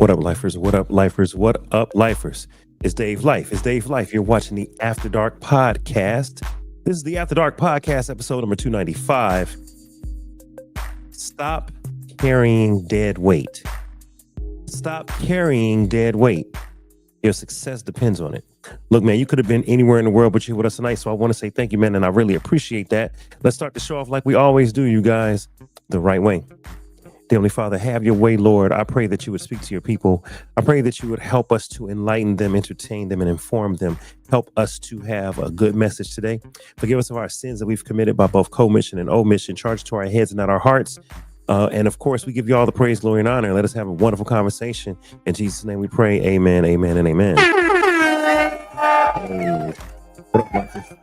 What up, lifers? What up, lifers? What up, lifers? It's Dave Life. It's Dave Life. You're watching the After Dark podcast. This is the After Dark podcast, episode number 295. Stop carrying dead weight. Stop carrying dead weight. Your success depends on it. Look, man, you could have been anywhere in the world, but you're with us tonight. So I want to say thank you, man. And I really appreciate that. Let's start the show off like we always do, you guys, the right way. Heavenly Father, have your way, Lord. I pray that you would speak to your people. I pray that you would help us to enlighten them, entertain them, and inform them. Help us to have a good message today. Forgive us of our sins that we've committed by both commission and omission. Charge to our heads and not our hearts. And of course, we give you all the praise, glory, and honor. Let us have a wonderful conversation. In Jesus' name we pray. Amen, amen, and amen. Hey. What up, Marcus?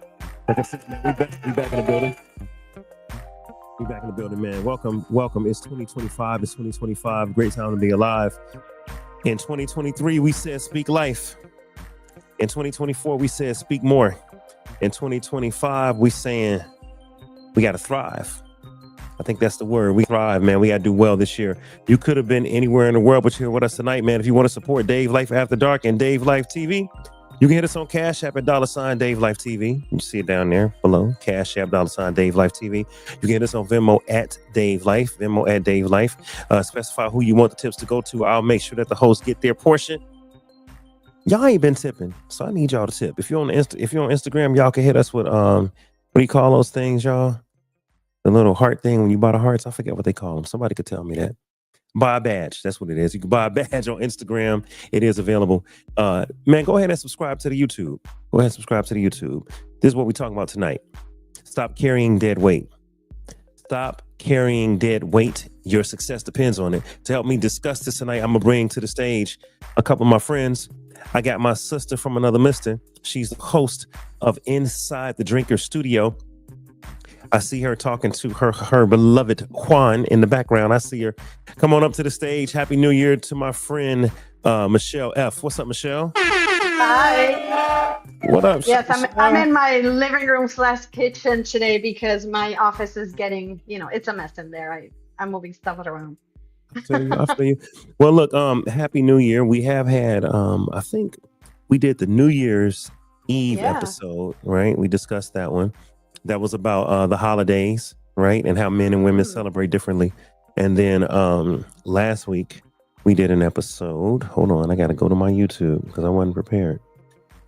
Like I said, man, we back in the building. We back in the building, man. Welcome. It's 2025. It's 2025. Great time to be alive. In 2023, we said speak life. In 2024, we said speak more. In 2025, we saying we got to thrive. I think that's the word. We thrive, man. We got to do well this year. You could have been anywhere in the world, but you're here with us tonight, man. If you want to support Dave Life After Dark and Dave Life TV, you can hit us on Cash App at $DaveLifeTV. You see it down there below. Cash App $DaveLifeTV. You can hit us on Venmo at Dave Life. Venmo at Dave Life. Specify who you want the tips to go to. I'll make sure that the hosts get their portion. Y'all ain't been tipping, so I need y'all to tip. If you're on Instagram, y'all can hit us with what do you call those things, y'all? The little heart thing when you buy the hearts. I forget what they call them. Somebody could tell me that. Buy a badge. That's what it is. You can buy a badge on Instagram. It is available. Man, go ahead and subscribe to the YouTube. Go ahead and subscribe to the YouTube. This is what we're talking about tonight. Stop carrying dead weight. Stop carrying dead weight. Your success depends on it. To help me discuss this tonight, I'm going to bring to the stage a couple of my friends. I got my sister from another mister. She's the host of Inside the Drinker Studio. I see her talking to her beloved Juan in the background. I see her. Come on up to the stage. Happy New Year to my friend Michelle F. What's up, Michelle? Hi. What up? Yes, I'm in my living room / kitchen today because my office is getting, it's a mess in there. I'm moving stuff around. I feel you. Well, look, Happy New Year. We have had, I think we did the New Year's Eve episode, right? We discussed that one. That was about the holidays, right? And how men and women celebrate differently. And then last week, we did an episode. Hold on, I got to go to my YouTube because I wasn't prepared.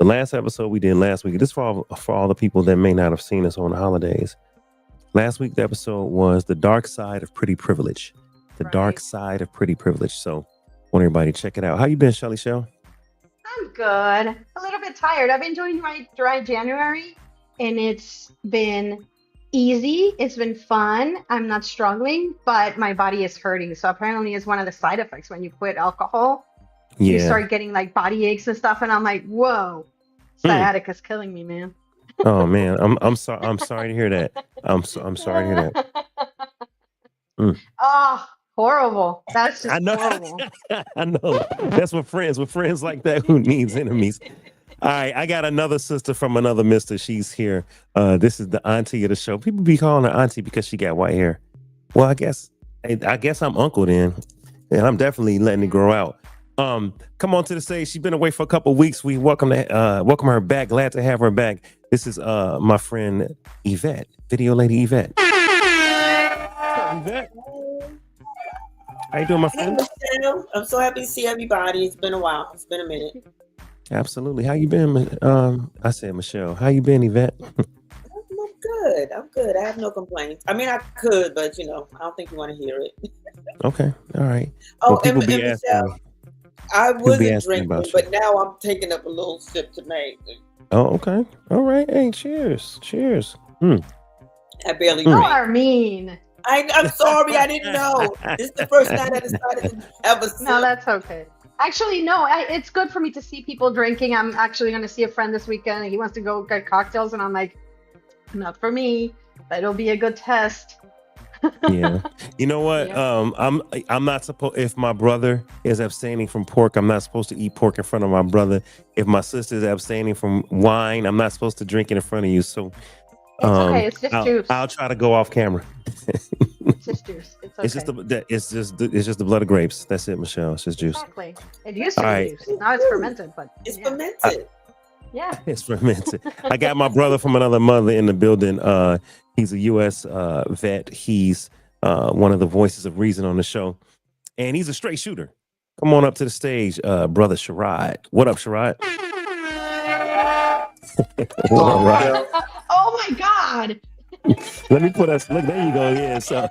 The last episode we did last week, this for all the people that may not have seen us on the holidays. Last week, the episode was The Dark Side of Pretty Privilege. The Dark Side of Pretty Privilege. So I want everybody to check it out. How you been, Shelly Shell? I'm good. A little bit tired. I've been doing my dry January. And it's been easy. It's been fun. I'm not struggling, but my body is hurting. So apparently it's one of the side effects when you quit alcohol. Yeah. You start getting like body aches and stuff. And I'm like, whoa, sciatica's killing me, man. Oh man. I'm sorry. I'm sorry to hear that. I'm sorry to hear that. Oh, horrible. That's just horrible. I know. That's with friends like that who needs enemies. All right, I got another sister from another mister. She's here. This is the auntie of the show. People be calling her auntie because she got white hair. Well, I guess I'm uncle then, and I'm definitely letting it grow out. Come on to the stage. She's been away for a couple of weeks. We welcome her back. Glad to have her back. This is my friend Yvette, video lady Yvette. Yvette. How you doing, my friend? Hey, Michelle. I'm so happy to see everybody. It's been a while. It's been a minute. Absolutely. How you been? I said Michelle. How you been, Yvette? I'm good. I have no complaints. I mean, I could, but I don't think you want to hear it. Okay. All right. Oh, and Michelle, I wasn't drinking, but now I'm taking up a little sip tonight. Oh, okay. All right. Hey, cheers. I barely You drink. are mean. I'm sorry. I didn't know. This is the first night I decided to have a sip. No, that's okay. Actually, no, it's good for me to see people drinking. I'm actually going to see a friend this weekend. He wants to go get cocktails, and I'm like, not for me. That'll be a good test. Yeah. You know what? Yeah. I'm not supposed, if my brother is abstaining from pork, I'm not supposed to eat pork in front of my brother. If my sister is abstaining from wine, I'm not supposed to drink it in front of you. So it's okay. It's just juice. I'll try to go off camera. It's just juice. It's okay. It's just the blood of grapes. That's it, Michelle. It's just juice. Exactly. It used to be juice. Now it's fermented, but it's fermented. Yeah. It's fermented. I got my brother from another mother in the building. He's a U.S. Vet. He's one of the voices of reason on the show, and he's a straight shooter. Come on up to the stage, brother Sherrod. What up, Sherrod? Oh my God! Let me put us. Look, there you go. Yeah, so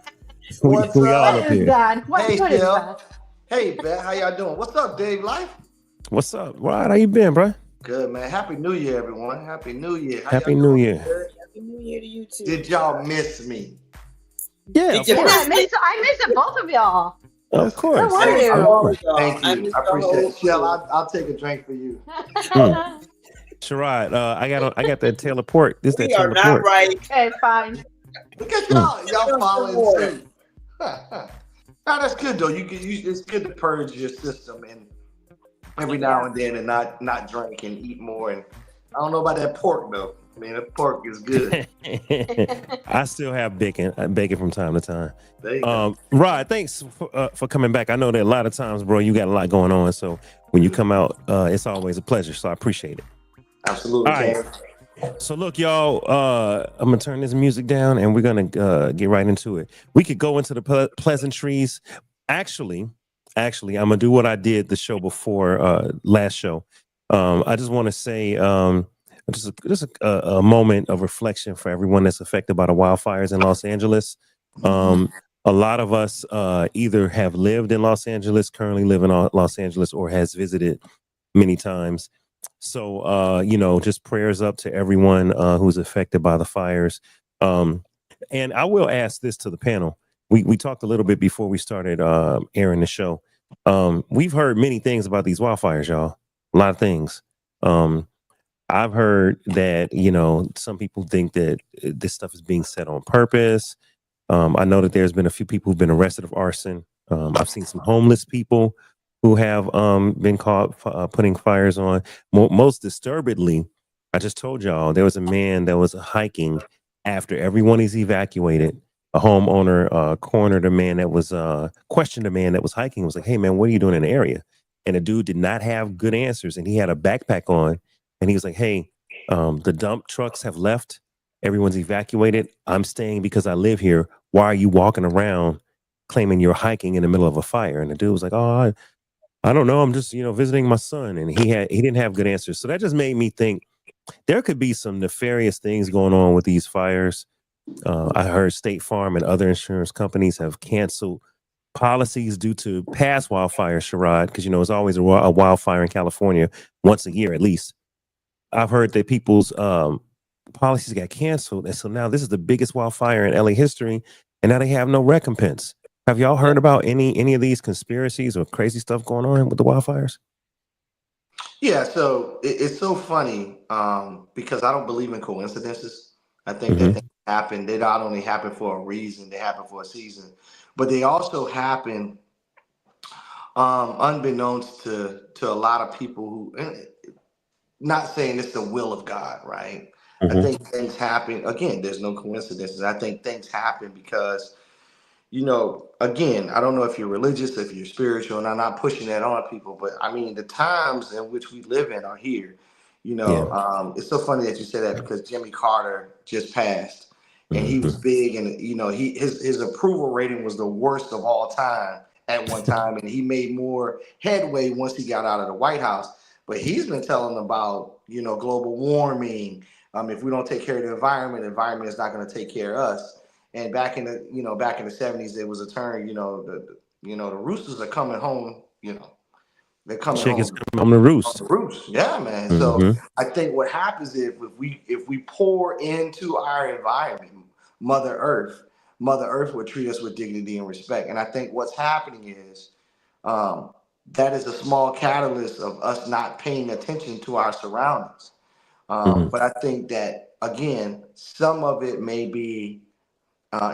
What's we all up? up here. What is that? Hey, man, how y'all doing? What's up, Dave Life? What's up, Rod? How you been, bro? Good, man. Happy New Year, everyone. Happy New Year. Happy New Year. Happy New Year to you too. Did y'all miss me? Yeah, I miss it, both of y'all. Of course. Thank you. I appreciate it. Shell, I'll take a drink for you. Sherrod, I got that Taylor Port. This We that are Taylor not Port. right. Okay, fine. Look at y'all following suit. Now that's good though. It's good to purge your system and every now and then and not drink and eat more. And I don't know about that pork though. I mean, the pork is good. I still have bacon from time to time. There you go. Rod, thanks for coming back. I know that a lot of times, bro, you got a lot going on. So when you come out, it's always a pleasure. So I appreciate it. Absolutely. All right. So look, y'all, I'm gonna turn this music down and we're gonna get right into it. We could go into the pleasantries. Actually, I'm gonna do what I did the show before last show. I just want to say just a moment of reflection for everyone that's affected by the wildfires in Los Angeles. A lot of us either have lived in Los Angeles, currently live in Los Angeles, or has visited many times. So, just prayers up to everyone who's affected by the fires. And I will ask this to the panel. We talked a little bit before we started airing the show. We've heard many things about these wildfires, y'all. A lot of things. I've heard that, some people think that this stuff is being set on purpose. I know that there's been a few people who've been arrested of arson. I've seen some homeless people who have been caught putting fires on. Most disturbingly, I just told y'all there was a man that was hiking after everyone is evacuated. A homeowner cornered a man that was questioned a man that was hiking. Was like, "Hey man, what are you doing in the area?" And the dude did not have good answers, and he had a backpack on, and he was like, "Hey, the dump trucks have left. Everyone's evacuated. I'm staying because I live here. Why are you walking around claiming you're hiking in the middle of a fire?" And the dude was like, "Oh, I don't know. I'm just, visiting my son." And he didn't have good answers. So that just made me think there could be some nefarious things going on with these fires. I heard State Farm and other insurance companies have canceled policies due to past wildfires, Sherrod, because, it's always a wildfire in California once a year at least. I've heard that people's policies got canceled. And so now this is the biggest wildfire in LA history. And now they have no recompense. Have y'all heard about any of these conspiracies or crazy stuff going on with the wildfires? Yeah, so it's so funny because I don't believe in coincidences. I think that things happen. They not only happen for a reason, they happen for a season, but they also happen unbeknownst to a lot of people who, not saying it's the will of God, right? I think things happen. Again, there's no coincidences. I think things happen because, again, I don't know if you're religious, if you're spiritual, and I'm not pushing that on people, but I mean, the times in which we live in are here. It's so funny that you say that because Jimmy Carter just passed and he was big and, his approval rating was the worst of all time at one time. And he made more headway once he got out of the White House. But he's been telling about, global warming. If we don't take care of the environment is not going to take care of us. And back in the 70s, there was a term, the roosters are coming home, they're coming Chickens home come on the roost. on the roost. Yeah, man. So I think what happens is if we pour into our environment, Mother Earth would treat us with dignity and respect. And I think what's happening is that is a small catalyst of us not paying attention to our surroundings. But I think that, again, some of it may be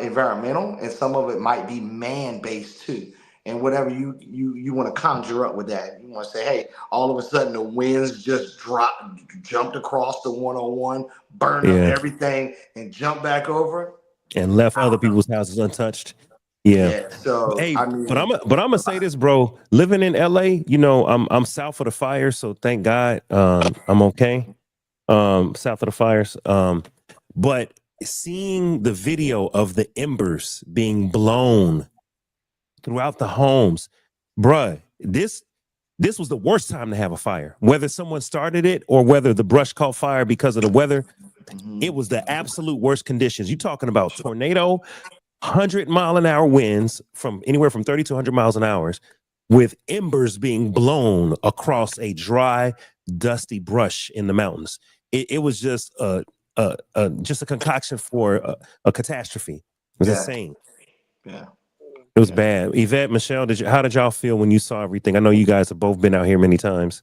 environmental and some of it might be man-based too. And whatever you want to conjure up with that, you want to say, hey, all of a sudden the winds just jumped across the 101, burned up everything and jumped back over. And left other people's houses untouched. Yeah. So Hey, I mean, but I'm gonna say this, bro. Living in LA, I'm south of the fire, so thank God, I'm okay. South of the fires. But seeing the video of the embers being blown throughout the homes, bruh, this was the worst time to have a fire. Whether someone started it or whether the brush caught fire because of the weather, it was the absolute worst conditions. You talking about tornado, 100-mile-an-hour winds from anywhere from 30 to 100 miles an hour, with embers being blown across a dry, dusty brush in the mountains. It was just just a concoction for a catastrophe. It was insane. Yeah. It was bad. Yvette, Michelle, how did y'all feel when you saw everything? I know you guys have both been out here many times.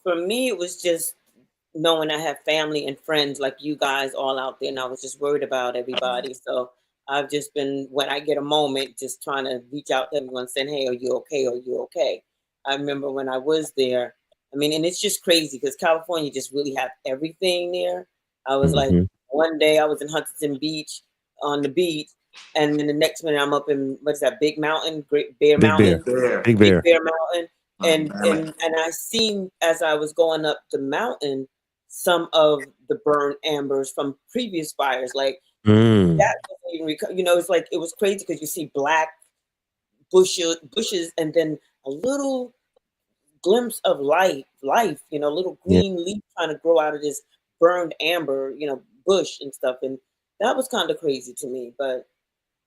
For me, it was just knowing I have family and friends like you guys all out there, and I was just worried about everybody. So I've just been, when I get a moment, just trying to reach out to everyone saying, hey, are you okay? Are you okay? I remember when I was there, I mean, and it's just crazy because California just really have everything there. I was like, one day I was in Huntington Beach on the beach, and then the next minute I'm up in, what is that, Big Mountain, Great Bear Mountain? Big Bear Mountain. And I seen, as I was going up the mountain, some of the burned ambers from previous fires. Like that wasn't even, it's like, it was crazy because you see black bushes and then a little glimpse of life, little green leaf trying to grow out of this burned amber, bush and stuff. And that was kind of crazy to me. But,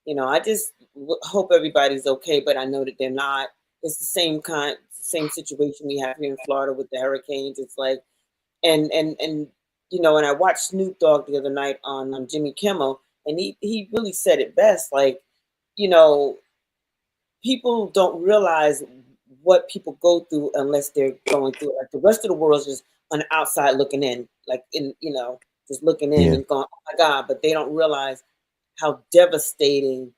I just hope everybody's okay, but I know that they're not. It's the same situation we have here in Florida with the hurricanes. It's like, and and I watched Snoop Dogg the other night on Jimmy Kimmel, and he really said it best. Like, people don't realize what people go through unless they're going through it. Like the rest of the world is just on the outside looking in, like just looking in and going, oh my God, but they don't realize how devastating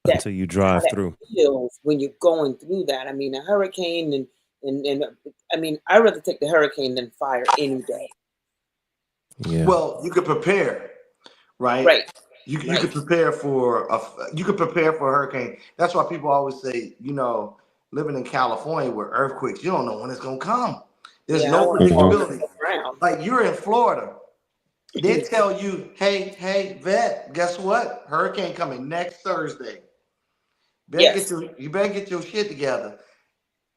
until you drive through feels when you're going through that. I mean, a hurricane and I mean, I'd rather take the hurricane than fire any day. Yeah. Well, you could prepare, right? Right. You could prepare for a hurricane. That's why people always say, living in California with earthquakes, you don't know when it's gonna come. There's no predictability. Like you're in Florida. They tell you, hey, vet, guess what? Hurricane coming next Thursday. You better get your shit together.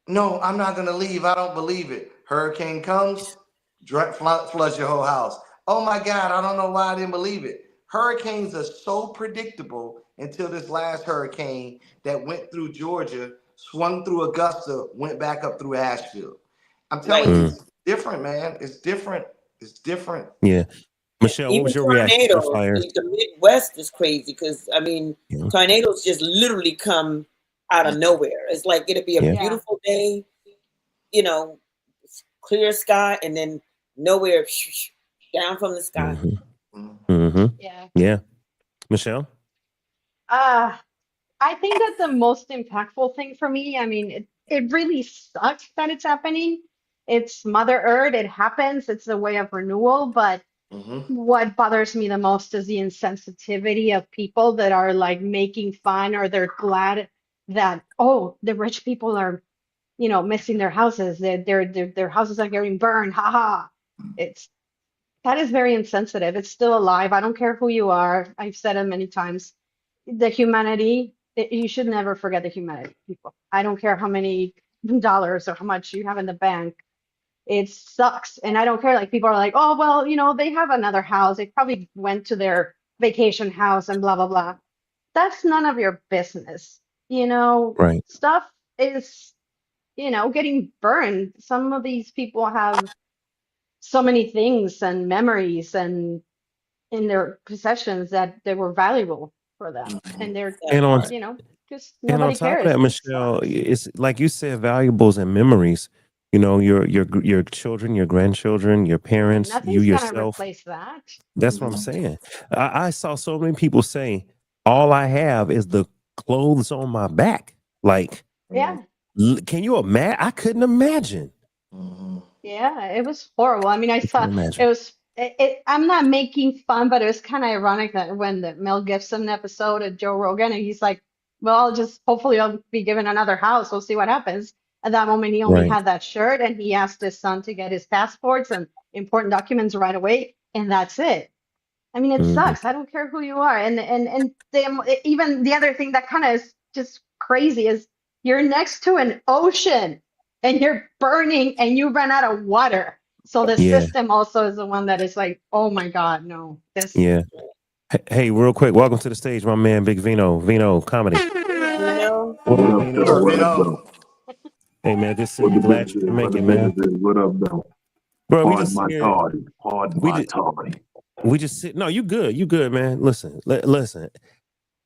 No, I'm not gonna leave. I don't believe it. Hurricane comes, floods your whole house. Oh my God, I don't know why I didn't believe it. Hurricanes are so predictable until this last hurricane that went through Georgia, swung through Augusta, went back up through Asheville. I'm telling you, it's different, man. It's different. It's different. Yeah. Michelle, what was your reaction to the fire? The Midwest is crazy because, I mean, tornadoes just literally come out of nowhere. It's like it'll be a beautiful day, clear sky, and then nowhere, down from the sky. Yeah. Michelle? I think that the most impactful thing for me, I mean, it really sucks that it's happening. It's Mother Earth. It happens. It's a way of renewal. But what bothers me the most is the insensitivity of people that are like making fun, or they're glad that, oh, the rich people are, missing their houses. Their houses are getting burned. Ha ha. That is very insensitive. It's still alive. I don't care who you are. I've said it many times. The humanity, you should never forget the humanity, people. I don't care how many dollars or how much you have in the bank. It sucks. And I don't care. Like people are like, oh, well, they have another house. They probably went to their vacation house and blah, blah, blah. That's none of your business. Right. Stuff is, getting burned. Some of these people have so many things and memories and in their possessions that they were valuable for them, and they're just nobody on top cares. of that, Michelle, it's like you said, valuables and memories. Your children, your grandchildren, your parents, Nothing's you gonna yourself. replace that. That's what I'm saying. I saw so many people say, all I have is the clothes on my back. Like, can you imagine? I couldn't imagine. Yeah, it was horrible. I mean, I saw it was I'm not making fun, but it was kind of ironic that when the Mel Gibson episode of Joe Rogan, and he's like, well, hopefully I'll be given another house. We'll see what happens. At that moment, he only Right. had that shirt, and he asked his son to get his passports and important documents right away, and that's it. I mean, it Mhm. sucks. I don't care who you are. Even the other thing that kind of is just crazy is you're next to an ocean and you're burning and you run out of water. So the Yeah. system also is the one that is like, oh my God, no. This Yeah. Hey, real quick, welcome to the stage, my man, Big Vino. Vino Comedy. You know, What up, What up, Vino? though? What What up, up, though? Hey, man, just What the glad business you is? can make What the it, man. business is? What up, though? Bro, we Pardon just my here. tardy. Pardon We my just tardy. we just sit. No, you good. You good, man. Listen, listen.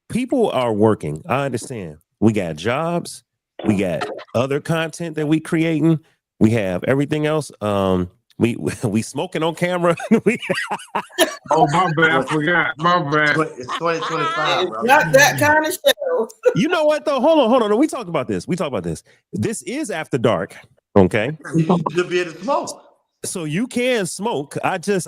People are working. I understand. We got jobs. We got other content that we creating. We have everything else. We smoking on camera. Oh, my bad. I forgot. My bad. It's 2025, it's brother. not that kind of show. You know what though? Hold on. We talked about this. This is after dark. Okay. You should be able to smoke. So you can smoke. I'm just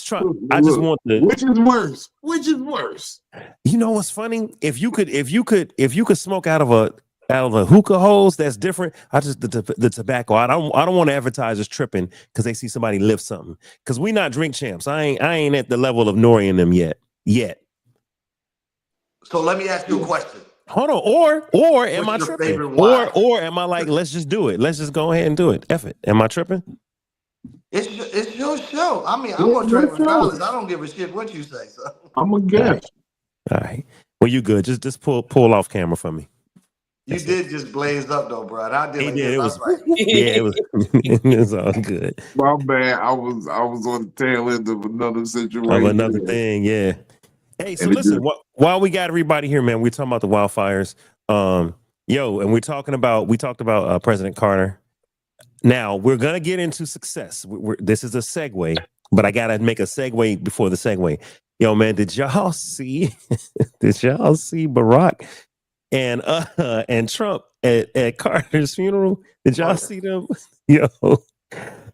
trying. Look, I just look. want to. Which is worse? Which is worse? You know what's funny? If you could smoke out of a hookah hose, that's different. The tobacco. I don't want advertisers tripping because they see somebody lift something. Because we not drink champs. I ain't at the level of Nori and them yet. So let me ask you a question. Hold on. Or am I What's your tripping? favorite wine? Or am I like, let's just do it. Let's just go ahead and do it. F it. Am I tripping? It's your show. I mean, I'm Yeah, gonna drink your show. regardless. I don't give a shit what you say. So I'm a guest. All right. Well, you good. Just pull off camera for me. you That's did just blaze up though, bro. And I did He like did. this. It I was was like, yeah, it was it's all good. My bad. I was on the tail end of another situation. Of another thing, yeah. Hey, so And it listen, just while we got everybody here, man, we're talking about the wildfires. And we talked about President Carter. Now we're gonna get into success. This is a segue, but I gotta make a segue before the segue. Yo, man, did y'all see Barack and Trump at Carter's funeral? Did y'all see them? Yo,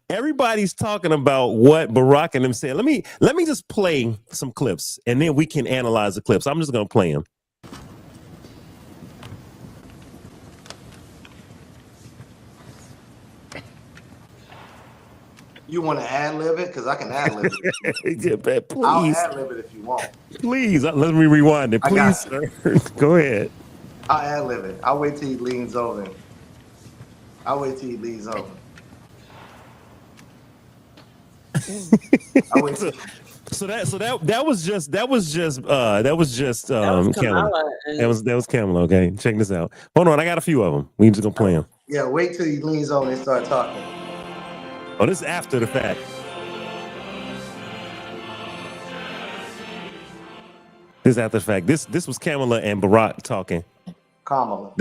everybody's talking about what Barack and them said. Let me just play some clips, and then we can analyze the clips. I'm just gonna play them. you want to ad lib it? Because I can ad lib it. Yeah, man, I'll please, ad lib it if you want. please, let me rewind it, I got please, sir. Go ahead. I'll ad lib it. I'll wait till he leans over. I'll wait till he leans over. I'll wait till So that was just That was Kamala. Kamala, and That was Kamala. Okay, check this out. Hold on, I got a few of them. We just gonna play them. yeah, wait till he leans over and start talking. Oh, this is after the fact. This is after the fact. This was Kamala and Barack talking. Kamala.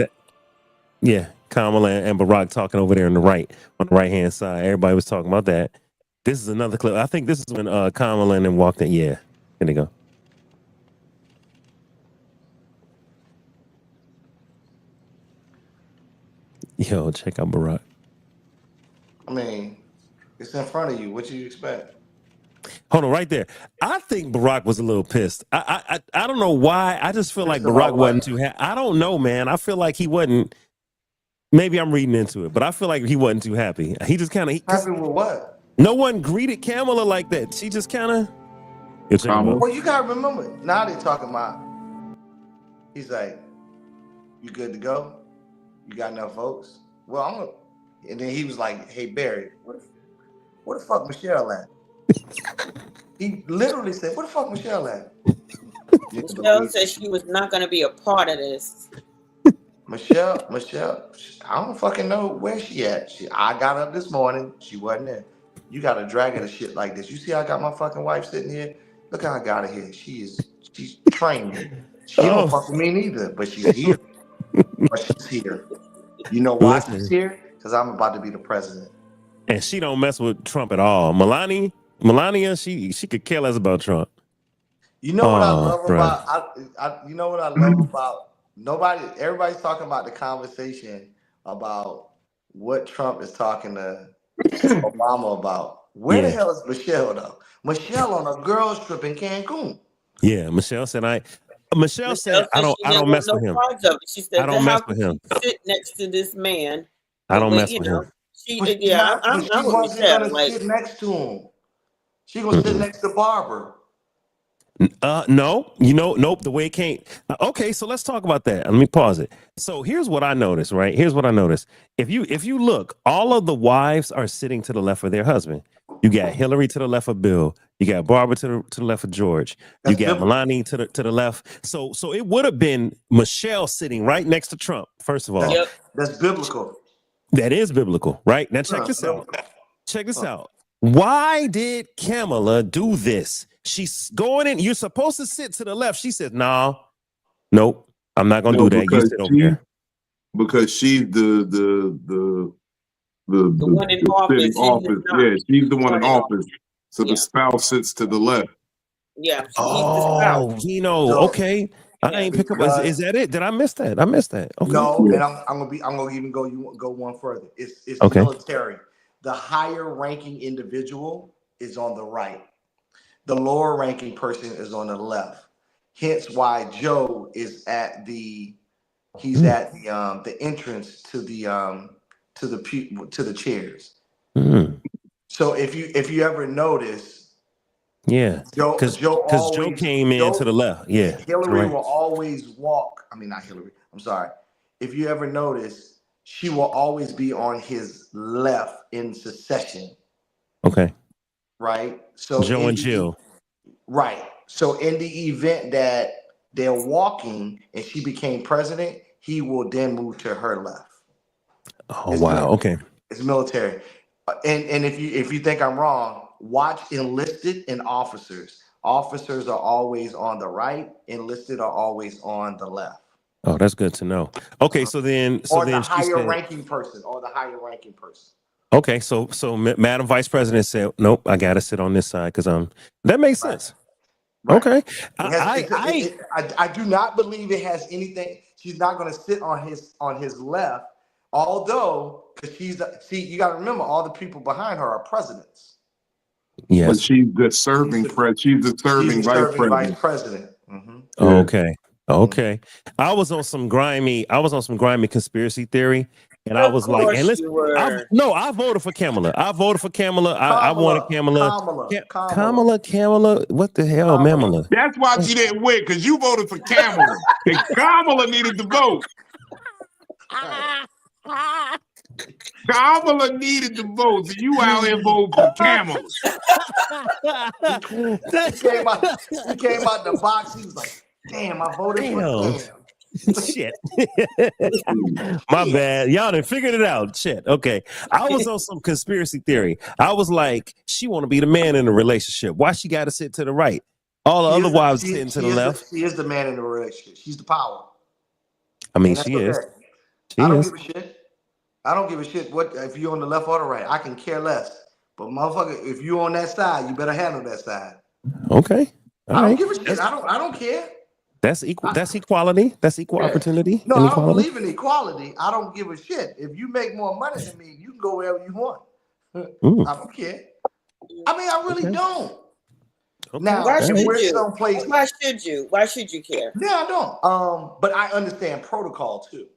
Yeah, Kamala and Barack talking over there on the right hand side. Everybody was talking about that. This is another clip. I think this is when Kamala and them walked in. Yeah, here they go. Yo, check out Barack. I mean, it's in front of you. What you expect? Hold on, right there. I think Barack was a little pissed. I don't know why. I just feel like Pissed Barack about wasn't what? too happy. I don't know, man. I feel like he wasn't. Maybe I'm reading into it, but I feel like he wasn't too happy. He just kind of. Happy with what? No one greeted Kamala like that. She just kind of. Well, you gotta remember. Now they talking about. He's like, "You good to go? You got enough votes?" Well, I'm gonna. And then he was like, "Hey Barry, where the fuck Michelle at?" He literally said, "Where the fuck Michelle at?" Michelle said she was not going to be a part of this. Michelle, I don't fucking know where she at. I got up this morning. She wasn't there. You got to drag her to shit like this. You see, I got my fucking wife sitting here. Look how I got her here. She's trained. She don't fuck with me neither, but she's here. But she's here. You know why she's here? Because I'm about to be the president. And she don't mess with Trump at all. Melania, she could care less about Trump. You know what I love about? You know what I love about? Everybody's talking about the conversation about what Trump is talking to Obama about. Where the hell is Michelle though? Michelle on a girls trip in Cancun. Yeah, Michelle said Michelle said I she didn't don't want mess no with him. parts of it. She said, I don't mess how with could him. you sit next to this man? I don't when, mess with him. She But did. she's Yeah, not, I'm but she with wasn't Michelle. gonna Like, sit next to him. She gonna sit next to Barbara. No, nope. The way it can't. Okay, so let's talk about that. Let me pause it. So here's what I noticed. Right here's what I noticed. If you look, all of the wives are sitting to the left of their husband. You got Hillary to the left of Bill. You got Barbara to the left of George. You got Melania to the left. So it would have been Michelle sitting right next to Trump. First of all, that's biblical. That is biblical, right? Now check this out. Check this out. Why did Kamala do this? She's going in. You're supposed to sit to the left. She said, "No, nope, I'm not gonna do that. You sit over there." Because she's the one in office. Yeah, she's the one in office. So the spouse sits to the left. Yeah. Oh, okay. I ain't pick up. Is that it? Did I miss that? I missed that. Okay. No, and I'm gonna even go one further. It's okay. Military. The higher ranking individual is on the right. The lower ranking person is on the left. Hence why Joe is at the entrance to the chairs. So if you ever notice, because Joe came in to the left. Yeah, Hillary will always walk. I mean, not Hillary. I'm sorry. If you ever notice, she will always be on his left in succession. Okay. Right. So Joe and Jill. Right. So in the event that they're walking and she became president, he will then move to her left. Oh, wow. Okay. It's military. And if you think I'm wrong, watch enlisted and officers. Officers are always on the right. Enlisted are always on the left. Oh, that's good to know. Okay, so then the higher ranking person. Okay, so Madam Vice President said, "Nope, I gotta sit on this side because that makes sense." Right. Okay, I do not believe it has anything. She's not going to sit on his left, although because you got to remember all the people behind her are presidents. Yes, but she's the serving vice president. Mm-hmm. Okay. Okay. I was on some grimy conspiracy theory. And I was like, and listen, I voted for Kamala. I wanted Kamala. Kamala. What the hell, Kamala? That's why she didn't win, because you voted for Kamala. And Kamala needed to vote. Kamala needed to vote. So you out here voting for Kamala. He came out the box. He was like, damn, I voted for Cam. Shit. My bad. Y'all done figured it out. Shit. Okay. I was on some conspiracy theory. I was like, she want to be the man in the relationship. Why she got to sit to the right? All the other wives sitting to the left. She is the man in the relationship. She's the power. I mean, she is. I don't give a shit. I don't give a shit what if you're on the left or the right. I can care less. But motherfucker, if you on that side, you better handle that side. Okay. I don't give a shit. I don't care. That's equal. That's equality. That's equal opportunity. No, I don't believe in equality. I don't give a shit. If you make more money than me, you can go wherever you want. I don't care. I mean, I really don't. Okay. Now, why should you? Why should you care? Yeah, I don't. But I understand protocol too.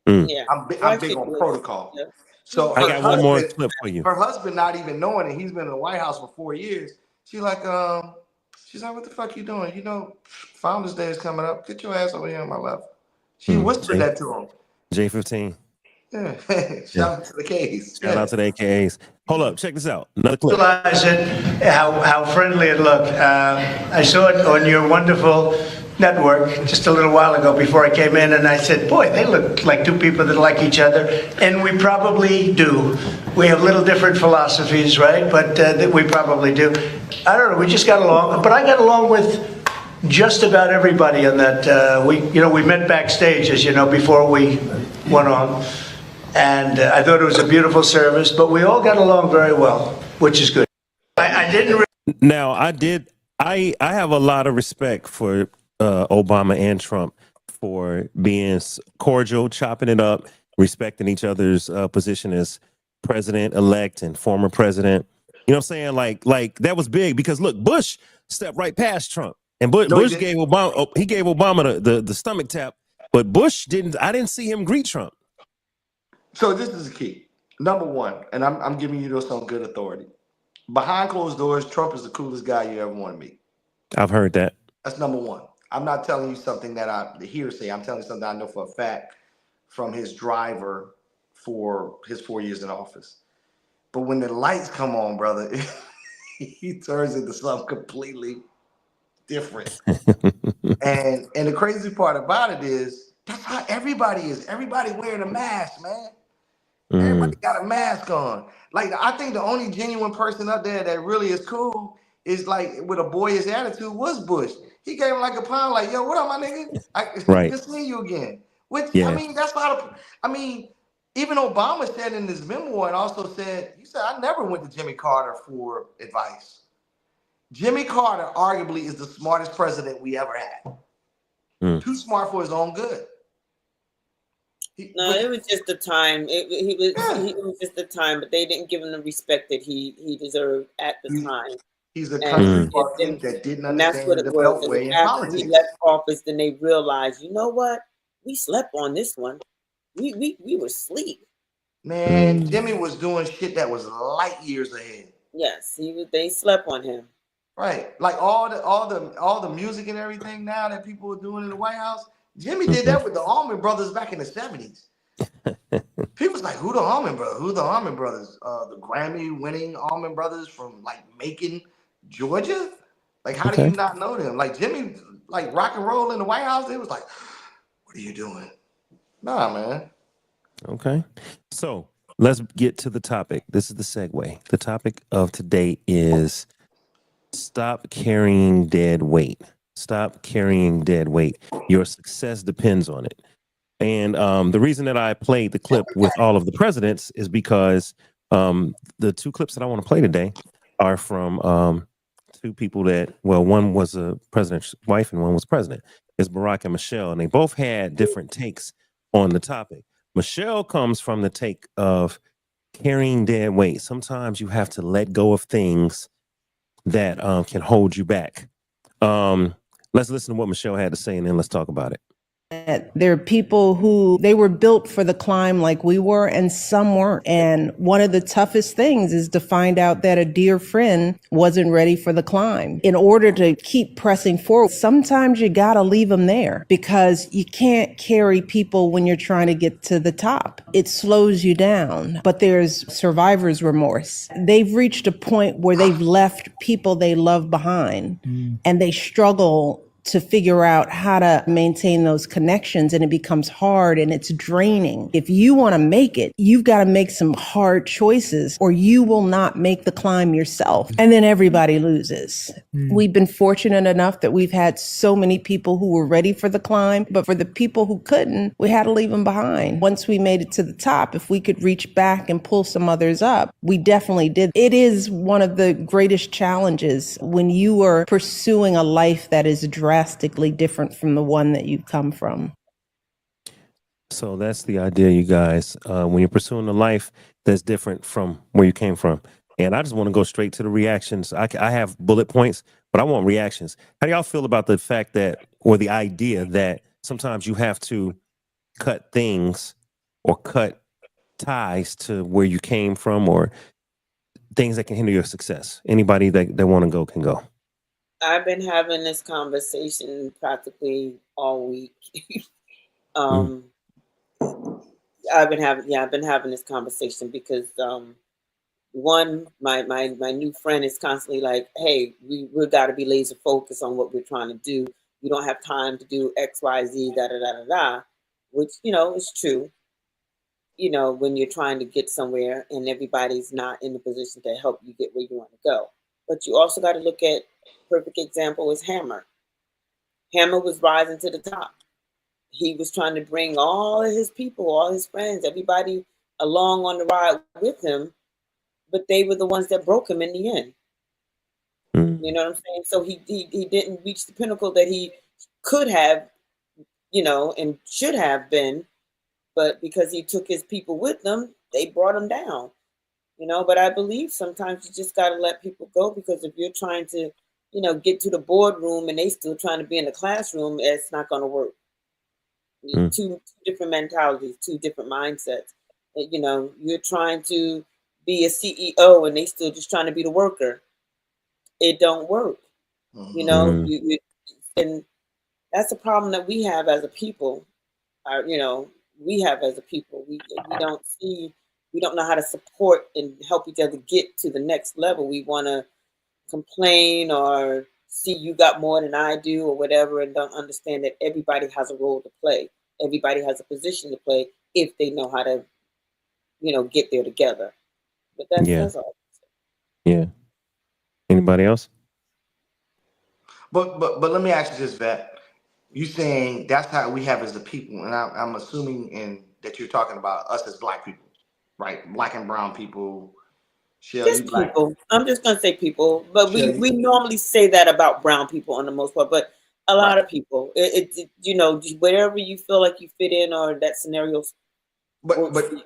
Yeah, I'm big on protocol. Yeah. So I got one more clip for you. Her husband, not even knowing it, he's been in the White House for 4 years. She's like, what the fuck you doing? You know, Founders Day is coming up. Get your ass over here on my left. She whispered that to him. J15. Yeah. Shout out to the K's. Shout out to the AKAs. Hold up, check this out. Another clip. Realize it, how friendly it looked. I saw it on your wonderful network just a little while ago before I came in, and I said, boy, they look like two people that like each other. And we probably do. We have little different philosophies, right? But we probably do. I don't know, we just got along. But I got along with just about everybody on that. We met backstage, as you know, before we went on. And I thought it was a beautiful service, but we all got along very well, which is good. I didn't. Now, I have a lot of respect for Obama and Trump for being cordial, chopping it up, respecting each other's position as president-elect and former president. You know what I'm saying? Like that was big because look, Bush stepped right past Trump, and Bush, No, he Bush didn't. gave Obama. He gave Obama the stomach tap, but Bush didn't. I didn't see him greet Trump. So this is the key. Number one, and I'm giving you this on good authority. Behind closed doors, Trump is the coolest guy you ever want to meet. I've heard that. That's number one. I'm not telling you something that I hearsay. I'm telling you something I know for a fact from his driver for his 4 years in office. But when the lights come on, brother, he turns into something completely different. and the crazy part about it is that's how everybody is. Everybody wearing a mask, man. Everybody got a mask on. Like, I think the only genuine person up there that really is cool is like with a boyish attitude was Bush. He gave him like a pound, like, yo, what up, my nigga? Right. Good seeing you again. Which, Yeah. I mean, that's how, even Obama said in his memoir and also said, he said, I never went to Jimmy Carter for advice. Jimmy Carter arguably is the smartest president we ever had. Too smart for his own good. It was just the time. It was just the time, but they didn't give him the respect that he deserved at the time. He's a country bumpkin that didn't understand the beltway in after politics. he left office, then they realized, you know what? We slept on this one. We were asleep. Man, Jimmy was doing shit that was light years ahead. Yes, they slept on him. Right, like all the music and everything now that people are doing in the White House. Jimmy did that with the Allman Brothers back in the 70s. People's like, who the Allman Brothers? Who the Allman Brothers? The Grammy-winning Allman Brothers from like Macon, Georgia. Like, how do you not know them? Like Jimmy, like rock and roll in the White House. It was like, what are you doing? Nah, man. Okay, so let's get to the topic. This is the segue. The topic of today is stop carrying dead weight. Stop carrying dead weight. Your success depends on it. And the reason that I played the clip with all of the presidents is because the two clips that I want to play today are from two people that, well, one was a president's wife and one was president. It's Barack and Michelle, and they both had different takes on the topic. Michelle comes from the take of carrying dead weight. Sometimes you have to let go of things that can hold you back. Let's listen to what Michelle had to say, and then let's talk about it. There are people who they were built for the climb like we were, and some weren't. And one of the toughest things is to find out that a dear friend wasn't ready for the climb. In order to keep pressing forward, sometimes you got to leave them there because you can't carry people when you're trying to get to the top. It slows you down, but there's survivor's remorse. They've reached a point where they've left people they love behind, and they struggle to figure out how to maintain those connections, and it becomes hard and it's draining. If you want to make it, you've got to make some hard choices or you will not make the climb yourself. And then everybody loses. We've been fortunate enough that we've had so many people who were ready for the climb, but for the people who couldn't, we had to leave them behind. Once we made it to the top, if we could reach back and pull some others up, we definitely did. It is one of the greatest challenges when you are pursuing a life that is drastically different from the one that you've come from. So that's the idea, you guys. When you're pursuing a life that's different from where you came from. And I just want to go straight to the reactions. I have bullet points, but I want reactions. How do y'all feel about the fact that, or the idea that sometimes you have to cut things or cut ties to where you came from, or things that can hinder your success? Anybody that want to go can go. I've been having this conversation practically all week. I've been having this conversation because one, my new friend is constantly like, hey, we've got to be laser focused on what we're trying to do. We don't have time to do X, Y, Z, da da da da da, which, you know, is true. You know, when you're trying to get somewhere and everybody's not in the position to help you get where you want to go. But you also got to look at, perfect example is Hammer. Hammer was rising to the top. He was trying to bring all of his people, all his friends, everybody along on the ride with him, but they were the ones that broke him in the end. You know what I'm saying? So he didn't reach the pinnacle that he could have, you know, and should have been, but because he took his people with him, they brought him down. But I believe sometimes you just got to let people go, because if you're trying to, get to the boardroom and they still trying to be in the classroom, it's not going to work. Two different mentalities, two different mindsets. You're trying to be a CEO and they still just trying to be the worker. It don't work. And that's a problem that we have as a people. We have as a people. We don't see, we don't know how to support and help each other get to the next level. We want to complain or see you got more than I do or whatever, and don't understand that everybody has a role to play. Everybody has a position to play if they know how to, get there together. But that's all. Yeah. Anybody else? But let me ask you this, Vet. You saying that's how we have as the people, and I'm assuming that you're talking about us as black people, right? Black and brown people. Shell, you Just black. people. I'm just gonna say people, but Shell, we normally say that about brown people on the most part. But a lot of people, wherever you feel like you fit in, or that scenario works for you.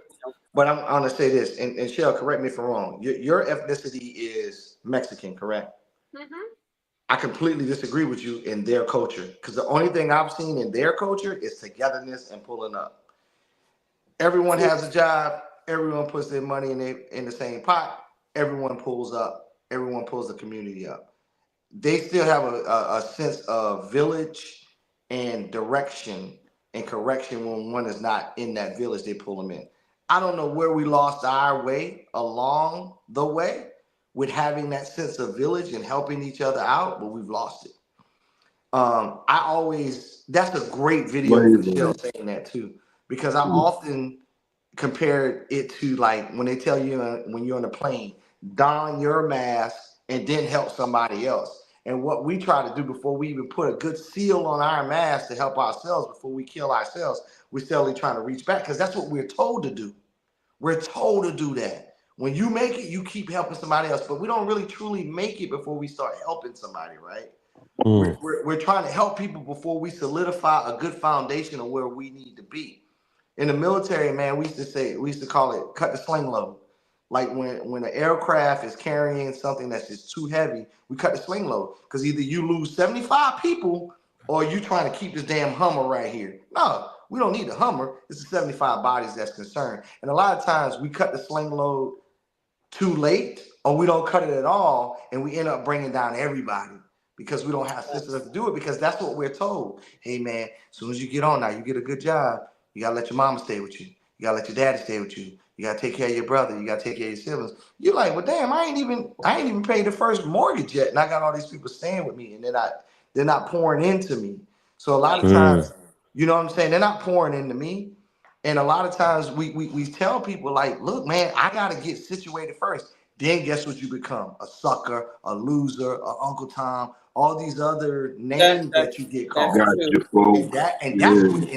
But I'm gonna say this, and Shell, correct me if I'm wrong. Your ethnicity is Mexican, correct? Mm-hmm. I completely disagree with you in their culture, because the only thing I've seen in their culture is togetherness and pulling up. Everyone has a job. Everyone puts their money in the same pot. Everyone pulls up. Everyone pulls the community up. They still have a sense of village and direction and correction when one is not in that village. They pull them in. I don't know where we lost our way along the way with having that sense of village and helping each other out, but we've lost it. That's a great video for Shell saying that too, because I often compared it to like when they tell you when you're on a plane, don your mask and then help somebody else. And what we try to do before we even put a good seal on our mask to help ourselves before we kill ourselves, we're still trying to reach back, because that's what we're told to do. We're told to do that. When you make it, you keep helping somebody else, but we don't really truly make it before we start helping somebody, right? We're trying to help people before we solidify a good foundation of where we need to be. In the military, man, we used to call it cut the sling load. Like when an aircraft is carrying something that's just too heavy, we cut the sling load, because either you lose 75 people or you trying to keep this damn Hummer right here. No, we don't need the Hummer. It's the 75 bodies that's concerned. And a lot of times we cut the sling load too late, or we don't cut it at all, and we end up bringing down everybody because we don't have systems to do it, because that's what we're told. Hey, man, as soon as you get on now, you get a good job, you got to let your mama stay with you. You got to let your daddy stay with you. You got to take care of your brother. You got to take care of your siblings. You're like, well, damn, I ain't even paid the first mortgage yet, and I got all these people staying with me, and they're not pouring into me. So a lot of times, you know what I'm saying? They're not pouring into me. And a lot of times we tell people like, look, man, I got to get situated first. Then guess what you become? A sucker, a loser, a Uncle Tom, all these other names that you get called. And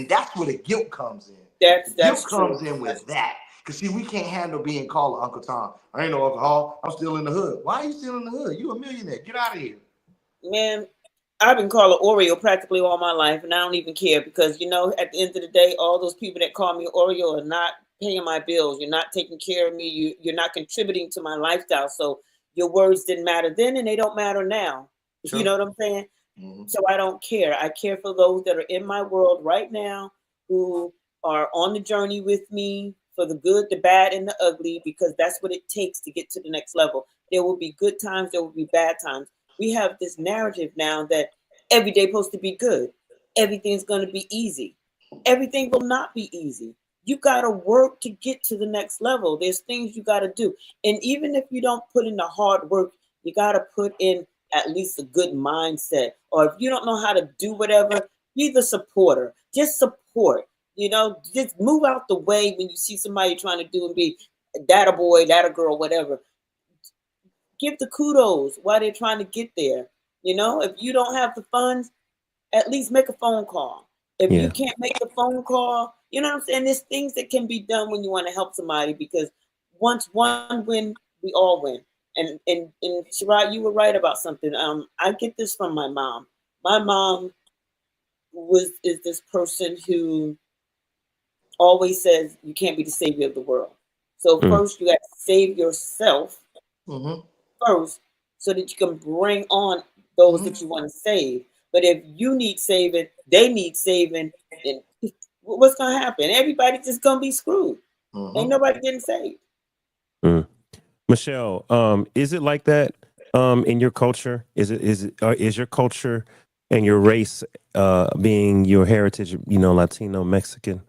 that's where the guilt comes in. That's comes true. in with that. Because see, we can't handle being called Uncle Tom. I ain't no alcohol. I'm still in the hood. Why are you still in the hood? You a millionaire. Get out of here. Man, I've been called an Oreo practically all my life, and I don't even care, because at the end of the day, all those people that call me Oreo are not paying my bills. You're not taking care of me. You're not contributing to my lifestyle. So your words didn't matter then, and they don't matter now. Sure. You know what I'm saying? Mm-hmm. So I don't care. I care for those that are in my world right now, who are on the journey with me, for the good, the bad, and the ugly, because that's what it takes to get to the next level. There will be good times. There will be bad times. We have this narrative now that every day supposed to be good. Everything's going to be easy. Everything will not be easy. You got to work to get to the next level. There's things you got to do. And even if you don't put in the hard work, you got to put in at least a good mindset. Or if you don't know how to do whatever, be the supporter. Just support. Just move out the way when you see somebody trying to do and be that a boy, that a girl, whatever. Give the kudos while they're trying to get there. If you don't have the funds, at least make a phone call. If you can't make the phone call, you know what I'm saying? There's things that can be done when you want to help somebody, because once one win, we all win. And Sherrod, you were right about something. I get this from my mom. My mom is this person who always says you can't be the savior of the world. So first you got to save yourself Mm-hmm. first, so that you can bring on those that you want to save. But if you need saving, they need saving, then what's gonna happen? Everybody's just gonna be screwed. Ain't nobody getting saved. Michelle, is it like that in your culture? Is your culture and your race being your heritage, Latino, Mexican?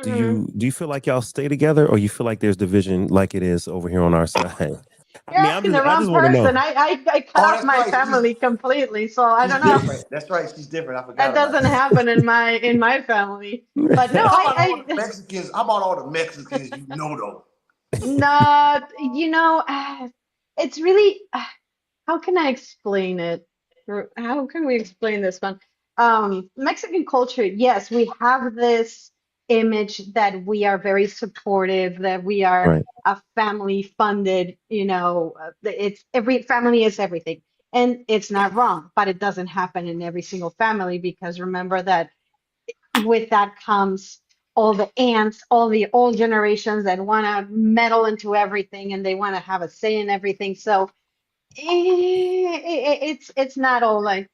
Do you feel like y'all stay together, or you feel like there's division like it is over here on our side? You're asking the I wrong just want to know. person. I cut off that's my right. family completely, so I She's don't know. different. That's right. She's different. I That forgot about doesn't that. happen in my family. But no, How about all I the Mexicans? How about all the Mexicans you know though? not, it's really, how can I explain it? Or how can we explain this one? Mexican culture, yes, we have this image that we are very supportive, that we are Right. a family funded, it's every family is everything. And it's not wrong, but it doesn't happen in every single family because remember that with that comes all the aunts, all the old generations that want to meddle into everything and they want to have a say in everything. So it's not all like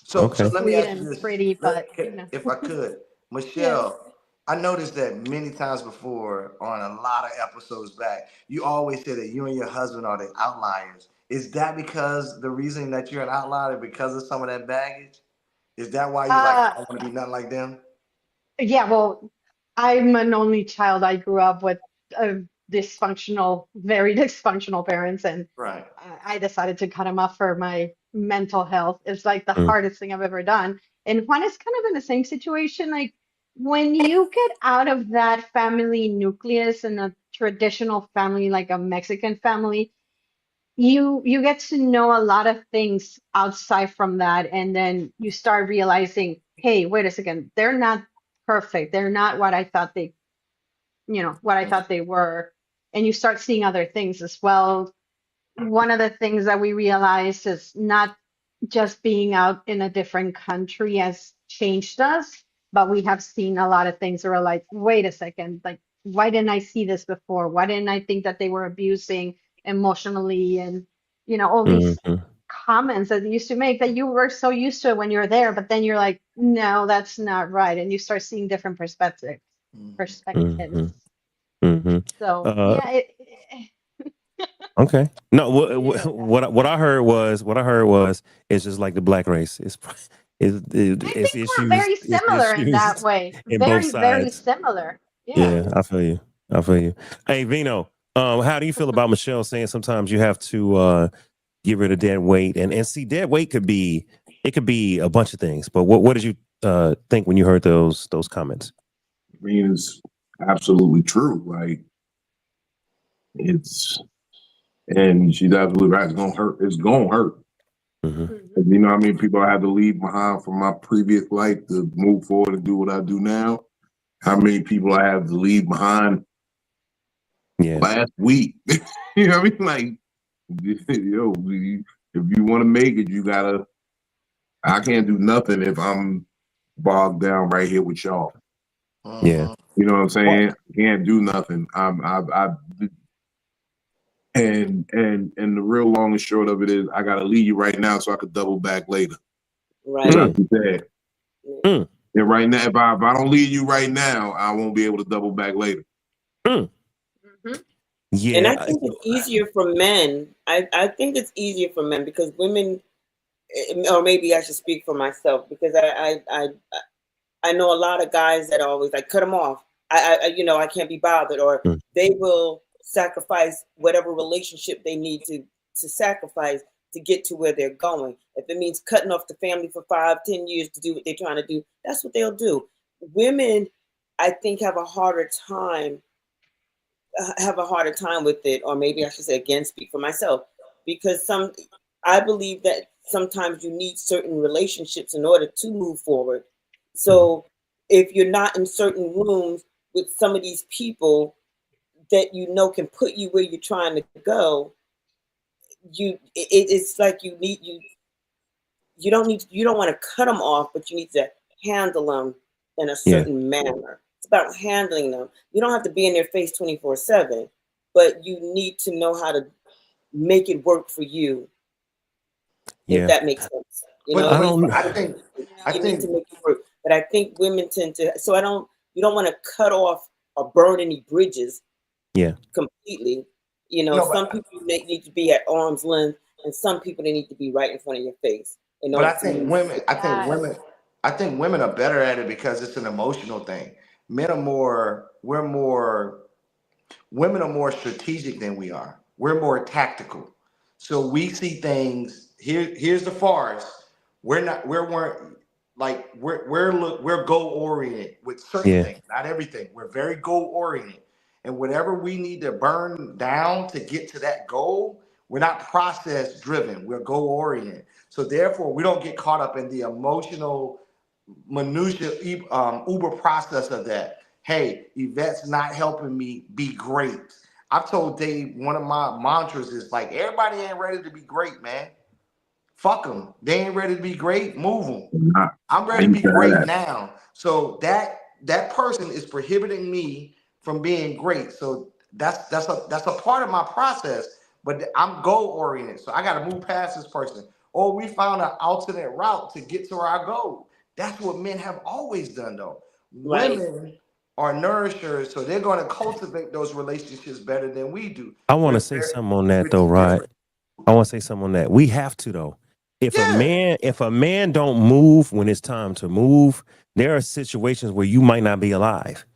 So Okay. let me sweet ask you and this, pretty, but if I could, yes. Michelle. I noticed that many times before on a lot of episodes back, you always say that you and your husband are the outliers. Is that because the reason that you're an outlier because of some of that baggage? Is that why you like, I Uh, don't want to be nothing like them? yeah, well, I'm an only child. I grew up with very dysfunctional parents, and Right. I decided to cut them off for my mental health. It's like the hardest thing I've ever done. And Juan is kind of in the same situation. Like when you get out of that family nucleus and a traditional family, like a Mexican family, you get to know a lot of things outside from that, and then you start realizing, hey, wait a second, they're not perfect. They're not what I thought they were. And you start seeing other things as well. One of the things that we realized is not just being out in a different country has changed us, but we have seen a lot of things that are like, wait a second, like, why didn't I see this before? Why didn't I think that they were abusing emotionally and, all these Mm-hmm. comments that they used to make that you were so used to it when you're there, but then you're like, no, that's not right. And you start seeing different perspectives. Mm-hmm. Mm-hmm. So yeah, Okay. No, yeah. what I heard was it's just like the black race. I It's think we're very it's similar in that issues way. in both Very, very sides. similar. Yeah. Yeah, I feel you. I feel you. Hey, Vino, how do you feel about Michelle saying sometimes you have to get rid of dead weight and see dead weight could be a bunch of things. But what did you think when you heard those comments? I mean, it's absolutely true. Like it's, and she's absolutely right. It's gonna hurt. It's gonna hurt. Mm-hmm. You know how many people I had to leave behind from my previous life to move forward and do what I do now? How many people I have to leave behind Yeah. last week? You know what I mean? Like, yo, if you want to make it, you gotta. I can't do nothing if I'm bogged down right here with y'all. Yeah. You know what I'm saying? I can't do nothing. And the real long and short of it is, I gotta leave you right now so I could double back later. Right. Like you said. Mm. And right now, if I don't leave you right now, I won't be able to double back later. Mm. Mm-hmm. Yeah. And I think it's easier for men. I think it's easier for men because women, or maybe I should speak for myself because I know a lot of guys that are always like, cut them off. I can't be bothered, or Mm. they will sacrifice whatever relationship they need to sacrifice to get to where they're going. If it means cutting off the family for 5-10 years to do what they're trying to do, that's what they'll do. Women, I think, have a harder time with it, or maybe I should say, again, speak for myself, because I believe that sometimes you need certain relationships in order to move forward. So if you're not in certain rooms with some of these people that can put you where you're trying to go, it's like you don't want to cut them off, but you need to handle them in a certain manner It's about handling them. You don't have to be in their face 24/7, but you need to know how to make it work for you. If that makes sense. You know, I don't. you need to make it work. But I think women tend to. So you don't want to cut off or burn any bridges. Yeah. Completely. You know, some people need to be at arm's length, and some people they need to be right in front of your face. But I think women are better at it because it's an emotional thing. Women are more strategic than we are. We're more tactical. So we see things here's the forest. We're goal oriented with certain things, not everything. We're very goal oriented. And whatever we need to burn down to get to that goal, we're not process driven. We're goal oriented. So therefore, we don't get caught up in the emotional minutia uber process of that. Hey, Yvette's not helping me be great. I've told Dave, one of my mantras is like, everybody ain't ready to be great, man. Fuck them. They ain't ready to be great. Move them. I'm ready to be great now. So that person is prohibiting me from being great. So that's a part of my process. But I'm goal oriented. So I got to move past this person. Or we found an alternate route to get to our goal. That's what men have always done, though. Right. Women are nourishers, so they're going to cultivate those relationships better than we do. I want to say something on that, though, Rod. I want to say something on that. We have to, though. If a man don't move when it's time to move, there are situations where you might not be alive.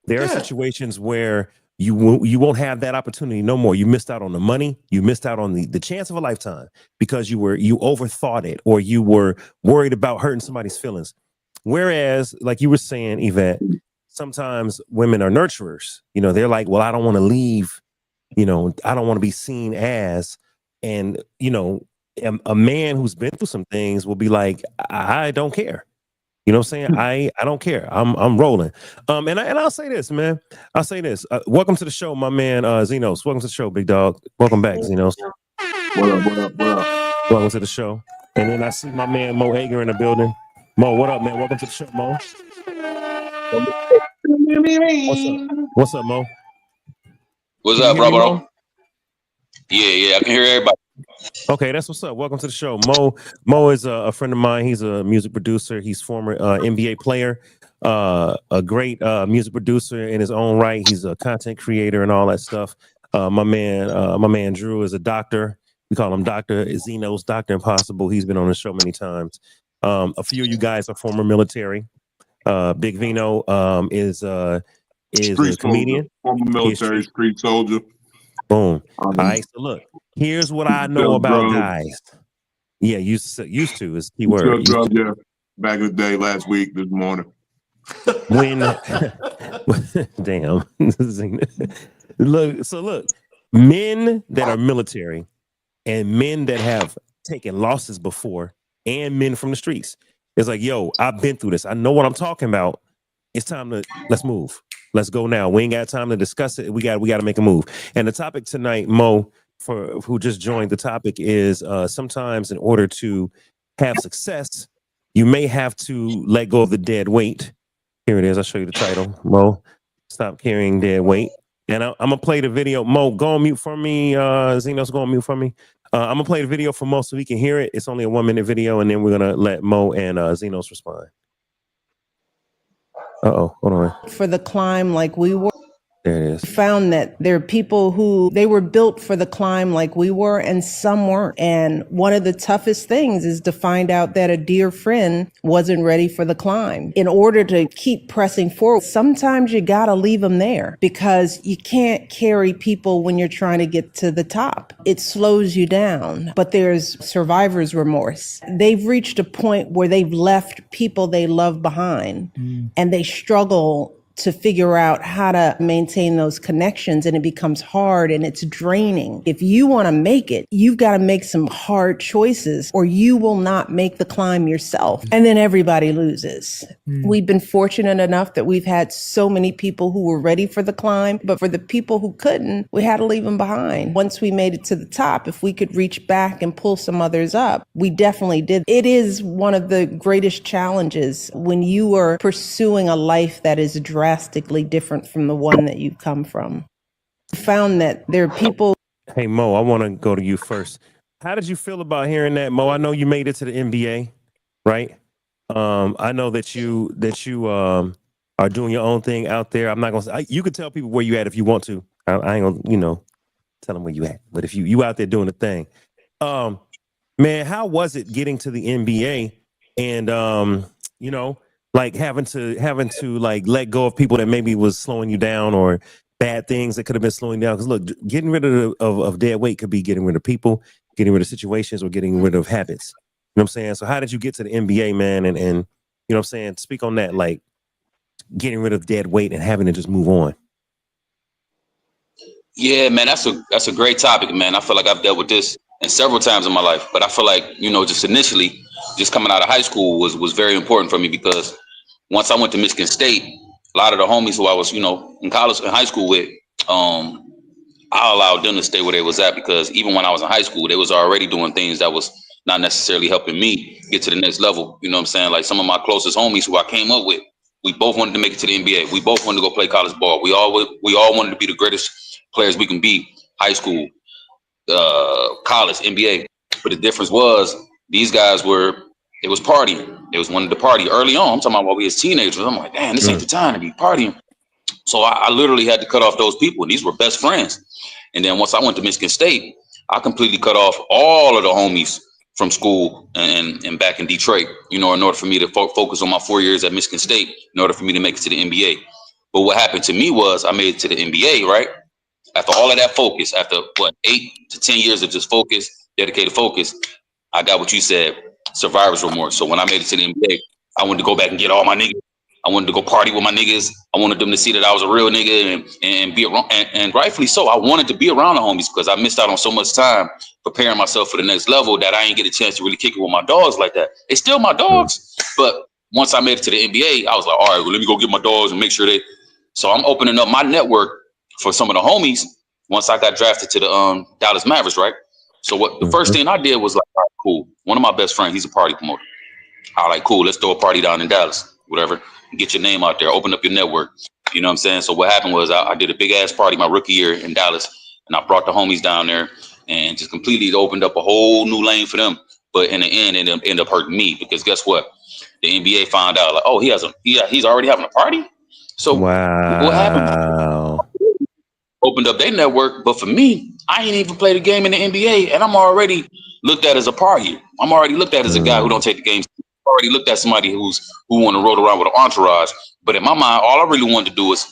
There are situations where you won't have that opportunity no more. You missed out on the money. You missed out on the chance of a lifetime because you overthought it, or you were worried about hurting somebody's feelings. Whereas, like you were saying, Yvette, sometimes women are nurturers. You know, they're like, well, I don't want to leave. You know, I don't want to be seen as, and, you know, a man who's been through some things will be like, I don't care. You know what I'm saying? I don't care. I'm rolling. And I'll say this, man. I'll say this. Welcome to the show, my man, Zenos. Welcome to the show, big dog. Welcome back, Zenos. What up? Welcome to the show. And then I see my man Mo Hager in the building. Mo, what up, man? Welcome to the show, Mo. What's up, Mo? What's up, bro? Yeah, I can hear everybody. Okay, that's what's up. Welcome to the show. Mo is a friend of mine. He's a music producer. He's former NBA player, a great music producer in his own right. He's a content creator and all that stuff. My man Drew is a doctor. We call him Dr. Zenos, Dr. Impossible. He's been on the show many times. A few of you guys are former military. Big Vino is a comedian. Former military, street soldier. Boom. All right. So look, here's what I know about guys. Yeah, used to is the key word. Yeah. Back in the day, last week, this morning. When damn. Look, men that are military and men that have taken losses before and men from the streets. It's like, yo, I've been through this. I know what I'm talking about. It's time let's move. Let's go now. We ain't got time to discuss it. We got to make a move. And the topic tonight, Mo, for who just joined, the topic is sometimes in order to have success, you may have to let go of the dead weight. Here it is. I'll show you the title. Mo, stop carrying dead weight. And I'm gonna play the video. Mo, go on mute for me. Zenos, go on mute for me. I'm gonna play the video for Mo so we can hear it. It's only a 1-minute video, and then we're gonna let Mo and Zenos respond. Hold on. For the climb like we were. There it is. Found that there are people who they were built for the climb like we were, and some weren't. And one of the toughest things is to find out that a dear friend wasn't ready for the climb. In order to keep pressing forward, sometimes you gotta leave them there because you can't carry people when you're trying to get to the top. It slows you down. But there's survivor's remorse. They've reached a point where they've left people they love behind, and they struggle to figure out how to maintain those connections, and it becomes hard and it's draining. If you want to make it, you've got to make some hard choices or you will not make the climb yourself. And then everybody loses. We've been fortunate enough that we've had so many people who were ready for the climb, but for the people who couldn't, we had to leave them behind. Once we made it to the top, if we could reach back and pull some others up, we definitely did. It is one of the greatest challenges when you are pursuing a life that is draining. drastically different from the one that you come from. I found that there are people. Hey, Mo, I want to go to you first. How did you feel about hearing that, Mo? I know you made it to the NBA, right? I know that you are doing your own thing out there. I'm not gonna say you could tell people where you at if you want to. I ain't gonna, tell them where you at. But if you out there doing the thing, man, how was it getting to the NBA and like having to like let go of people that maybe was slowing you down or bad things that could have been slowing down? Because look, getting rid of dead weight could be getting rid of people, getting rid of situations, or getting rid of habits. You know what I'm saying? So how did you get to the NBA, man? And you know what I'm saying? Speak on that, like getting rid of dead weight and having to just move on. Yeah, man, that's a great topic, man. I feel like I've dealt with this and several times in my life, but I feel like just initially, just coming out of high school was very important for me because once I went to Michigan State, a lot of the homies who I was in college and high school with, I allowed them to stay where they was at because even when I was in high school, they was already doing things that was not necessarily helping me get to the next level. You know what I'm saying? Like some of my closest homies who I came up with, we both wanted to make it to the NBA. We both wanted to go play college ball. We all wanted to be the greatest players we can be, high school, college, NBA. But the difference was these guys it was partying. They was wanting to party early on. I'm talking about while we as teenagers. I'm like, damn, this ain't the time to be partying. So I literally had to cut off those people. And these were best friends. And then once I went to Michigan State, I completely cut off all of the homies from school and back in Detroit, in order for me to focus on my 4 years at Michigan State, in order for me to make it to the NBA. But what happened to me was I made it to the NBA, right? After all of that focus, after 8 to 10 years of just focus, dedicated focus, I got what you said, survivor's remorse. So when I made it to the NBA, I wanted to go back and get all my niggas. I wanted to go party with my niggas. I wanted them to see that I was a real nigga and be around, and rightfully so. I wanted to be around the homies because I missed out on so much time preparing myself for the next level that I ain't get a chance to really kick it with my dogs like that. It's still my dogs, but once I made it to the NBA, I was like, all right, well, let me go get my dogs and make sure they. So I'm opening up my network for some of the homies once I got drafted to the Dallas Mavericks, right? So what the first thing I did was like, all right, cool. One of my best friends, he's a party promoter. All right, cool. Let's throw a party down in Dallas, whatever. Get your name out there. Open up your network. You know what I'm saying? So what happened was I did a big ass party my rookie year in Dallas, and I brought the homies down there and just completely opened up a whole new lane for them. But in the end, it ended up hurting me because guess what? The NBA found out like, oh, he's already having a party. So what happened? Opened up their network, but for me, I ain't even played a game in the NBA, and I'm already looked at as a party. I'm already looked at as a guy who don't take the games. Already looked at somebody who want to roll around with an entourage. But in my mind, all I really wanted to do is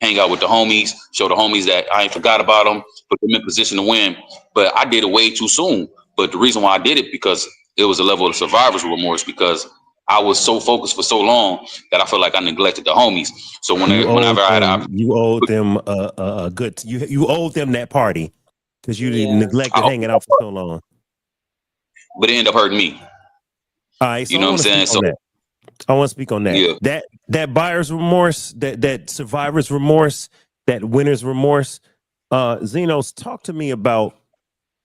hang out with the homies, show the homies that I ain't forgot about them, put them in position to win. But I did it way too soon. But the reason why I did it because it was a level of survivor's remorse because I was so focused for so long that I feel like I neglected the homies. So whenever I had an opportunity, you owed them a good. You owed them that party because you neglected hanging out for so long. But it ended up hurting me. All right, so you know what I'm saying? So I want to speak on that. Yeah. That buyer's remorse, that survivor's remorse, that winner's remorse. Zenos, talk to me about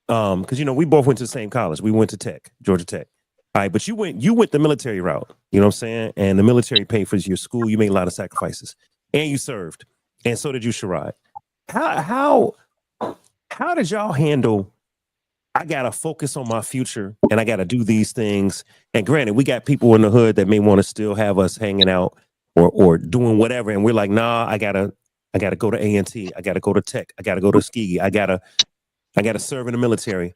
because we both went to the same college. We went to Tech, Georgia Tech. All right, but you went the military route. You know what I'm saying? And the military paid for your school. You made a lot of sacrifices, and you served, and so did you, Sherrod. How did y'all handle? I gotta focus on my future, and I gotta do these things. And granted, we got people in the hood that may want to still have us hanging out or doing whatever, and we're like, nah, I gotta go to A&T. I gotta go to Tech. I gotta go to Tuskegee. I gotta serve in the military.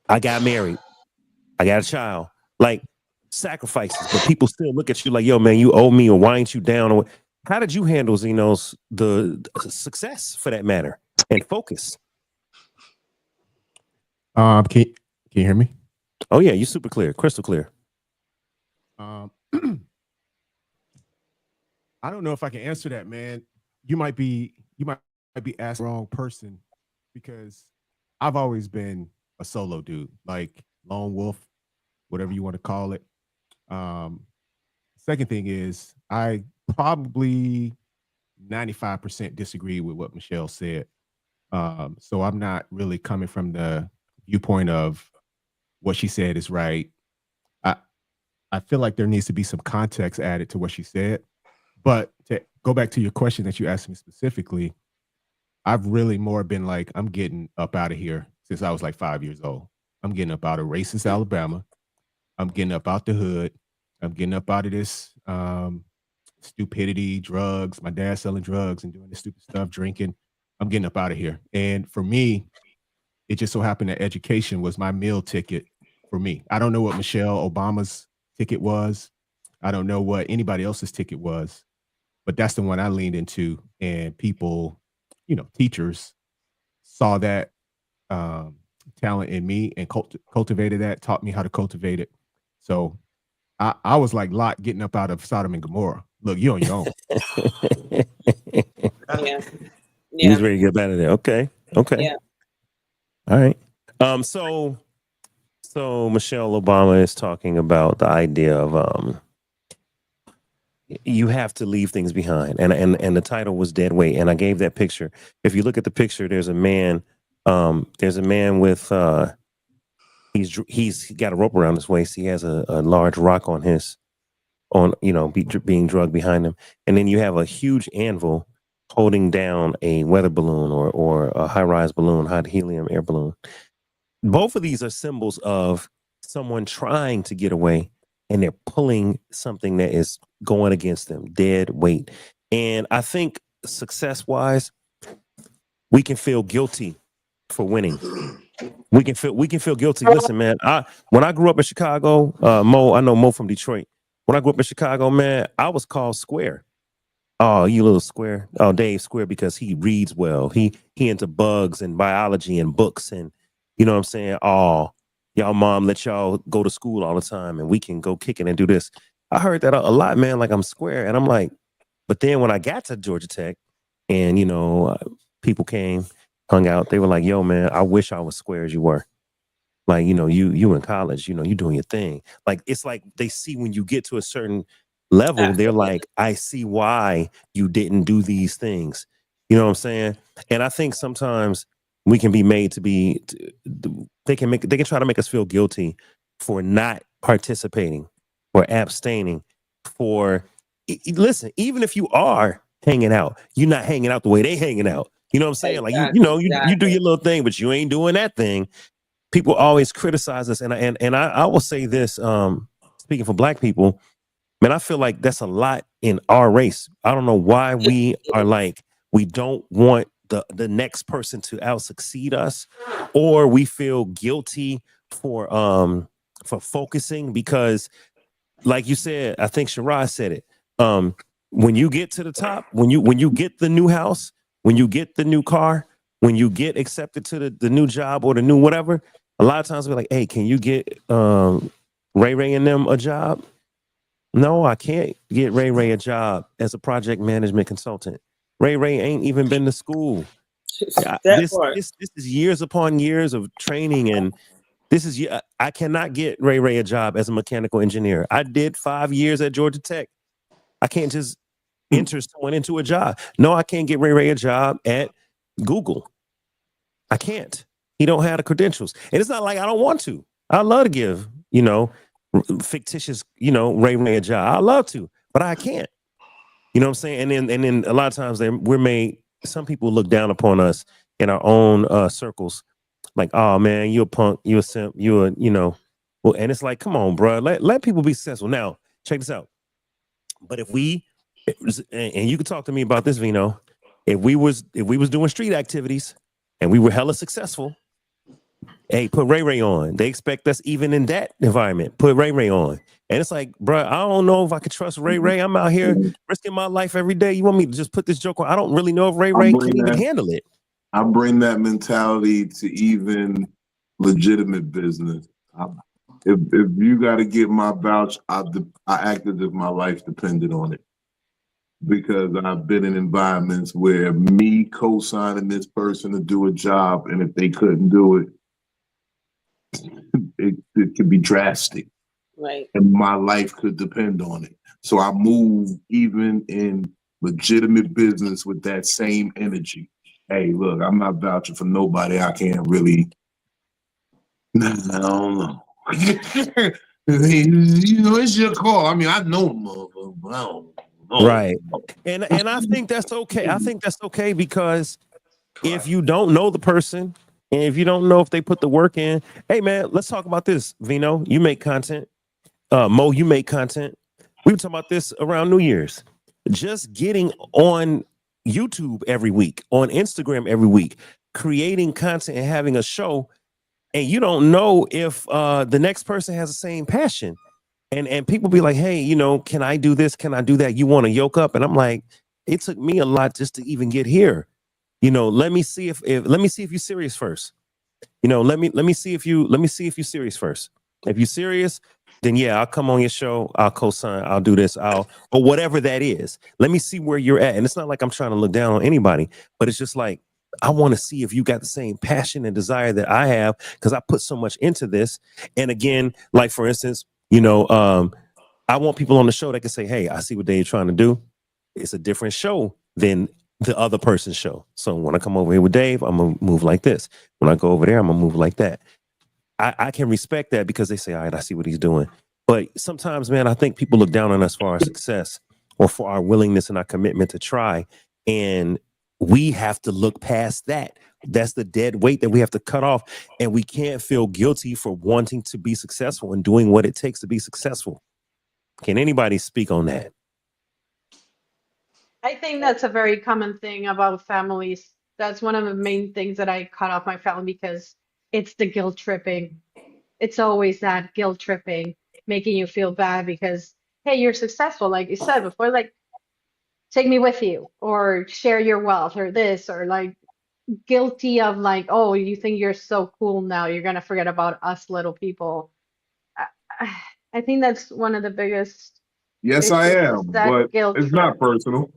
I got married. I got a child. Like sacrifices, but people still look at you like, yo, man, you owe me, or why ain't you down? Or how did you handle, Zenos, the success for that matter, and focus? Can you hear me? Oh yeah, you're super clear, crystal clear. I don't know if I can answer that, man. You might be asking the wrong person because I've always been a solo dude, like lone wolf, whatever you want to call it. Second thing is I probably 95% disagree with what Michelle said. So I'm not really coming from the viewpoint of what she said is right. I feel like there needs to be some context added to what she said. But to go back to your question that you asked me specifically, I've really more been like, I'm getting up out of here since I was like 5 years old. I'm getting up out of racist Alabama. I'm getting up out the hood. I'm getting up out of this stupidity, drugs. My dad selling drugs and doing this stupid stuff, drinking. I'm getting up out of here. And for me, it just so happened that education was my meal ticket for me. I don't know what Michelle Obama's ticket was. I don't know what anybody else's ticket was, but that's the one I leaned into. And people, teachers saw that talent in me and cultivated that, taught me how to cultivate it. So I was like Lot getting up out of Sodom and Gomorrah. Look, you're on your own. Yeah. You was ready to get out of there. Okay. Yeah. All right. So Michelle Obama is talking about the idea of you have to leave things behind, and the title was Dead Weight, and I gave that picture. If you look at the picture, there's a man. There's a man with he's got a rope around his waist. He has a large rock on being drugged behind him, and then you have a huge anvil holding down a weather balloon or a high-rise balloon, high helium air balloon. Both of these are symbols of someone trying to get away, and they're pulling something that is going against them, dead weight. And I think success-wise, we can feel guilty for winning. We can feel guilty. Listen, man, when I grew up in Chicago, I know Mo from Detroit. When I grew up in Chicago, man, I was called Square. Oh, you little square. Oh, Dave Square, because he reads well. He into bugs and biology and books, and you know what I'm saying? Oh, y'all mom let y'all go to school all the time and we can go kicking and do this. I heard that a lot, man, like I'm square. And I'm like, but then when I got to Georgia Tech and, people came, hung out, they were like, yo, man, I wish I was square as you were. Like, you in college, you doing your thing. Like, it's like they see when you get to a certain level, they're like, I see why you didn't do these things. You know what I'm saying? And I think sometimes we can be made to be, they can try to make us feel guilty for not participating or abstaining listen, even if you are hanging out, you're not hanging out the way they hanging out. You know what I'm saying? Like, you do your little thing, but you ain't doing that thing. People always criticize us. And I will say this, speaking for Black people, man, I feel like that's a lot in our race. I don't know why we are like, we don't want the next person to out succeed us, or we feel guilty for focusing, because like you said, I think Shiraz said it. When you get to the top, when you get the new house, when you get the new car, when you get accepted to the new job or the new whatever, a lot of times we're like, hey, can you get Ray and them a job? No, I can't get Ray a job as a project management consultant. Ray ain't even been to school. This is years upon years of training, and I cannot get Ray a job as a mechanical engineer. I did 5 years at Georgia Tech. I can't just enter someone into a job. No, I can't get Ray a job at Google. I can't. He don't have the credentials. And it's not like I don't want to. I love to give, fictitious, Ray a job. I love to, but I can't. You know what I'm saying? And then a lot of times some people look down upon us in our own circles. Like, oh man, you a punk, you a simp, well, and it's like, come on, bro, let people be successful. Now, check this out. But if we, and you can talk to me about this, Vino, if we was doing street activities and we were hella successful, hey, put Ray on. They expect us even in that environment. Put Ray on. And it's like, bro, I don't know if I could trust Ray. I'm out here risking my life every day. You want me to just put this joke on? I don't really know if Ray can even handle it. I bring that mentality to even legitimate business. If you got to get my vouch, I act as if my life depended on it. Because I've been in environments where me co-signing this person to do a job, and if they couldn't do it, it could be drastic. Right. And my life could depend on it. So I move even in legitimate business with that same energy. Hey, look, I'm not vouching for nobody. I can't really. I don't know. It's your call. I mean, I know motherfucker, but I don't. Right. And I think that's okay. I think that's okay because if you don't know the person and if you don't know if they put the work in, hey man, let's talk about this. Vino, you make content. Mo, you make content. We were talking about this around New Year's. Just getting on YouTube every week, on Instagram every week, creating content and having a show, and you don't know if the next person has the same passion. And people be like, hey, can I do this? Can I do that? You want to yoke up? And I'm like, it took me a lot just to even get here. Let me see if let me see if you're serious first. Let me see if you're serious first. If you're serious, then yeah, I'll come on your show. I'll co-sign. I'll do this. Or whatever that is. Let me see where you're at. And it's not like I'm trying to look down on anybody, but it's just like, I want to see if you got the same passion and desire that I have, because I put so much into this. And again, like for instance, I want people on the show that can say, hey, I see what they're trying to do. It's a different show than the other person's show. So when I come over here with Dave, I'm going to move like this. When I go over there, I'm going to move like that. I can respect that because they say, all right, I see what he's doing. But sometimes, man, I think people look down on us for our success or for our willingness and our commitment to try. And we have to look past that. That's the dead weight that we have to cut off. And we can't feel guilty for wanting to be successful and doing what it takes to be successful. Can anybody speak on that? I think that's a very common thing about families. That's one of the main things that I cut off my family because it's the guilt tripping. It's always that guilt tripping, making you feel bad because, hey, you're successful, like you said before, like take me with you or share your wealth or this or like guilty of like, oh, you think you're so cool now, you're gonna forget about us little people. I, I think that's one of the biggest Yes, I issues is am, that but guilt it's trip. not personal.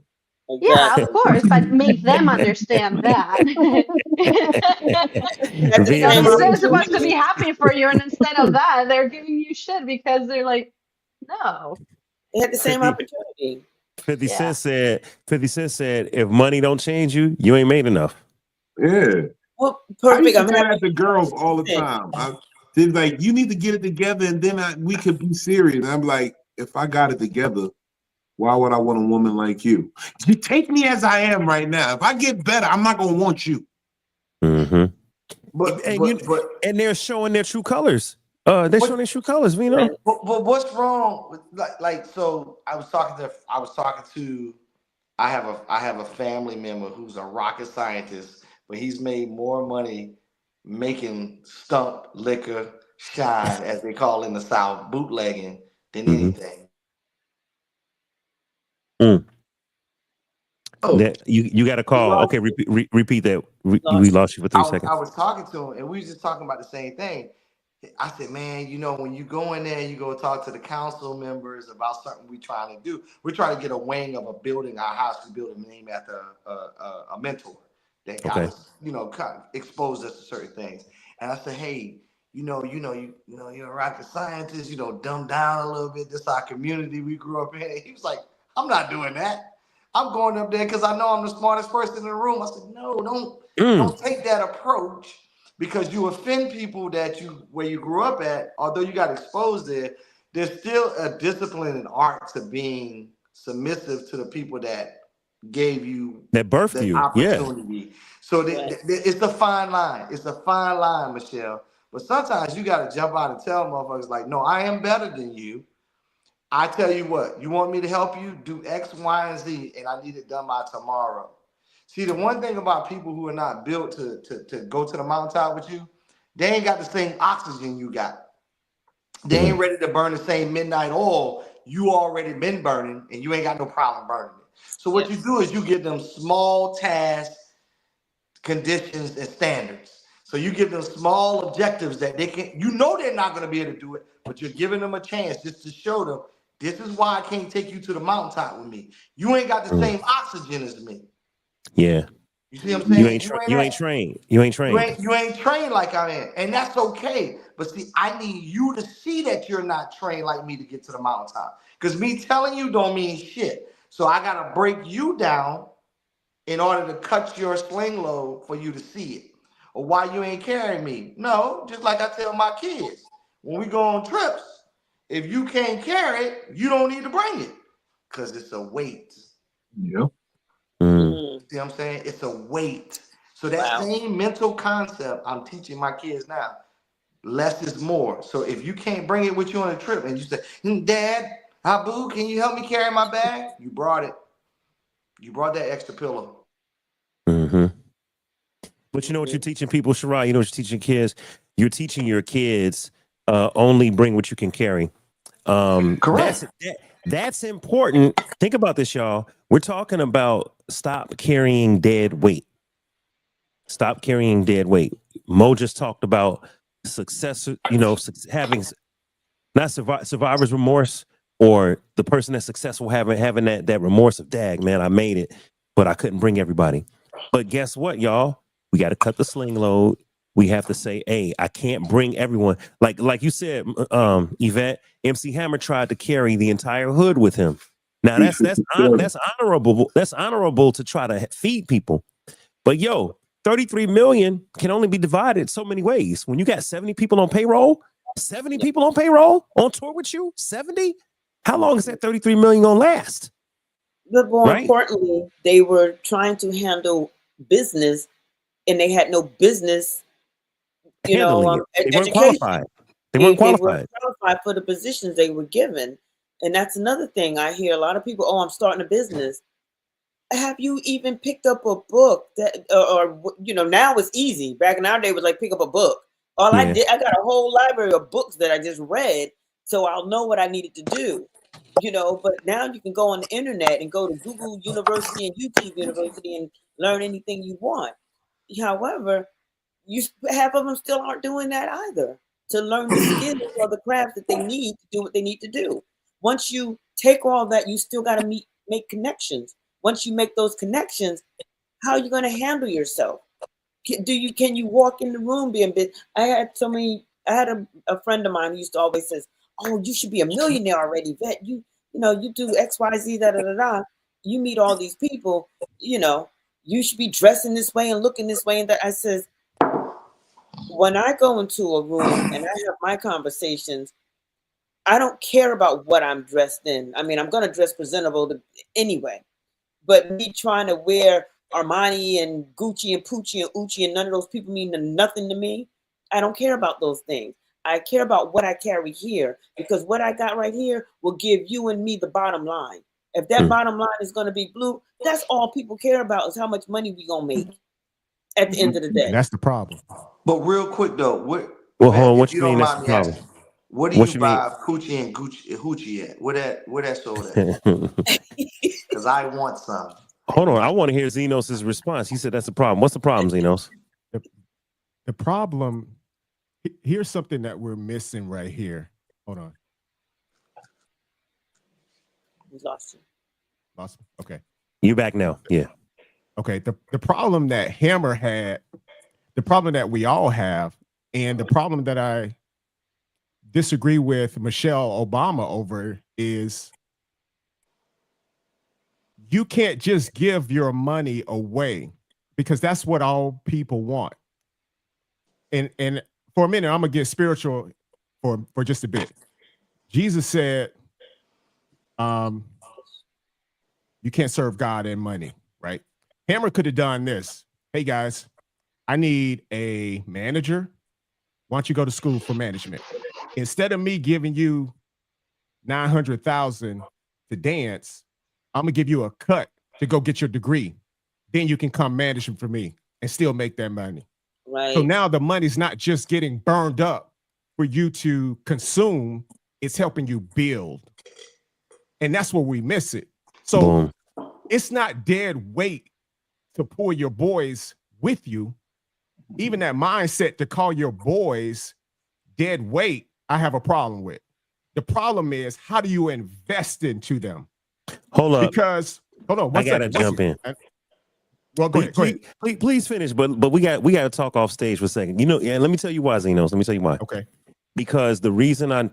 Yeah, of Exactly. course, but make them understand that. At the That same is they're supposed to opportunity, be happy for you, and instead of that, they're giving you shit because they're like, no, they had the same 50, opportunity. 50 yeah, Cent said, if money don't change you, you ain't made enough. Yeah. Well, I perfect. used to I'm say happy that to girls all the you time. They're like, you need to get it together and then we could be serious. And I'm like, if I got it together, why would I want a woman like you? You take me as I am right now. If I get better, I'm not going to want you. Mm-hmm. But And but but and they're showing their true colors. They're showing their true colors, Vino. but what's wrong with like so I was talking to I have a family member who's a rocket scientist, but he's made more money making stump liquor shine, as they call in the South, bootlegging, than Mm-hmm. anything. Mm. Oh, That you got a we call. lost Okay, you. repeat that. We lost. lost you for I 3 was I seconds. was talking to him, and we was just talking about the same thing. I said, man, when you go in there, you go talk to the council members about something we trying to do. We're trying to get a wing of a building, our house school building, named after a mentor that got Okay. us, kind of exposed us to certain things. And I said, hey, you're a rocket scientist, dumb down a little bit. This is our community we grew up in. And he was like, I'm not doing that. I'm going up there because I know I'm the smartest person in the room. I said, no, don't take that approach, because you offend people where you grew up at. Although you got exposed there, there's still a discipline and art to being submissive to the people that gave you That birthed the you. Yeah. opportunity. So Yes. it's a fine line. It's a fine line, Michelle. But sometimes you got to jump out and tell motherfuckers like, no, I am better than you. I tell you what, you want me to help you do X, Y, and Z, and I need it done by tomorrow. See, the one thing about people who are not built to go to the mountaintop with you, they ain't got the same oxygen you got. They ain't ready to burn the same midnight oil you already been burning, and you ain't got no problem burning it. So what you do is you give them small tasks, conditions, and standards. So you give them small objectives that they're not going to be able to do it, but you're giving them a chance just to show them, this is why I can't take you to the mountaintop with me. You ain't got the same oxygen as me. Yeah. You see what I'm You saying? ain't you ain't trained. You ain't trained. You ain't trained like I am, and that's okay. But see, I need you to see that you're not trained like me to get to the mountaintop. Because me telling you don't mean shit. So I gotta break you down in order to cut your sling load for you to see it. Or why you ain't carrying me? No, just like I tell my kids when we go on trips, if you can't carry it, you don't need to bring it. because it's a weight. Yeah. See what I'm saying? It's a weight. So that same mental concept I'm teaching my kids now. Less is more. So if you can't bring it with you on a trip and you say, Dad, Abu, can you help me carry my bag? You brought it. You brought that extra pillow. But you know what you're teaching people, Shirai? You know what you're teaching kids? You're teaching your kids only bring what you can carry. Correct. That's important. Think about this, y'all. We're talking about stop carrying dead weight. Stop carrying dead weight. Mo just talked about success, having not survivor's remorse, or the person that's successful having that remorse of, dag, man, I made it, but I couldn't bring everybody. But guess what, y'all? We got to cut the sling load. We have to say, hey, I can't bring everyone. Like you said, Yvette, MC Hammer tried to carry the entire hood with him. Now that's honorable. That's honorable to try to feed people. But 33 million can only be divided so many ways. When you got 70 people on payroll, 70 people on payroll on tour with you, 70. How long is that 33 million gonna last? But more importantly, they were trying to handle business, and they had no business, They weren't education. qualified. They weren't qualified. They weren't qualified for the positions they were given. And that's another thing I hear a lot of people, oh, I'm starting a business. Have you even picked up a book that, now it's easy. Back in our day, it was like pick up a book. I got a whole library of books that I just read, so I'll know what I needed to do. But now you can go on the internet and go to Google University and YouTube University and learn anything you want. However, half of them still aren't doing that either, to learn the skills or the crafts that they need to do what they need to do. Once you take all that, you still got to make connections. Once you make those connections, how are you going to handle yourself? Can you walk in the room being big? I had a friend of mine who used to always says, oh, you should be a millionaire already, Vet. You do X, Y, Z, da, da, da, da. You meet all these people, you should be dressing this way and looking this way. And that I says, when I go into a room and I have my conversations, I don't care about what I'm dressed in. I mean, I'm going to dress presentable anyway. But me trying to wear Armani and Gucci and Poochie and Uchi and none of those people mean nothing to me. I don't care about those things. I care about what I carry here, because what I got right here will give you and me the bottom line. If that bottom line is going to be blue, that's all people care about, is how much money we going to make at the end of the day. That's the problem. But real quick though, hold on, what you mean that's the problem? Asking, what do you buy Coochie and Hoochie at? Where that sold at? Because I want some. Hold on, I want to hear Zenos' response. He said that's the problem. What's the problem, Zenos? The problem, here's something that we're missing right here. Hold on. We lost you. Lost me? Okay. You back now? Yeah. Okay. The problem that Hammer had, the problem that we all have, and the problem that I disagree with Michelle Obama over is you can't just give your money away, because that's what all people want. And for a minute, I'm gonna get spiritual for just a bit. Jesus said, you can't serve God and money, right? Hammer could have done this. Hey guys, I need a manager. Why don't you go to school for management? Instead of me giving you $900,000 to dance, I'm gonna give you a cut to go get your degree. Then you can come managing for me and still make that money. Right. So now the money's not just getting burned up for you to consume, it's helping you build. And that's where we miss it. So it's not dead weight to pull your boys with you. Even that mindset to call your boys dead weight, I have a problem with. The problem is, how do you invest into them? Hold up. Because, hold on. I got to jump in. Well, go ahead. Please finish, but we got to talk off stage for a second. Let me tell you why, Zenos. Let me tell you why. Okay. Because the reason I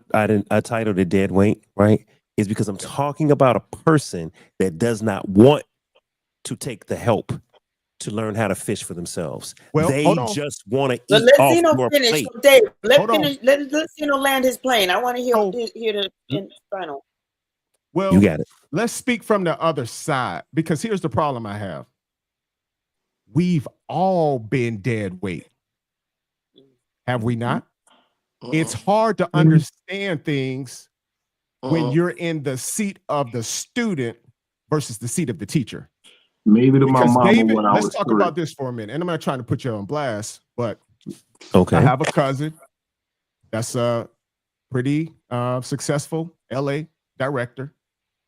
titled it Dead Weight, right, is because I'm talking about a person that does not want to take the help to learn how to fish for themselves. Well, they just want to eat let off Zeno your finish. plate. Dave, let Zeno land his plane. I want to hear the final. Well, You got it. let's speak from the other side, because here's the problem I have. We've all been dead weight. Have we not? It's hard to understand things when you're in the seat of the student versus the seat of the teacher. Maybe to my Because mama David, when I let's was talk 3. about this for a minute. And I'm not trying to put you on blast, but Okay. I have a cousin that's a pretty successful LA director.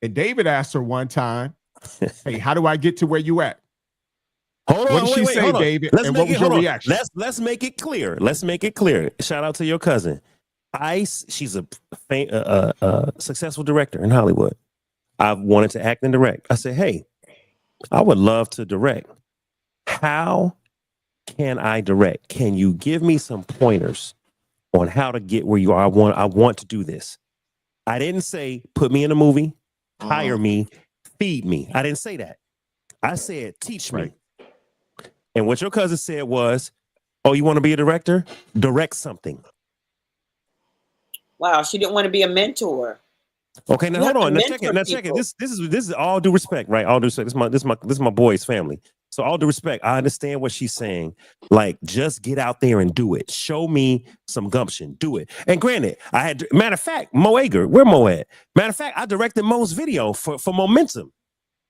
And David asked her one time, hey, how do I get to where you at? Hold on, What did she say, hold on. David? Let's And make what was it, your hold on. reaction? Let's make it clear. Let's make it clear. Shout out to your cousin. She's a successful director in Hollywood. I wanted to act and direct. I said, hey, I would love to direct. How can I direct? Can you give me some pointers on how to get where you are? I want to do this. I didn't say put me in a movie, hire me, feed me. I didn't say that. I said teach me. And what your cousin said was, oh, you want to be a director? Direct something. Wow, she didn't want to be a mentor. Okay, now hold on. Now check it. Now check it. This is all due respect, right? All due respect. This is my boy's family. So all due respect, I understand what she's saying. Like, just get out there and do it. Show me some gumption. Do it. And granted, I had, matter of fact, Mo Ager, where Mo at? Matter of fact, I directed Mo's video for Momentum.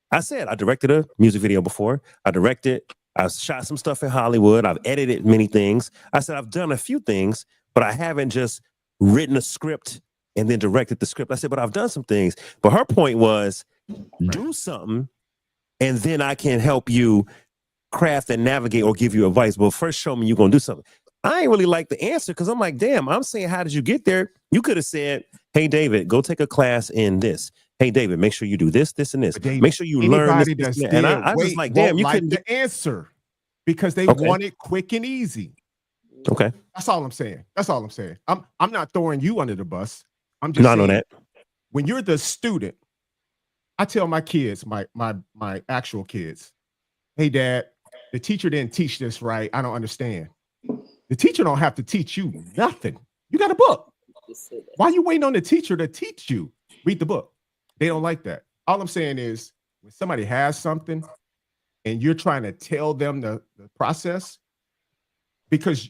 I said I directed a music video before. I shot some stuff in Hollywood. I've edited many things. I said I've done a few things, but I haven't just written a script and then directed the script. I said, but I've done some things. But her point was, do something, and then I can help you craft and navigate or give you advice. But first, show me you're going to do something. I ain't really like the answer because I'm like, damn, I'm saying, how did you get there? You could have said, hey, David, go take a class in this. Hey, David, make sure you do this, this, and this. David, make sure you learn this. That's and I just like, damn, you couldn't the answer because they want it quick and easy. Okay. That's all I'm saying. That's all I'm saying. I'm not throwing you under the bus. I'm just saying, know that. When you're the student, I tell my kids, my actual kids, hey, Dad, the teacher didn't teach this right. I don't understand. The teacher don't have to teach you nothing. You got a book. Why are you waiting on the teacher to teach you? Read the book. They don't like that. All I'm saying is when somebody has something and you're trying to tell them the process, because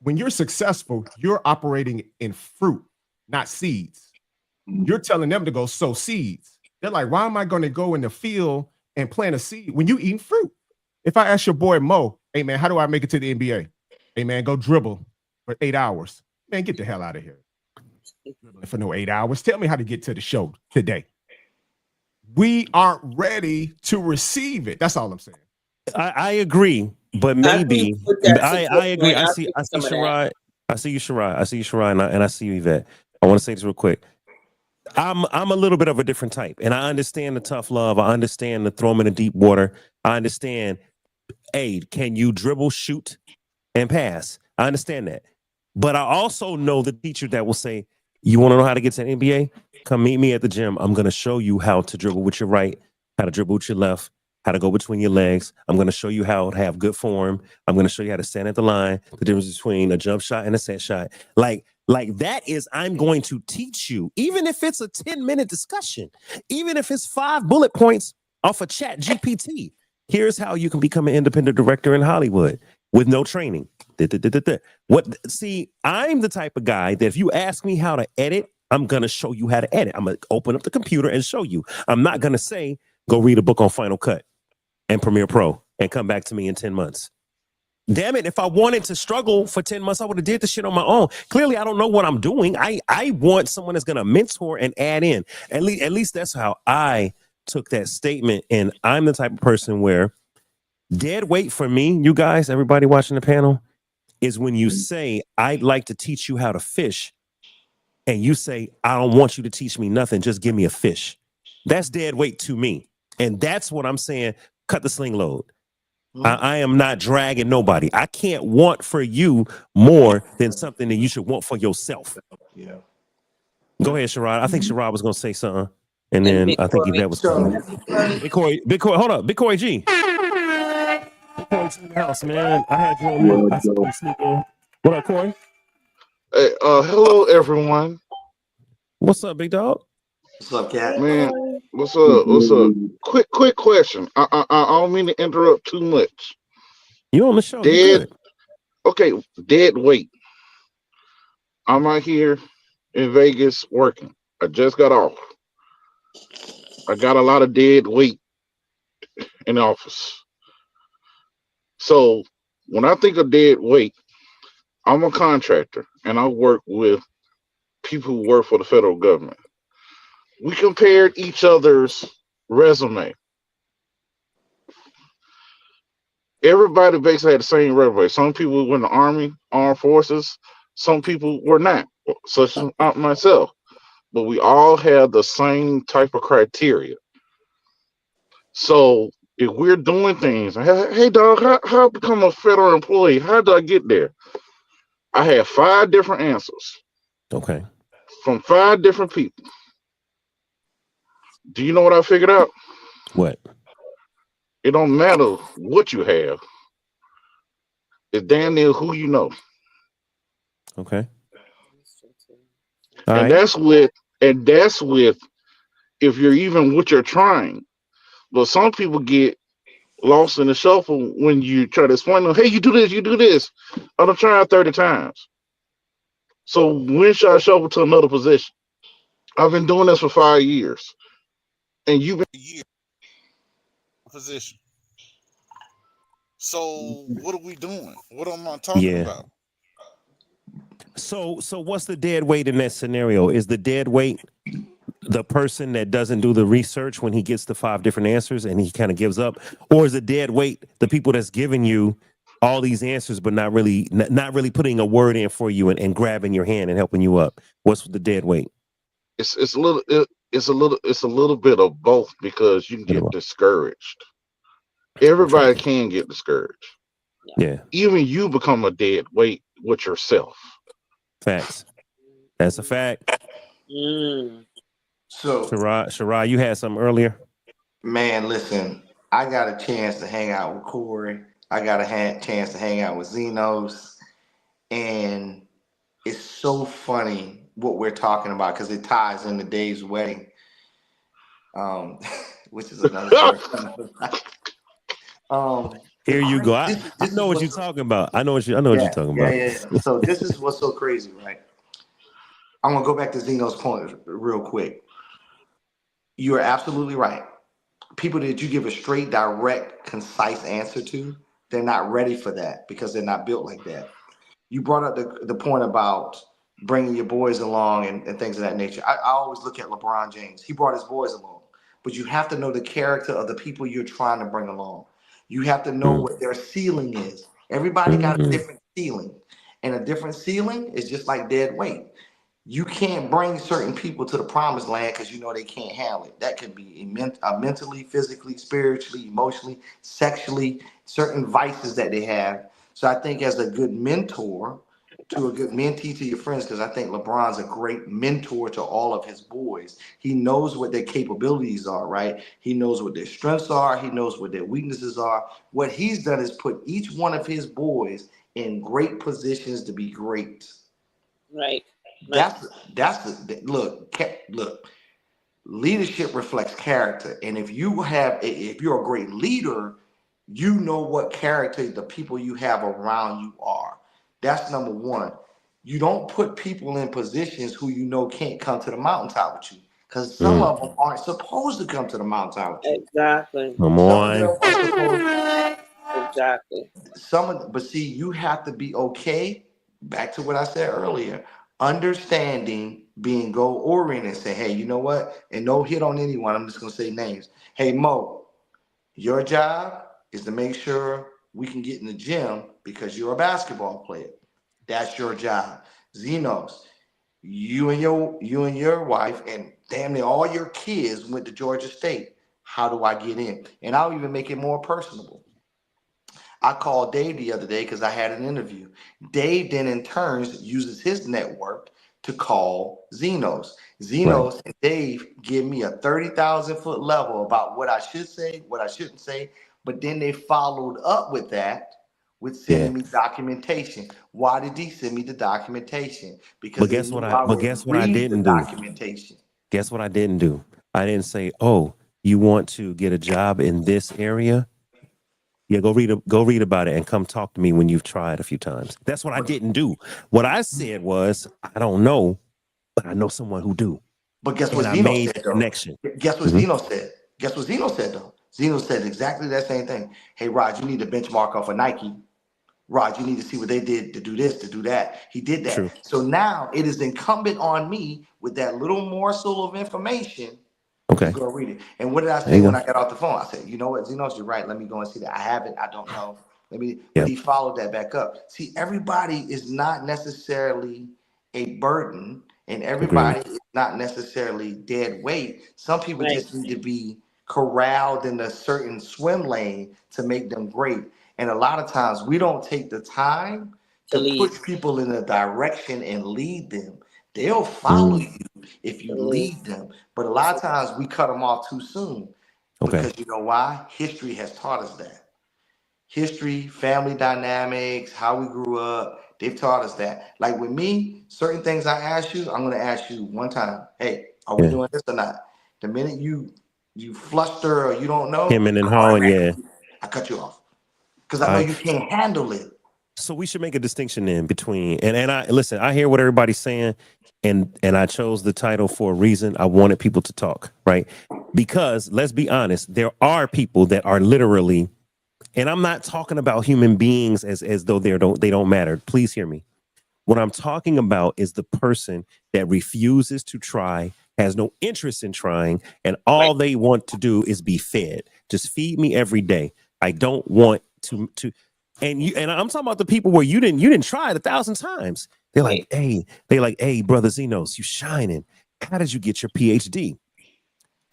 when you're successful, you're operating in fruit, not seeds. You're telling them to go sow seeds. They're like, why am I going to go in the field and plant a seed when you eating fruit? If I ask your boy Mo, hey man, how do I make it to the NBA? Hey man, go dribble for 8 hours. Man, get the hell out of here. Dribbling for no 8 hours. Tell me how to get to the show today. We aren't ready to receive it. That's all I'm saying. I agree, but maybe I agree. I see Shirai. I see you, Shirai. I see you, Shirai, and I see you, Yvette. I want to say this real quick. I'm a little bit of a different type, and I understand the tough love. I understand the throw them in the deep water. I understand, hey, can you dribble, shoot, and pass? I understand that. But I also know the teacher that will say, you want to know how to get to the NBA? Come meet me at the gym. I'm going to show you how to dribble with your right, how to dribble with your left, how to go between your legs. I'm going to show you how to have good form. I'm going to show you how to stand at the line, the difference between a jump shot and a set shot. Like that is, I'm going to teach you, even if it's a 10-minute discussion, even if it's 5 bullet points off a chat GPT. Here's how you can become an independent director in Hollywood with no training. See, I'm the type of guy that if you ask me how to edit, I'm going to show you how to edit. I'm going to open up the computer and show you. I'm not going to say, go read a book on Final Cut and Premiere Pro and come back to me in 10 months. Damn it, if I wanted to struggle for 10 months, I would have did the shit on my own. Clearly, I don't know what I'm doing. I want someone that's going to mentor and add in. At least that's how I took that statement. And I'm the type of person where dead weight for me, you guys, everybody watching the panel, is when you say, I'd like to teach you how to fish. And you say, I don't want you to teach me nothing. Just give me a fish. That's dead weight to me. And that's what I'm saying. Cut the sling load. I am not dragging nobody. I can't want for you more than something that you should want for yourself. Yeah. Go ahead, Sherrod. I think Sherrod was going to say something. And then I think Yvette was coming. Big Corey, hold up. Big Corey G. Big Corey's in the house, man. I had you on mute. I saw you sneaking. What up, Corey? Hey, hello everyone. What's up, big dog? What's up, Cat? Man, what's up? What's up? Quick question. I don't mean to interrupt too much. You on the show? You Dead. good? Okay, dead weight. I'm out here in Vegas working. I just got off. I got a lot of dead weight in the office. So when I think of dead weight, I'm a contractor and I work with people who work for the federal government. We compared each other's resume. Everybody basically had the same resume. Some people were in the Army, Armed Forces. Some people were not, such as myself. But we all had the same type of criteria. So if we're doing things, hey dog, how I become a federal employee? How did I get there? I had 5 different answers Okay. from 5 different people. Do you know what I figured out? What? It don't matter what you have. It's damn near who you know. Okay. All And right. that's with if you're even what you're trying. But some people get lost in the shuffle when you try to explain to them, hey, you do this, you do this. I done tried 30 times. So when should I shuffle to another position? I've been doing this for 5 years. And you've been a year position. So what are we doing? What am I talking about? So what's the dead weight in that scenario? Is the dead weight the person that doesn't do the research when he gets the 5 different answers and he kind of gives up, or is the dead weight the people that's giving you all these answers but not really putting a word in for you and grabbing your hand and helping you up? What's the dead weight? It's a little bit of both because you can get discouraged. Everybody can get discouraged. Yeah. Even you become a dead weight with yourself. Facts. That's a fact. So, Shirai, you had something earlier? man, listen, I got a chance to hang out with Corey. I got a chance to hang out with Xenos. And it's so funny what we're talking about because it ties into Dave's wedding, which is another story. Here you go. I know what you're talking about. I know what you're talking about. Yeah. So this is what's so crazy, right? I'm gonna go back to Zeno's point real quick. You are absolutely right. People that you give a straight, direct, concise answer to, they're not ready for that because they're not built like that. You brought up the point about bringing your boys along and things of that nature. I always look at LeBron James. He brought his boys along, but you have to know the character of the people you're trying to bring along. You have to know what their ceiling is. Everybody got a different ceiling, and a different ceiling is just like dead weight. You can't bring certain people to the promised land because you know they can't handle it. That could be mentally, physically, spiritually, emotionally, sexually, certain vices that they have. So I think as a good mentor to a good mentee to your friends, because I think LeBron's a great mentor to all of his boys. He knows what their capabilities are, right? He knows what their strengths are. He knows what their weaknesses are. What he's done is put each one of his boys in great positions to be great. Right. That's look. Leadership reflects character, and if you're a great leader, you know what character the people you have around you are. That's number one. You don't put people in positions who you know can't come to the mountaintop with you, because some of them aren't supposed to come to the mountaintop with you. Exactly. Come Some of on. them are supposed. Exactly. But see, you have to be okay. Back to what I said earlier, understanding, being goal oriented, say, hey, you know what? And no hit on anyone. I'm just gonna say names. Hey Mo, your job is to make sure we can get in the gym because you're a basketball player. That's your job. Zenos, you and your wife and damn near all your kids went to Georgia State. How do I get in? And I'll even make it more personable. I called Dave the other day because I had an interview. Dave then in turns uses his network to call Zenos. Zenos and Dave give me a 30,000-foot level about what I should say, what I shouldn't say, but then they followed up with that with sending me documentation. Why did he send me the documentation? Because But guess what I read the didn't do? documentation. Guess what I didn't do? I didn't say, "Oh, you want to get a job in this area? Yeah, go read about it and come talk to me when you've tried a few times." That's what I didn't do. What I said was, "I don't know, but I know someone who do." But guess what And I Zeno made said the though? connection. Guess what Mhm. Zeno said? Guess what Zeno said though? Zeno said exactly that same thing. Hey, Rod, you need to benchmark off of Nike. Rod, you need to see what they did to do this, to do that. He did that. True. So now it is incumbent on me with that little morsel of information to Okay. go read it. And what did I There say you when go. I got off the phone? I said, you know what, Zenos, you're right. Let me go and see that. I haven't, I don't know. But Yep. he followed that back up. See, everybody is not necessarily a burden, and Agreed. everybody is not necessarily dead weight. Some people Right. just need to be corralled in a certain swim lane to make them great. And a lot of times we don't take the time To to lead. push people in a direction and lead them. They'll follow Mm, you if you To lead. lead them. But a lot of times we cut them off too soon okay. because you know why? History has taught us that. History, family dynamics, how we grew up, they've taught us that. Like with me, certain things I ask you, I'm gonna ask you one time, hey, are we Yeah. doing this or not? The minute you fluster or you don't know, Him and then I hawing, yeah. automatically I cut you off. Because I know I you can't handle it. So we should make a distinction in between, and I listen, I hear what everybody's saying, and I chose the title for a reason. I wanted people to talk, right? Because let's be honest, there are people that are literally, and I'm not talking about human beings as though they don't matter. Please hear me. What I'm talking about is the person that refuses to try, has no interest in trying, and all they want to do is be fed. Just feed me every day. I don't want to and I'm talking about the people where you didn't try it 1,000 times. They're Right. like, hey, brother Zenos, you shining. How did you get your PhD?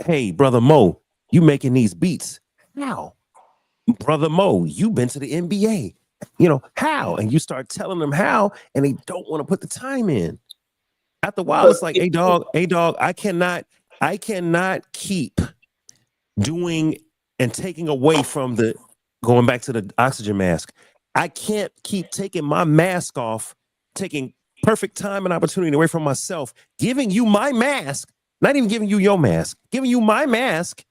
Hey, brother Mo, you making these beats. How? Brother Mo, you been to the NBA. You know, how? And you start telling them how, and they don't want to put the time in. After a while, it's like, hey dog, I cannot keep doing and taking away from the going back to the oxygen mask. I can't keep taking my mask off, taking perfect time and opportunity away from myself, giving you my mask, not even giving you your mask, giving you my mask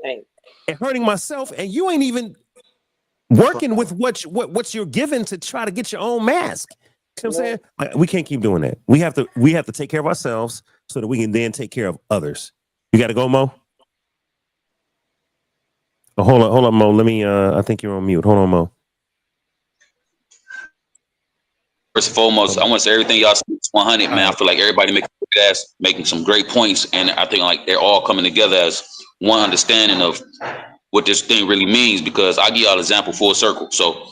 Right. and hurting myself, and you ain't even working with what you're given to try to get your own mask. You know what I'm saying? Like, we can't keep doing that. We have to take care of ourselves so that we can then take care of others. You got to go, Mo. Oh, hold on, Mo. Let me. I think you're on mute. Hold on, Mo. First and foremost, I want to say everything y'all said is 100, man. I feel like everybody making some great points, and I think like they're all coming together as one understanding of what this thing really means. Because I give y'all an example full circle. So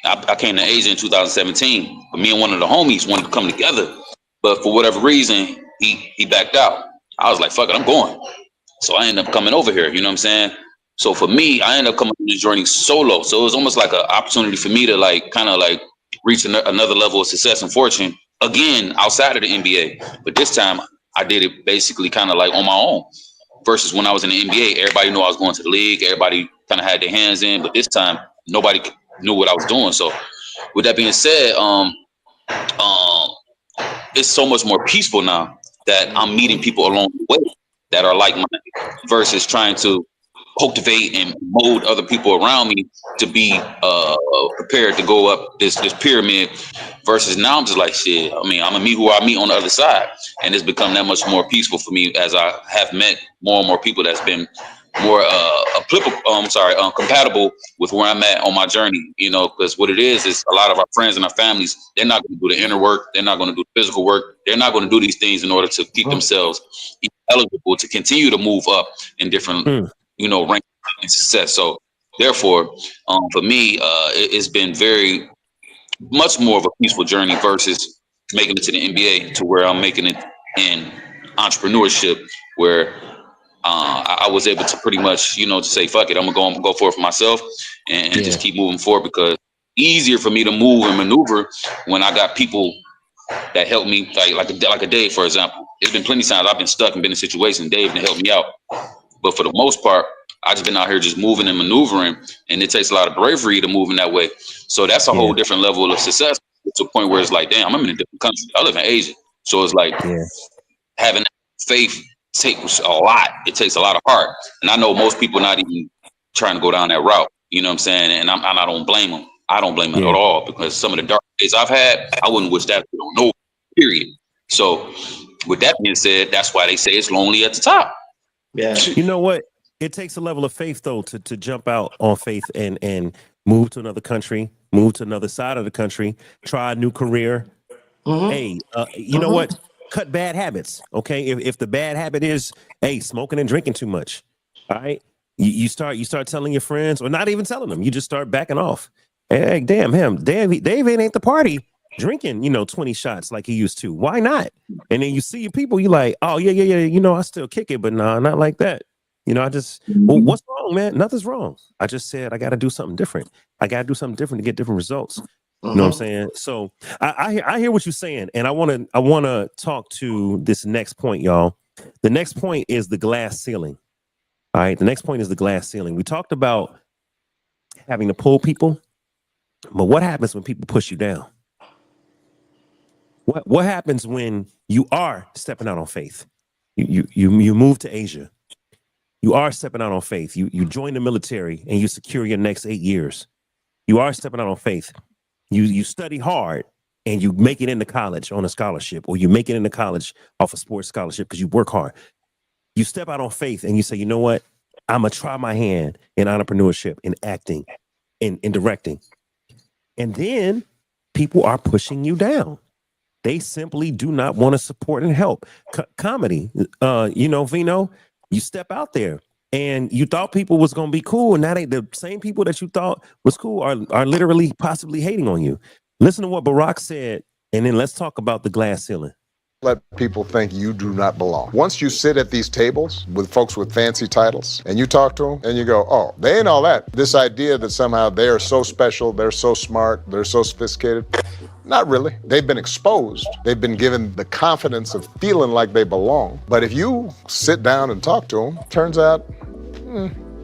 I came to Asia in 2017, but me and one of the homies wanted to come together, but for whatever reason, he backed out. I was like, fuck it, I'm going. So I ended up coming over here. You know what I'm saying? So for me, I ended up coming on this journey solo. So it was almost like an opportunity for me to like kind of like reach another level of success and fortune again outside of the NBA. But this time I did it basically kind of like on my own. Versus when I was in the NBA, everybody knew I was going to the league. Everybody kind of had their hands in. But this time, nobody knew what I was doing. So with that being said, it's so much more peaceful now that I'm meeting people along the way that are like-minded versus trying to cultivate and mold other people around me to be prepared to go up this pyramid versus now I'm just like shit. I mean, I'm gonna meet who I meet on the other side, and it's become that much more peaceful for me as I have met more and more people that's been more applicable. Compatible with where I'm at on my journey. You know, because what it is a lot of our friends and our families, they're not going to do the inner work. They're not going to do the physical work. They're not going to do these things in order to keep themselves eligible to continue to move up in different, ranks and success. So therefore, for me, it's been very much more of a peaceful journey versus making it to the NBA to where I'm making it in entrepreneurship where I was able to pretty much, to say, fuck it, I'm gonna go for it for myself and just keep moving forward because easier for me to move and maneuver when I got people that help me, like a Dave, for example. It's been plenty of times I've been stuck and been in situations, Dave to help me out. But for the most part, I just been out here just moving and maneuvering, and it takes a lot of bravery to move in that way. So that's a whole different level of success to a point where it's like, damn, I'm in a different country. I live in Asia. So it's like having faith takes a lot. It takes a lot of heart. And I know most people not even trying to go down that route. You know what I'm saying? And I don't blame them. I don't blame them at all, because some of the dark days I've had, I wouldn't wish that on no, period. So with that being said, that's why they say it's lonely at the top. Yeah. You know what? It takes a level of faith, though, to jump out on faith and move to another country, move to another side of the country, try a new career. Hey, you know what? Cut bad habits. Okay, if the bad habit is, hey, smoking and drinking too much, all right, you start telling your friends, or not even telling them. You just start backing off. Hey, damn, Dave ain't the party drinking, 20 shots like he used to. Why not? And then you see your people, you like, oh yeah, I still kick it, but nah, not like that. I just, well, what's wrong, man? Nothing's wrong. I just said I got to do something different. I got to do something different to get different results. You know what I'm saying? So I hear what you're saying, and I want to talk to this next point, y'all. The next point is the glass ceiling. All right, the next point is the glass ceiling. We talked about having to pull people, but what happens when people push you down? What happens when you are stepping out on faith? You move to Asia. You are stepping out on faith. You join the military and you secure your next 8 years. You are stepping out on faith. You study hard and you make it into college on a scholarship, or you make it into college off a sports scholarship because you work hard. You step out on faith and you say, you know what? I'm going to try my hand in entrepreneurship, in acting, in directing. And then people are pushing you down. They simply do not want to support and help. Comedy, Vino, you step out there and you thought people was going to be cool, and now the same people that you thought was cool are literally possibly hating on you. Listen to what Barack said, and then let's talk about the glass ceiling. Let people think you do not belong. Once you sit at these tables with folks with fancy titles and you talk to them and you go, oh, they ain't all that. This idea that somehow they are so special, they're so smart, they're so sophisticated. Not really. They've been exposed. They've been given the confidence of feeling like they belong. But if you sit down and talk to them, turns out,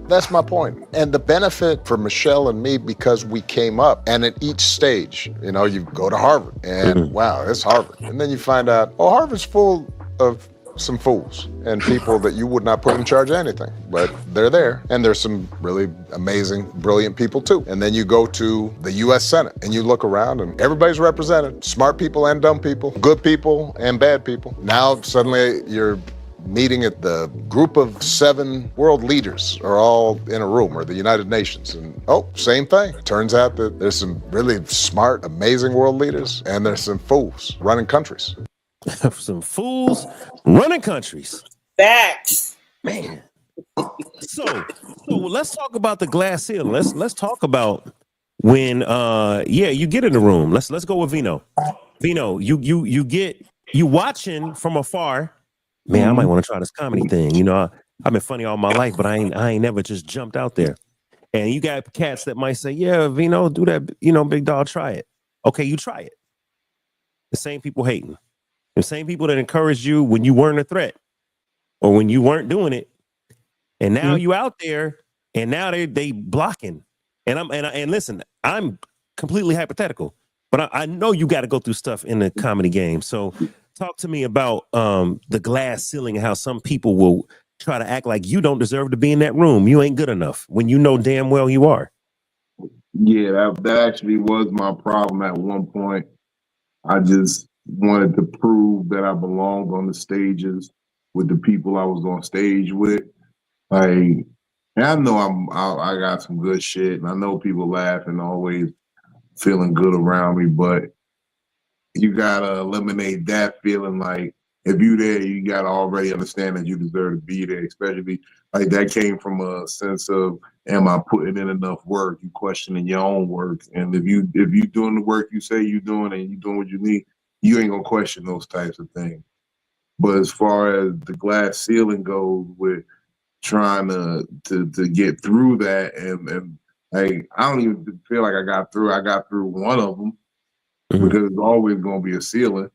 that's my point. And the benefit for Michelle and me, because we came up, and at each stage, you go to Harvard and wow, it's Harvard. And then you find out, oh, Harvard's full of some fools and people that you would not put in charge of anything, but they're there. And there's some really amazing, brilliant people too. And then you go to the US Senate and you look around and everybody's represented, smart people and dumb people, good people and bad people. Now suddenly you're meeting at the group of 7 world leaders are all in a room, or the United Nations. And same thing. Turns out that there's some really smart, amazing world leaders, and there's some fools running countries. Some fools running countries. Facts. Man. So let's talk about the glass ceiling. Let's talk about when you get in the room. Let's go with Vino. Vino, you watching from afar. Man, I might want to try this comedy thing. I've been funny all my life, but I ain't never just jumped out there. And you got cats that might say, yeah, Vino, do that, big dog, try it. Okay, you try it. The same people hating. The same people that encouraged you when you weren't a threat or when you weren't doing it. And now you out there, and now they blocking. And listen, I'm completely hypothetical, but I know you got to go through stuff in the comedy game. So talk to me about the glass ceiling and how some people will try to act like you don't deserve to be in that room. You ain't good enough when you know damn well you are. Yeah, that actually was my problem at one point. I just wanted to prove that I belonged on the stages with the people I was on stage with. And I know I got some good shit, and I know people laugh and always feeling good around me, but you gotta eliminate that feeling. Like, if you there, you gotta already understand that you deserve to be there, especially like that came from a sense of, am I putting in enough work? You questioning your own work. And if you doing the work you say you doing and you doing what you need, you ain't gonna question those types of things. But as far as the glass ceiling goes with trying to get through that, and like, I don't even feel like I got through one of them. Because there's always going to be a ceiling.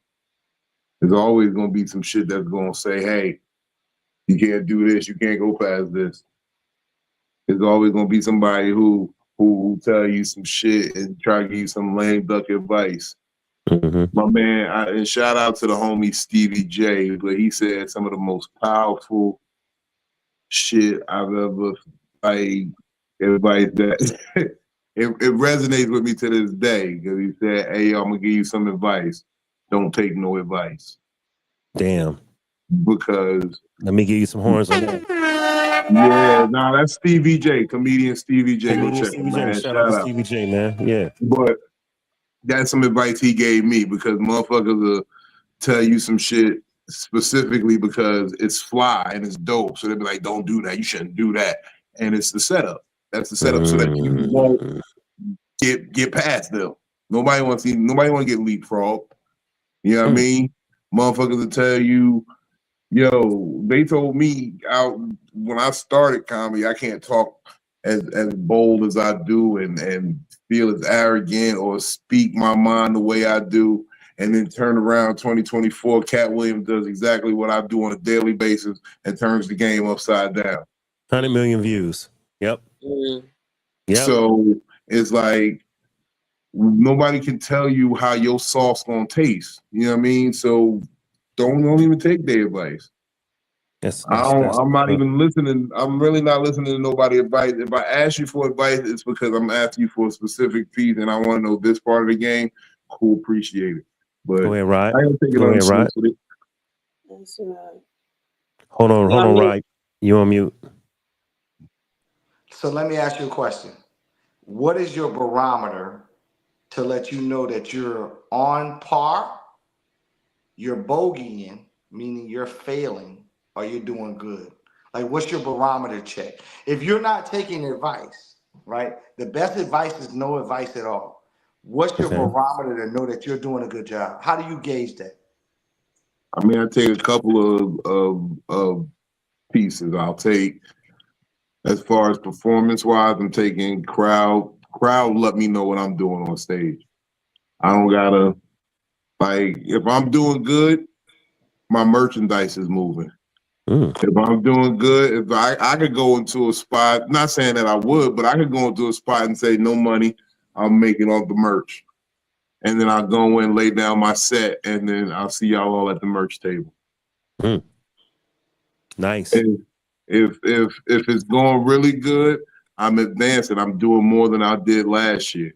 There's always going to be some shit that's going to say, hey, you can't do this. You can't go past this. There's always going to be somebody who tell you some shit and try to give you some lame duck advice. My man, and shout out to the homie Stevie J, but he said some of the most powerful shit I've ever, like, everybody that it resonates with me to this day, because he said, hey, I'm gonna give you some advice. Don't take no advice. Damn. Because let me give you some horns on that. Yeah, nah, that's Stevie J, comedian Stevie J. Go check him, man. Shout out to Stevie J, man. Yeah. But that's some advice he gave me, because motherfuckers will tell you some shit specifically because it's fly and it's dope. So they'll be like, don't do that. You shouldn't do that. And it's the setup. That's the setup so that you won't get past them. Nobody wants to get leapfrogged. You know what I mean? Motherfuckers will tell you, yo, they told me out when I started comedy, I can't talk as bold as I do and feel as arrogant or speak my mind the way I do. And then turn around 2024, Cat Williams does exactly what I do on a daily basis and turns the game upside down. 100 million views. Yep. Yep. So it's like nobody can tell you how your sauce gonna taste. You know what I mean? So don't even take their advice. I'm not even listening. I'm really not listening to nobody's advice. If I ask you for advice, it's because I'm asking you for a specific piece and I want to know this part of the game. Cool, appreciate it. But go ahead, Rod. I don't take it go on ahead, Rod. Hold on, Rod. You on mute. So let me ask you a question. What is your barometer to let you know that you're on par, you're bogeying, meaning you're failing, or you're doing good? Like, what's your barometer check? If you're not taking advice, right? The best advice is no advice at all. What's your barometer to know that you're doing a good job? How do you gauge that? I mean, I take a couple of pieces. I'll take, as far as performance-wise, I'm taking crowd. Crowd let me know what I'm doing on stage. I don't gotta, like, if I'm doing good, my merchandise is moving. If I'm doing good, if I could go into a spot, not saying that I would, but I could go into a spot and say, no money, I'm making off the merch. And then I'll go in, lay down my set, and then I'll see y'all all at the merch table. Nice. And if it's going really good, I'm advancing. I'm doing more than I did last year.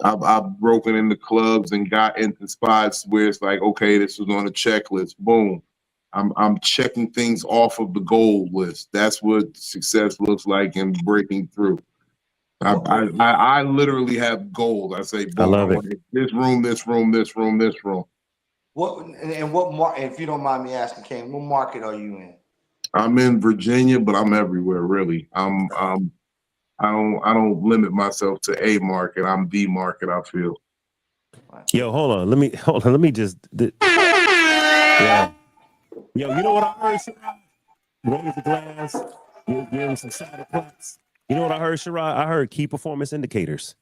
I've broken into clubs and got into spots where it's like, okay, this was on the checklist. Boom. I'm checking things off of the goal list. That's what success looks like in breaking through. I literally have goals. I say, boom, I want this room, this room, this room, this room. What market, if you don't mind me asking, Kane, what market are you in? I'm in Virginia, but I'm everywhere, really. I don't limit myself to a market. I'm the market, I feel. Yo, hold on. Let me just Yo, you know what I heard, Sherrod? Raise the glass. Give him some side claps. You know what I heard, Sherrod? I heard key performance indicators.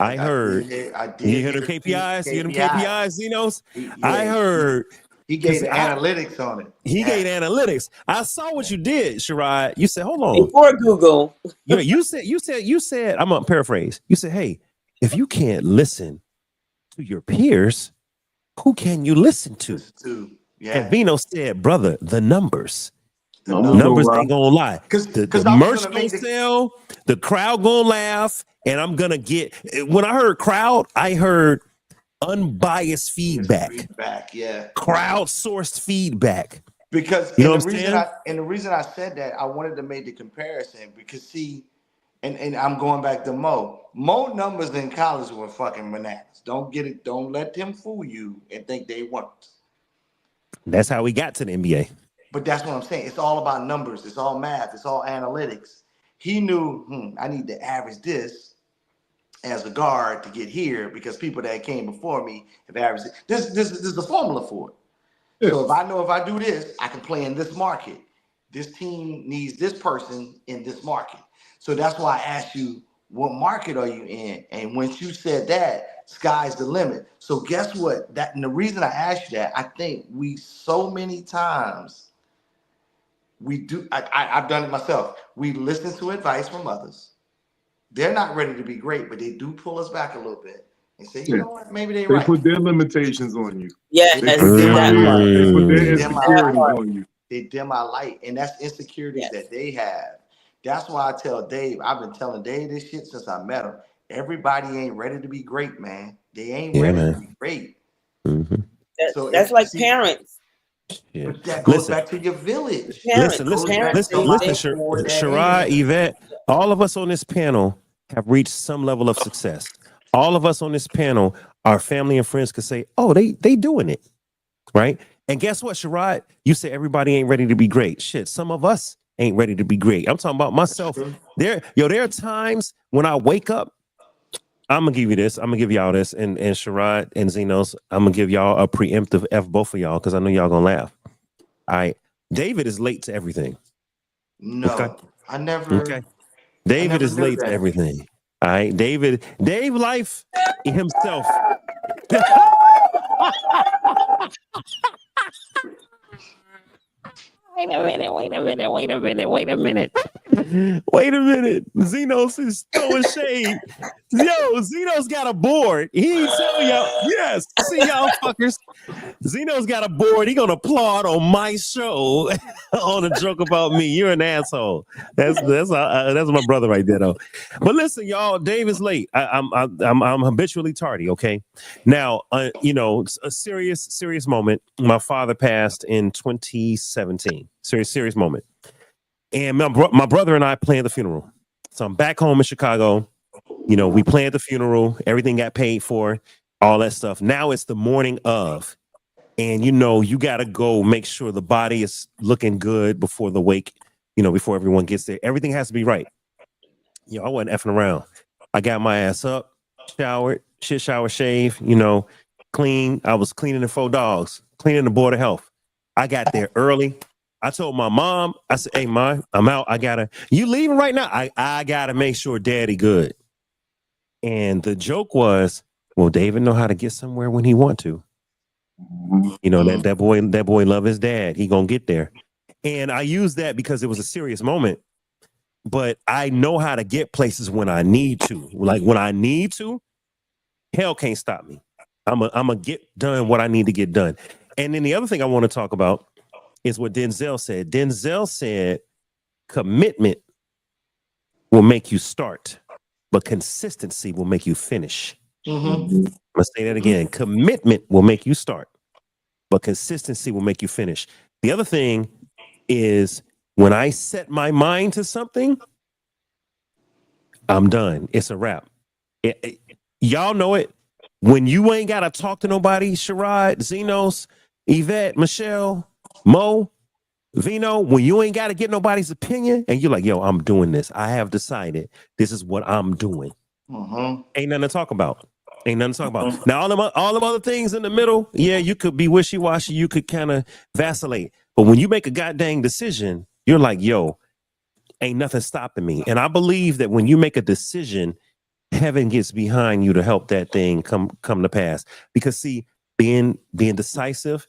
I heard. I did. You hear them KPIs? You hear them KPIs, Zenos? I heard. He gave analytics on it. He gave analytics. I saw what you did, Sherrod. You said, hold on. Before Google. You said, I'm going to paraphrase. You said, hey, if you can't listen to your peers, who can you listen to? Yeah. And Vino said, brother, the numbers. The numbers ain't gonna lie. The merch gonna sell, the crowd gonna laugh, and I'm gonna get. When I heard crowd, I heard unbiased feedback. Crowd-sourced feedback. Because you know the reason I said that, I wanted to make the comparison because see, and I'm going back to Mo. Mo numbers in college were fucking bananas. Don't let them fool you and think they weren't. That's how we got to the NBA. But that's what I'm saying. It's all about numbers. It's all math. It's all analytics. He knew, I need to average this as a guard to get here because people that came before me have averaged it. This is a formula for it. So if I know if I do this, I can play in this market. This team needs this person in this market. So that's why I asked you, what market are you in? And once you said that, sky's the limit. So guess what? And the reason I asked you that, I think we so many times we do. I've done it myself. We listen to advice from others. They're not ready to be great, but they do pull us back a little bit. and say, you Yeah. know what, maybe they're They right. put their limitations on you. Yes, They put their that fears. part. They put their They dim our That insecurities light. part. on you. They dim our light, and that's insecurities Yes. that they have. That's why I tell Dave. I've been telling Dave this shit since I met him. Everybody ain't ready to be great, man. They ain't Yeah, ready to man. be great. Mm-hmm. So That's if like see, parents. Yeah. but that goes Listen, back to your village. It listen, Parents. listen, goes back Parents. to listen, somebody listen, poured that Shirai, in. Yvette, all of us on this panel have reached some level of success. All of us on this panel, our family and friends could say, "Oh, they doing it." Right? And guess what, Sherrod? You say everybody ain't ready to be great. Shit, some of us ain't ready to be great. I'm talking about myself. There are times when I wake up. I'm gonna give you this. I'm gonna give y'all this, and Sherrod and Zenos. I'm gonna give y'all a preemptive F both of y'all because I know y'all gonna laugh. All right, David is late to everything. No, Okay, I never. okay. I David never is knew late to that. everything. All right, Dave Life himself. Wait a minute. Wait a minute. Xenos is throwing shade. Yo, Xenos got a board. He ain't telling y'all. Yes. See y'all fuckers. Xenos got a board. He gonna applaud on my show on a joke about me. You're an asshole. That's my brother right there though. But listen, y'all, Dave is late. I'm habitually tardy. Okay. Now, it's a serious moment. My father passed in 2017. Serious moment. And my brother and I planned the funeral. So I'm back home in Chicago. We planned the funeral. Everything got paid for. All that stuff. Now it's the morning of. And you got to go make sure the body is looking good before the wake, before everyone gets there. Everything has to be right. I wasn't effing around. I got my ass up, showered, shower, shave, clean. I was cleaning the 4 dogs, cleaning the Board of Health. I got there early. I told my mom, I said, "Hey, Mom, I'm out. You leaving right now? I got to make sure Daddy good." And the joke was, well, David know how to get somewhere when he want to. That boy love his dad. He gonna get there. And I use that because it was a serious moment. But I know how to get places when I need to. Like when I need to, hell can't stop me. I'm a get done what I need to get done. And then the other thing I want to talk about is what Denzel said. Denzel said commitment will make you start, but consistency will make you finish. Mm-hmm. I'm gonna say that again. Commitment will make you start, but consistency will make you finish. The other thing is when I set my mind to something, I'm done. It's a wrap. Y'all know it. When you ain't got to talk to nobody, Sherrod, Zenos, Yvette, Michelle, Mo, Vino, when you ain't got to get nobody's opinion and you're like, yo, I'm doing this. I have decided this is what I'm doing. Ain't nothing to talk about. Now, all them other things in the middle, yeah, you could be wishy-washy. You could kind of vacillate. But when you make a goddamn decision, you're like, yo, ain't nothing stopping me. And I believe that when you make a decision, heaven gets behind you to help that thing come to pass. Because see, being decisive,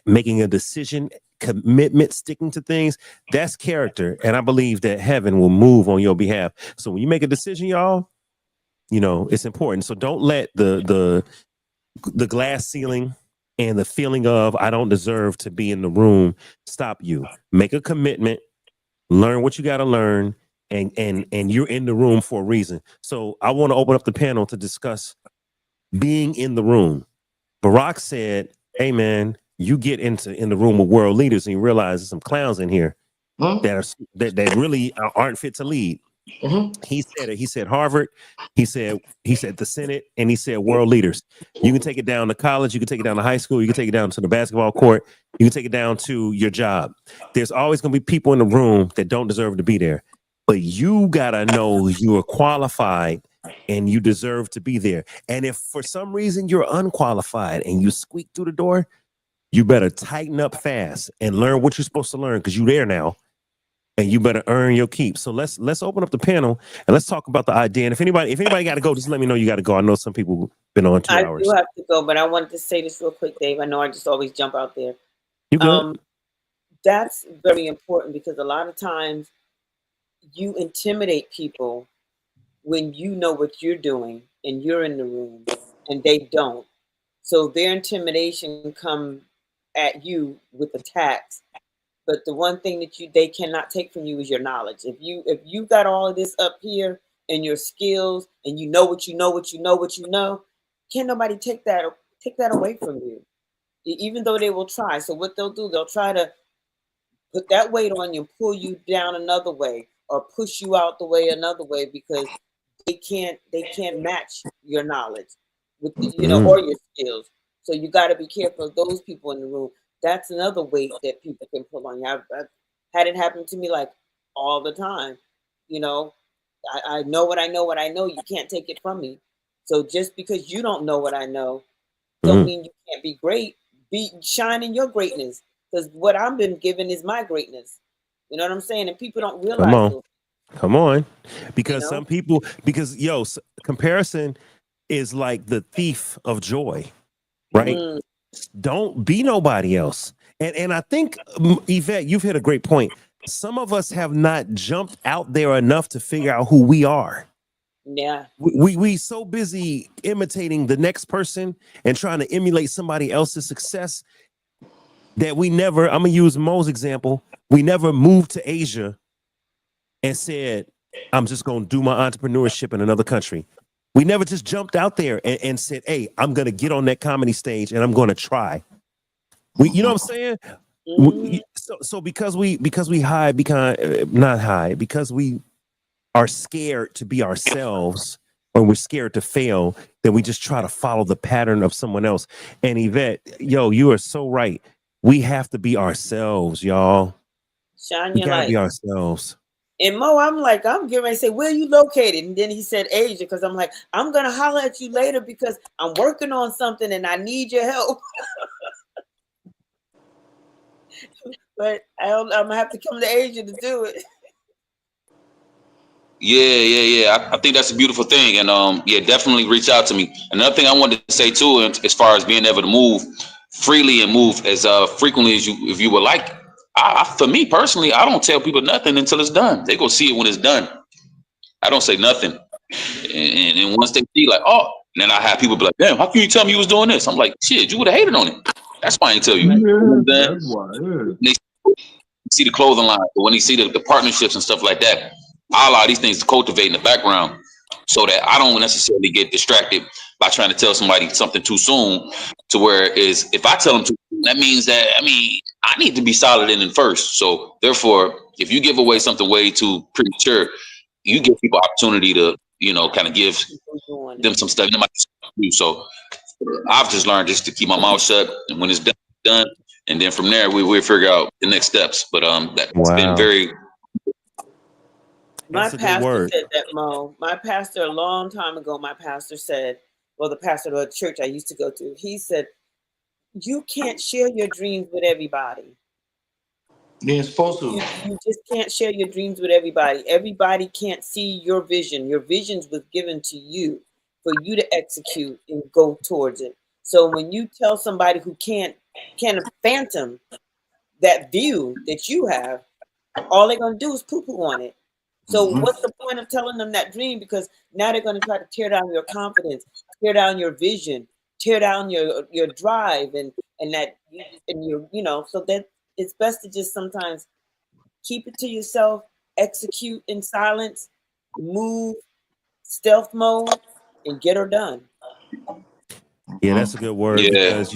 making a decision, commitment, sticking to things, that's character. And I believe that heaven will move on your behalf. So when you make a decision, y'all, it's important. So don't let the glass ceiling and the feeling of I don't deserve to be in the room stop you. Make a commitment, learn what you got to learn, and you're in the room for a reason. So I want to open up the panel to discuss being in the room. Barack said, "Hey man, you get in the room with world leaders and you realize there's some clowns in here that really aren't fit to lead." He said it. He said Harvard. He said the Senate, and he said world leaders. You can take it down to college. You can take it down to high school. You can take it down to the basketball court. You can take it down to your job. There's always going to be people in the room that don't deserve to be there, but you gotta know you are qualified and you deserve to be there. And if for some reason you're unqualified and you squeak through the door, you better tighten up fast and learn what you're supposed to learn because you're there now. And you better earn your keep. So let's open up the panel and let's talk about the idea. And if anybody got to go, just let me know you got to go. I know some people been on 2 hours. I do have to go, but I wanted to say this real quick, Dave. I know I just always jump out there. You good? That's very important because a lot of times you intimidate people when you know what you're doing and you're in the room and they don't. So their intimidation come at you with attacks. But the one thing that they cannot take from you is your knowledge. If you got all of this up here and your skills and you know what you know, can't nobody take that away from you. Even though they will try. So what they'll do, they'll try to put that weight on you and pull you down another way or push you out the way another way because they can't match your knowledge with or your skills. So you got to be careful of those people in the room. That's another weight that people can pull on you. I've had it happen to me like all the time. I know what I know. You can't take it from me. So just because you don't know what I know, don't mean you can't be great. Shine in your greatness, because what I've been given is my greatness. You know what I'm saying? And people don't realize. Come on, because some people, comparison is like the thief of joy, right? Don't be nobody else. And I think, Yvette, you've hit a great point. Some of us have not jumped out there enough to figure out who we are. Yeah. We so busy imitating the next person and trying to emulate somebody else's success that we never, I'm going to use Mo's example, we never moved to Asia and said, I'm just going to do my entrepreneurship in another country. We never just jumped out there and said, hey, I'm going to get on that comedy stage and I'm going to try. You know what I'm saying? So because we hide because we are scared to be ourselves, or we're scared to fail, then we just try to follow the pattern of someone else. And Yvette, you are so right. We have to be ourselves, y'all. Shine we your gotta light. be ourselves. And Mo, I'm getting ready to say, where are you located? And then he said Asia, because I'm like, I'm gonna holler at you later because I'm working on something and I need your help. But I'm gonna have to come to Asia to do it. Yeah. I think that's a beautiful thing, and definitely reach out to me. Another thing I wanted to say too, as far as being able to move freely and move as frequently as if you would like. For me personally, I don't tell people nothing until it's done. They go see it when it's done. I don't say nothing, and once they see, like, oh, and then I have people be like, damn, how can you tell me you was doing this? I'm like, shit, you would have hated on it. That's why I ain't tell you. Yeah, that's why. Yeah. They see the clothing line, but when they see the partnerships and stuff like that, I allow these things to cultivate in the background so that I don't necessarily get distracted by trying to tell somebody something too soon, to where if I tell them to, that means that, I need to be solid in it first. So therefore, if you give away something way too premature, you give people opportunity to, kind of give them some stuff. So I've just learned just to keep my mouth shut, and when it's done, and then from there we'll figure out the next steps. But that's been very. My pastor said that, Mo. My pastor, a long time ago, said, well, the pastor of the church I used to go to, he said, you can't share your dreams with everybody. You're supposed to. You just can't share your dreams with everybody. Everybody can't see your vision. Your visions was given to you for you to execute and go towards it. So when you tell somebody who can't phantom that view that you have, all they're going to do is poo-poo on it. So what's the point of telling them that dream? Because now they're going to try to tear down your confidence, tear down your vision, tear down your drive and your, so that it's best to just sometimes keep it to yourself, execute in silence, move, stealth mode, and get her done. Yeah, that's a good word, because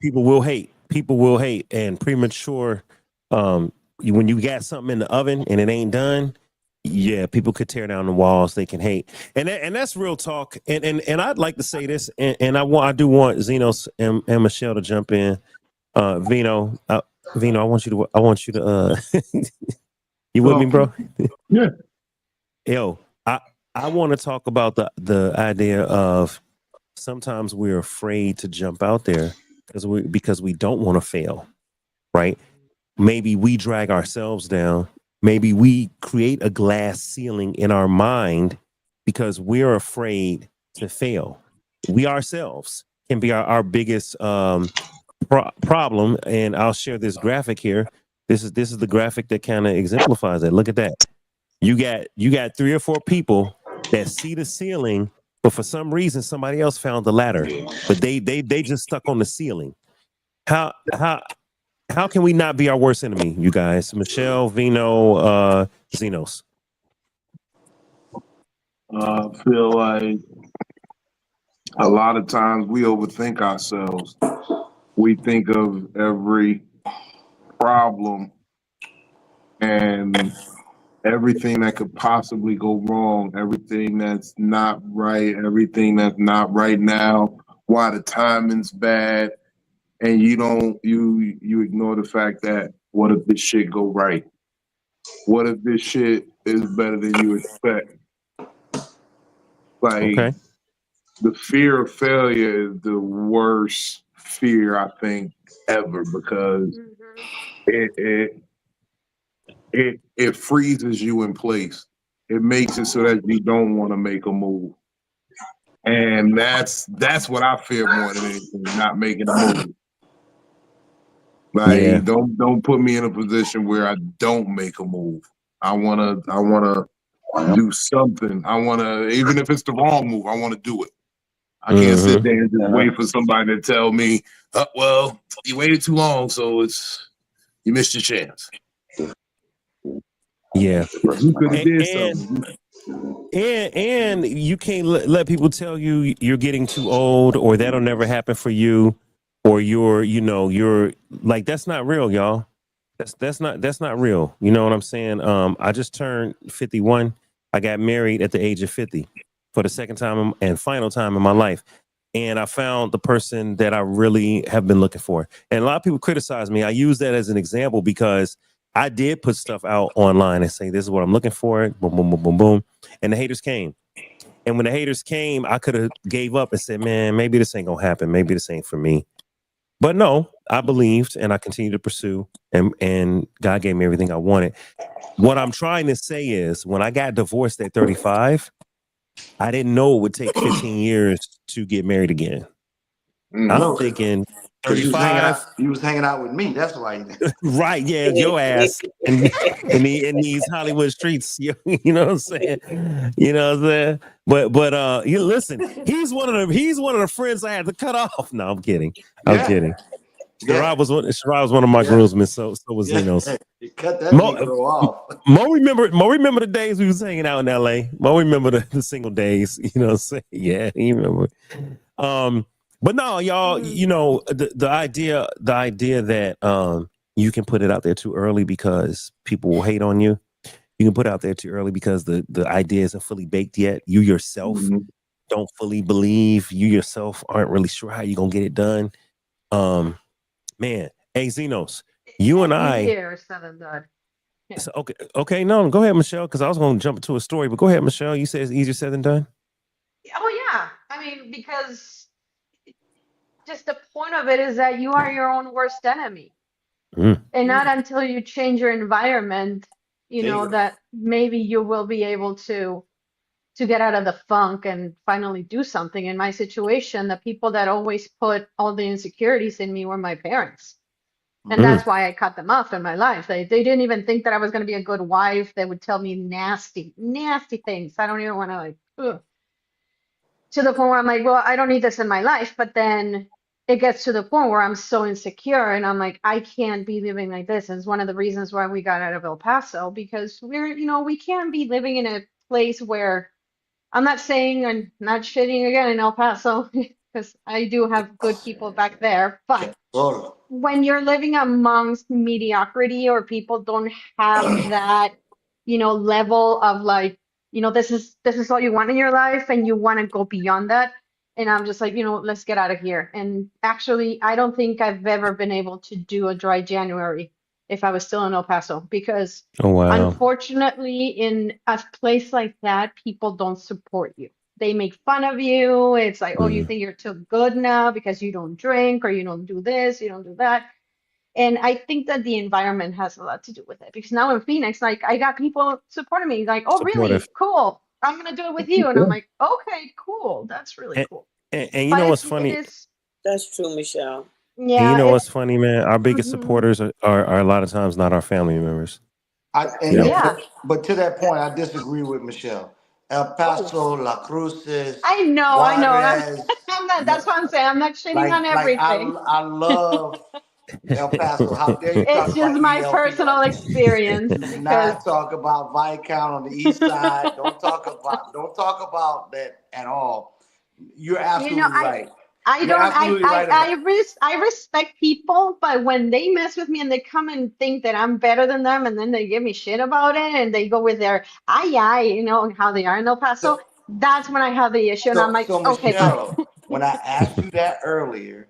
people will hate. People will hate, and premature. When you got something in the oven and it ain't done, people could tear down the walls. They can hate, and that's real talk. And I'd like to say this, and I do want Zenos and Michelle to jump in. Vino, I want you to. You with me, bro? Yeah. Yo, I want to talk about the idea of sometimes we're afraid to jump out there because we don't want to fail, right? Maybe we drag ourselves down. Maybe we create a glass ceiling in our mind because we're afraid to fail. We ourselves can be our biggest problem. And I'll share this graphic here. This is the graphic that kind of exemplifies it. Look at that. You got 3 or 4 people that see the ceiling, but for some reason somebody else found the ladder, but they just stuck on the ceiling. How can we not be our worst enemy, you guys? Michelle, Vino, Xenos. I feel like a lot of times we overthink ourselves. We think of every problem and everything that could possibly go wrong, everything that's not right, everything that's not right now, why the timing's bad, and you ignore the fact that what if this shit go right? What if this shit is better than you expect? Like, Okay. the fear of failure is the worst fear I think ever, because it freezes you in place. It makes it so that you don't want to make a move. And that's what I fear more than anything, not making a move. Like, Yeah. don't put me in a position where I don't make a move. I wanna do something. I wanna, even if it's the wrong move, I wanna do it. I can't sit there and just wait for somebody to tell me, well, you waited too long, so you missed your chance. Yeah. You could have did something. And you can't let people tell you you're getting too old, or that'll never happen for you, or you're like, that's not real, y'all. That's not real. You know what I'm saying? I just turned 51. I got married at the age of 50 for the second time and final time in my life. And I found the person that I really have been looking for. And a lot of people criticize me. I use that as an example because I did put stuff out online and say, this is what I'm looking for. Boom, boom, boom, boom, boom. And the haters came. And when the haters came, I could have gave up and said, man, maybe this ain't gonna happen. Maybe this ain't for me. But no, I believed and I continued to pursue, and God gave me everything I wanted. What I'm trying to say is, when I got divorced at 35, I didn't know it would take 15 years to get married again. I'm thinking 35. You was hanging out with me. That's why. Right? Yeah, your ass in these Hollywood streets. You know what I'm saying? You know what I'm saying? But you listen. He's one of the friends I had to cut off. No, I'm kidding. I'm kidding. Sherrod was one of my groomsmen. So was Zenos. You cut that Negro off. Mo remember the days we was hanging out in L.A. Mo remember the single days. You know what I'm saying? Yeah, he remember. But no, y'all, you know, the idea that you can put it out there too early because people will hate on you. You can put it out there too early because the idea isn't fully baked yet. You yourself don't fully believe. You yourself aren't really sure how you're gonna get it done. Man, hey Xenos, you and I. Easier said than done. Yeah. So, okay, no, go ahead, Michelle, because I was going to jump into a story, but go ahead, Michelle. You said it's easier said than done. Oh yeah, I mean, because just the point of it is that you are your own worst enemy, and not until you change your environment, you know, that maybe you will be able to get out of the funk and finally do something. In my situation, the people that always put all the insecurities in me were my parents. And that's why I cut them off in my life. They didn't even think that I was going to be a good wife. They would tell me nasty, nasty things. I don't even want to to the point where I'm like, well, I don't need this in my life. But then it gets to the point where I'm so insecure and I'm like, I can't be living like this. And it's one of the reasons why we got out of El Paso, because we can't be living in a place where, I'm not saying I'm not shitting again in El Paso because I do have good people back there, but when you're living amongst mediocrity or people don't have that, level of like, this is all you want in your life and you want to go beyond that. And I'm just like, let's get out of here. And actually, I don't think I've ever been able to do a dry January if I was still in El Paso, because unfortunately in a place like that, people don't support you. They make fun of you. It's like, oh, you think you're too good now because you don't drink or you don't do this, you don't do that. And I think that the environment has a lot to do with it, because now in Phoenix, like, I got people supporting me, like, oh, really? Cool. I'm going to do it with you. And I'm like, okay, cool. That's really cool. And you know what's funny? That's true, Michelle. Yeah. And you know what's funny, man? Our biggest supporters are a lot of times not our family members. But to that point, I disagree with Michelle. El Paso, La Cruces, I know, I know. Juarez. I'm not. That's what I'm saying. I'm not shitting on Like everything. I love El Paso. How dare you It's talk just about my ELP personal like that? experience Do because not talk about Viscount on the east side. Don't talk about that at all. You're you know, absolutely right. I You're don't absolutely right about I respect people, but when they mess with me and they come and think that I'm better than them and then they give me shit about it and they go with their ay, you know, and how they are in El Paso, so that's when I have the issue and I'm like, so okay, bye. Michelle, when I asked you that earlier,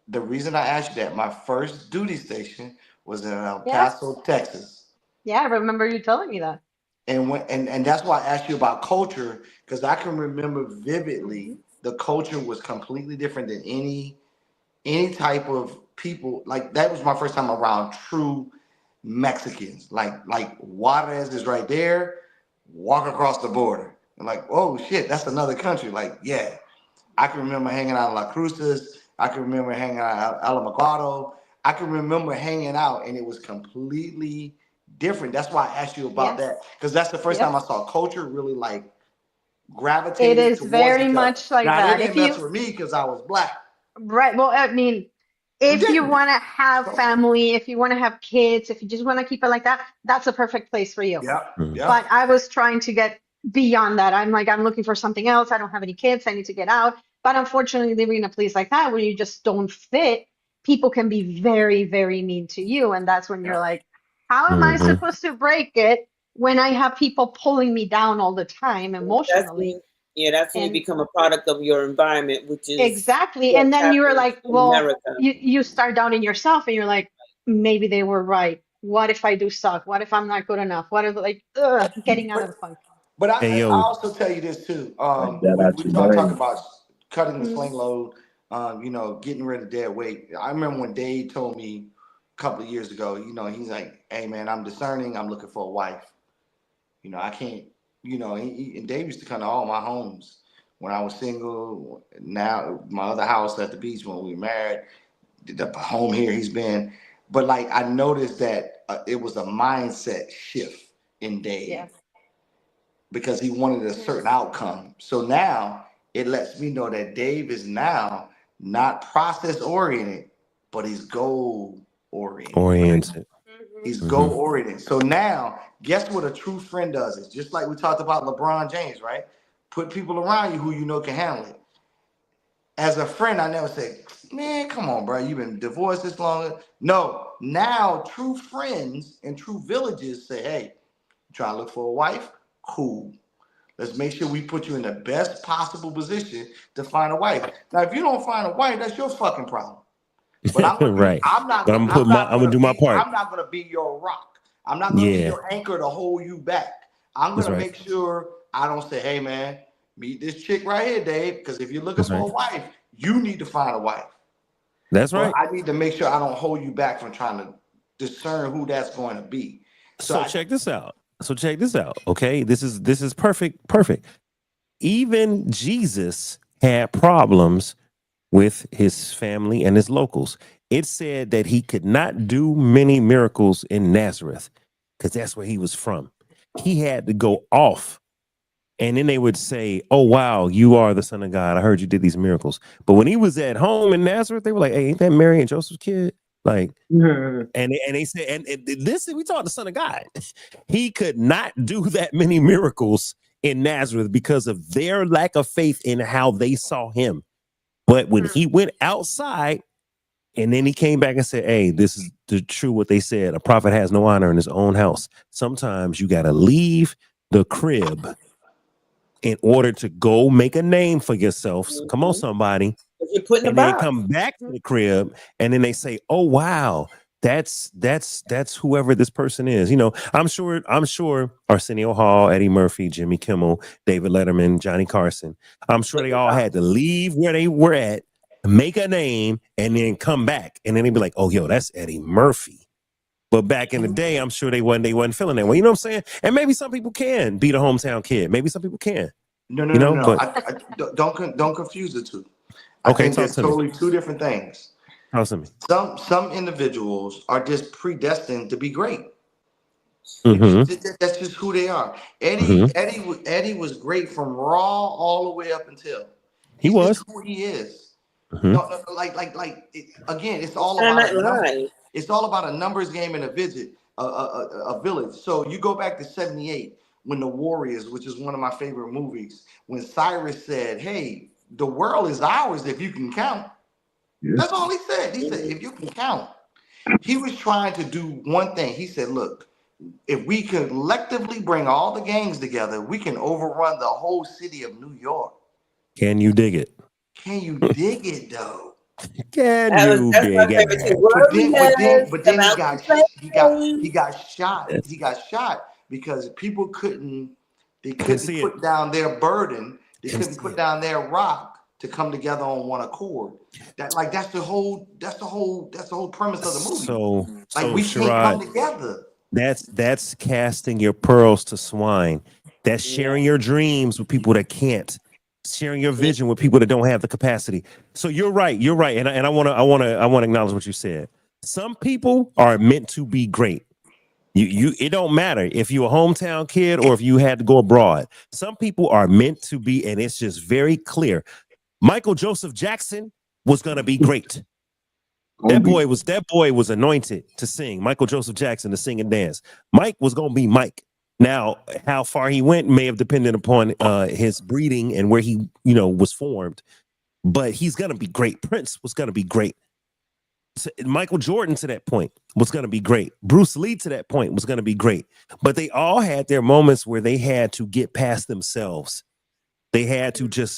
the reason I asked you that, my first duty station was in El Yeah, Paso, Texas. yeah, I remember you telling me that. And that's why I asked you about culture, because I can remember vividly Hmm. the culture was completely different than any type of people. Like that was my first time around true Mexicans. Like Juarez is right there, walk across the border. And like, oh shit, that's another country. Like, yeah. I can remember hanging out in La Cruces. I can remember hanging out at Alamogordo. I can remember hanging out, and it was completely different. That's why I asked you about Yes, that, because that's the first time yep. I saw culture really like It gravitated is towards very each other. much like Now they that. If didn't mess you with me because I was black. Right. Well, I mean, They if you didn't. want to have So, family, if you want to have kids, if you just want to keep it like that, that's a perfect place for you. yep, Mhm. But yep. I was trying to get beyond that. I'm like, I'm looking for something else. I don't have any kids. I need to get out. But unfortunately, living in a place like that where you just don't fit, people can be very, very mean to you. And that's when you're Yep. like, how am I Mhm. supposed to break it when I have people pulling me down all the time That's emotionally? when, yeah, that's when you And become a product of your environment, which is exactly. And what's then you're happening like, in well, America. you start doubting yourself and you're like, maybe they were right. What if I do suck? What if I'm not good enough? What if like getting out of But the funk? but Hey I yo, also tell you this too. Like that We out we your talk brain. about cutting the Mm, sling load. Getting rid of dead weight. I remember when Dave told me a couple of years ago. He's like, "Hey man, I'm discerning. I'm looking for a wife. I can't. And Dave used to come to all my homes when I was single. Now my other house at the beach when we were married. The home here he's been. But like I noticed that it was a mindset shift in yeah. Dave because he wanted a Yeah. certain outcome. So now it lets me know that Dave is now not process oriented, but he's goal oriented, right? oriented. Hmm. He's goal Hmm. oriented. So now, guess what a true friend does? It's just like we talked about LeBron James, right? Put people around you who you know can handle it. As a friend, I never say, man, come on, bro. You've been divorced this long. No, now true friends and true villages say, hey, you trying to look for a wife? Cool. Let's make sure we put you in the best possible position to find a wife. Now, if you don't find a wife, that's your fucking problem. But I'm gonna be. Right. I'm not But gonna. I'm I'm not gonna gonna do my be. part. I'm not gonna be your rock. I'm not gonna be Yeah, your anchor to hold you back. I'm that's gonna right. make sure I don't say, "Hey, man, meet this chick right here, Dave." Because if you're looking That's right. for a wife, you need to find a wife. That's But right. I need to make sure I don't hold you back from trying to discern who that's going to be. So So I. check this out. Okay, this is perfect. Perfect. Even Jesus had problems with his family and his locals. It said that he could not do many miracles in Nazareth because that's where he was from. He had to go off. And then they would say, "Oh wow, you are the Son of God. I heard you did these miracles." But when he was at home in Nazareth, they were like, "Hey, ain't that Mary and Joseph's kid?" Like, and they said, and this we talk the Son of God. He could not do that many miracles in Nazareth because of their lack of faith in how they saw him. But when he went outside, and then he came back and said, "Hey, this is the true what they said. A prophet has no honor in his own house. Sometimes you got to leave the crib in order to go make a name for yourselves. Come on, Mhm. somebody." If you're putting a And then box, come back to the crib, and then they say, "Oh wow, that's whoever this person is." I'm sure Arsenio Hall, Eddie Murphy, Jimmy Kimmel, David Letterman, Johnny Carson. I'm sure putting they a all box. had to leave where they were at, make a name, and then come back, and then they'd be like, "Oh, yo, that's Eddie Murphy." But back in the day, I'm sure they wasn't feeling that way. You know what I'm saying? And maybe some people can beat a hometown kid. Maybe some people can. No, no, You no, know, no. but Don't confuse the two. I okay, think talk there's to me. totally two different things. Talk to me. Some individuals are just predestined to be great. That's just who they are. Eddie was great from Raw all the way up until He he's just was. who he is. Mm-hmm. No, again, it's all Saturday about Night a number. Live. It's all about a numbers game and a village. So you go back to '78 when the Warriors, which is one of my favorite movies, when Cyrus said, "Hey, the world is ours if you can count." Yeah. That's all he said. He said, "If you can count." He was trying to do one thing. He said, "Look, if we collectively bring all the gangs together, we can overrun the whole city of New York." Can you dig it? Can you dig it though? Can you That's my dig favorite too. it? Warriors, But come then out to play. he got shot. Yes. He got shot because people they Couldn't couldn't see it. put down their burden. They Couldn't couldn't see put it. down their rock to come together on one accord. That's the whole premise of the movie. Like we can't come Sherrod, together. that's casting your pearls to swine. That's sharing your dreams with people that can't. Sharing your vision with people that don't have the capacity. So you're right. You're right. And I want to acknowledge what you said. Some people are meant to be great. It don't matter if you're a hometown kid or if you had to go abroad. Some people are meant to be, and it's just very clear. Michael Joseph Jackson was gonna be great. That boy was anointed to sing. Michael Joseph Jackson to sing and dance. Mike was gonna be Mike. Now, how far he went may have depended upon his breeding and where he, was formed. But he's gonna be great. Prince was gonna be great. Michael Jordan to that point was going to be great. Bruce Lee to that point was going to be great. But they all had their moments where they had to get past themselves. They had to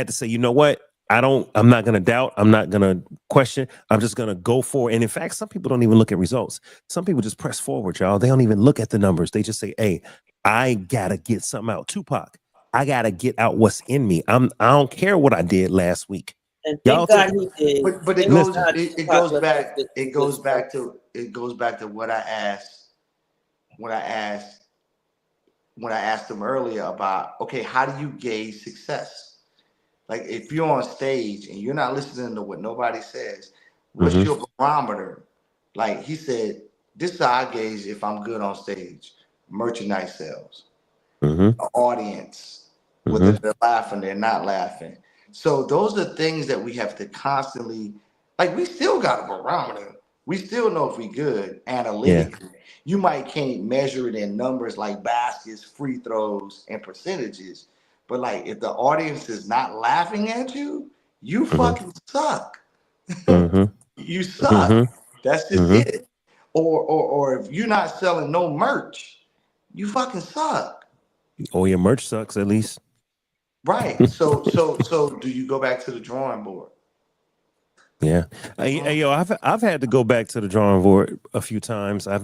say, you know what? I'm not going to doubt. I'm not going to question. I'm just going to go forward. And in fact, some people don't even look at results. Some people just press forward, y'all. They don't even look at the numbers. They just say, hey, I got to get something out. Tupac, I got to get out what's in me. I don't care what I did last week. And thank God he did. But it goes back to what I asked him earlier about, okay, how do you gauge success? Like if you're on stage and you're not listening to what nobody says, what's your barometer? Like he said, this is how I gauge if I'm good on stage. Merchandise sales, audience, whether they're laughing, they're not laughing. So those are things that we have to constantly, like we still got a barometer. We still know if we good analytically. Yeah. You might can't measure it in numbers like baskets, free throws, and percentages. But like if the audience is not laughing at you, you fucking suck. You suck. That's just it. Or if you're not selling no merch, you fucking suck. Or your merch sucks at least. Right. So do you go back to the drawing board? Yeah. I've had to go back to the drawing board a few times. I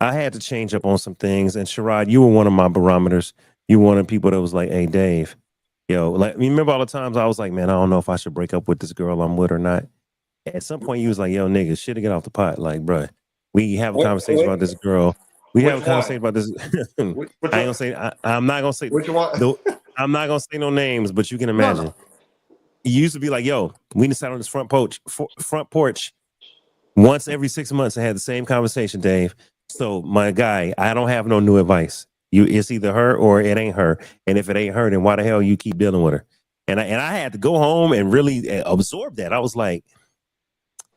had to change up on some things. And Sherrod, you were one of my barometers. You were one of the people that was like, hey, Dave, like remember all the times I was like, man, I don't know if I should break up with this girl I'm with or not. At some point you was like, yo, nigga, shit to get off the pot. Like, bro, we have a conversation about this girl. We have a conversation about this. I ain't gonna say. I'm not gonna say. Which one? I'm not gonna say no names, but you can imagine. No. You used to be like, yo, we just sat on this front porch once every 6 months and had the same conversation, Dave. So my guy, I don't have no new advice. It's either her or it ain't her. And if it ain't her, then why the hell you keep dealing with her? And I had to go home and really absorb that. I was like,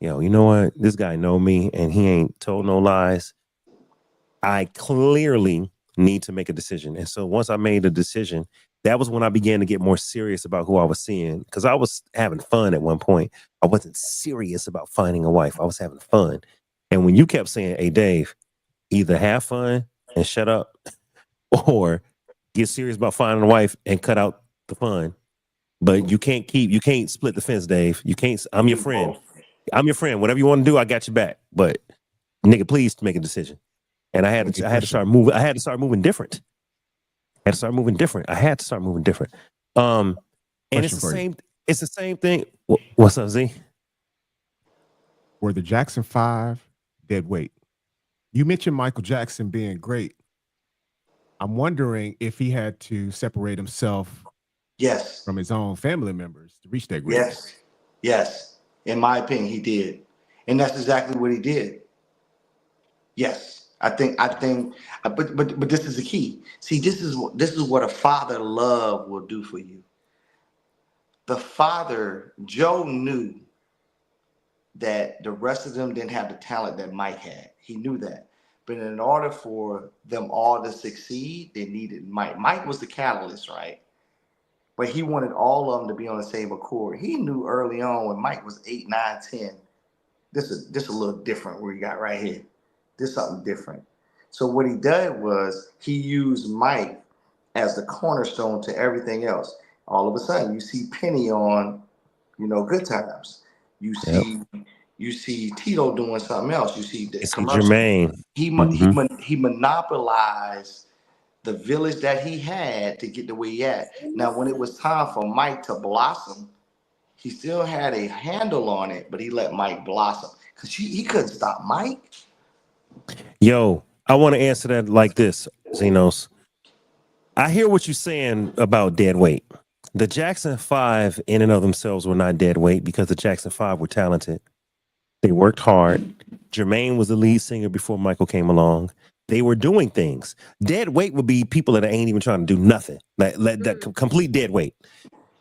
yo, you know what? This guy know me and he ain't told no lies. I clearly need to make a decision. And so once I made a decision, that was when I began to get more serious about who I was seeing. Because I was having fun at one point. I wasn't serious about finding a wife. I was having fun. And when you kept saying, hey, Dave, either have fun and shut up or get serious about finding a wife and cut out the fun. But you can't split the fence, Dave. You can't. I'm your friend. Whatever you want to do, I got your back. But nigga, please make a decision. And I had to start moving. I had to start moving different. And it's the same thing. What's up, Z? Were the Jackson 5 dead weight? You mentioned Michael Jackson being great. I'm wondering if he had to separate himself from his own family members to reach that greatness. Yes. In my opinion, he did. And that's exactly what he did. Yes. But this is the key. See, this is what a father love will do for you. The father, Joe, knew that the rest of them didn't have the talent that Mike had. He knew that. But in order for them all to succeed, they needed Mike. Mike was the catalyst, right? But he wanted all of them to be on the same accord. He knew early on when Mike was 8, 9, 10, this is a little different where he got right here. This is something different. So what he did was he used Mike as the cornerstone to everything else. All of a sudden, you see Penny on, Good Times. You see Tito doing something else. You see the commercial. Jermaine. He monopolized the village that he had to get to where he at. Now, when it was time for Mike to blossom, he still had a handle on it, but he let Mike blossom because he couldn't stop Mike. Yo, I want to answer that like this, Zenos. I hear what you're saying about dead weight. The Jackson 5 in and of themselves were not dead weight because the Jackson 5 were talented. They worked hard. Jermaine was the lead singer before Michael came along. They were doing things. Dead weight would be people that ain't even trying to do nothing. That complete dead weight.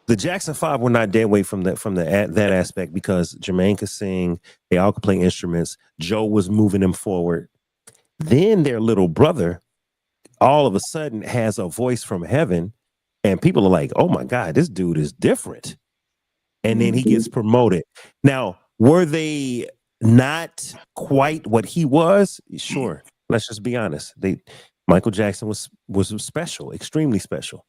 The Jackson 5 were not dead weight from that aspect because Jermaine could sing. They all could play instruments. Joe was moving them forward. Then their little brother all of a sudden has a voice from heaven, and people are like, oh my God, this dude is different. And then he gets promoted. Now, were they not quite what he was? Sure. Let's just be honest. Michael Jackson was special, extremely special.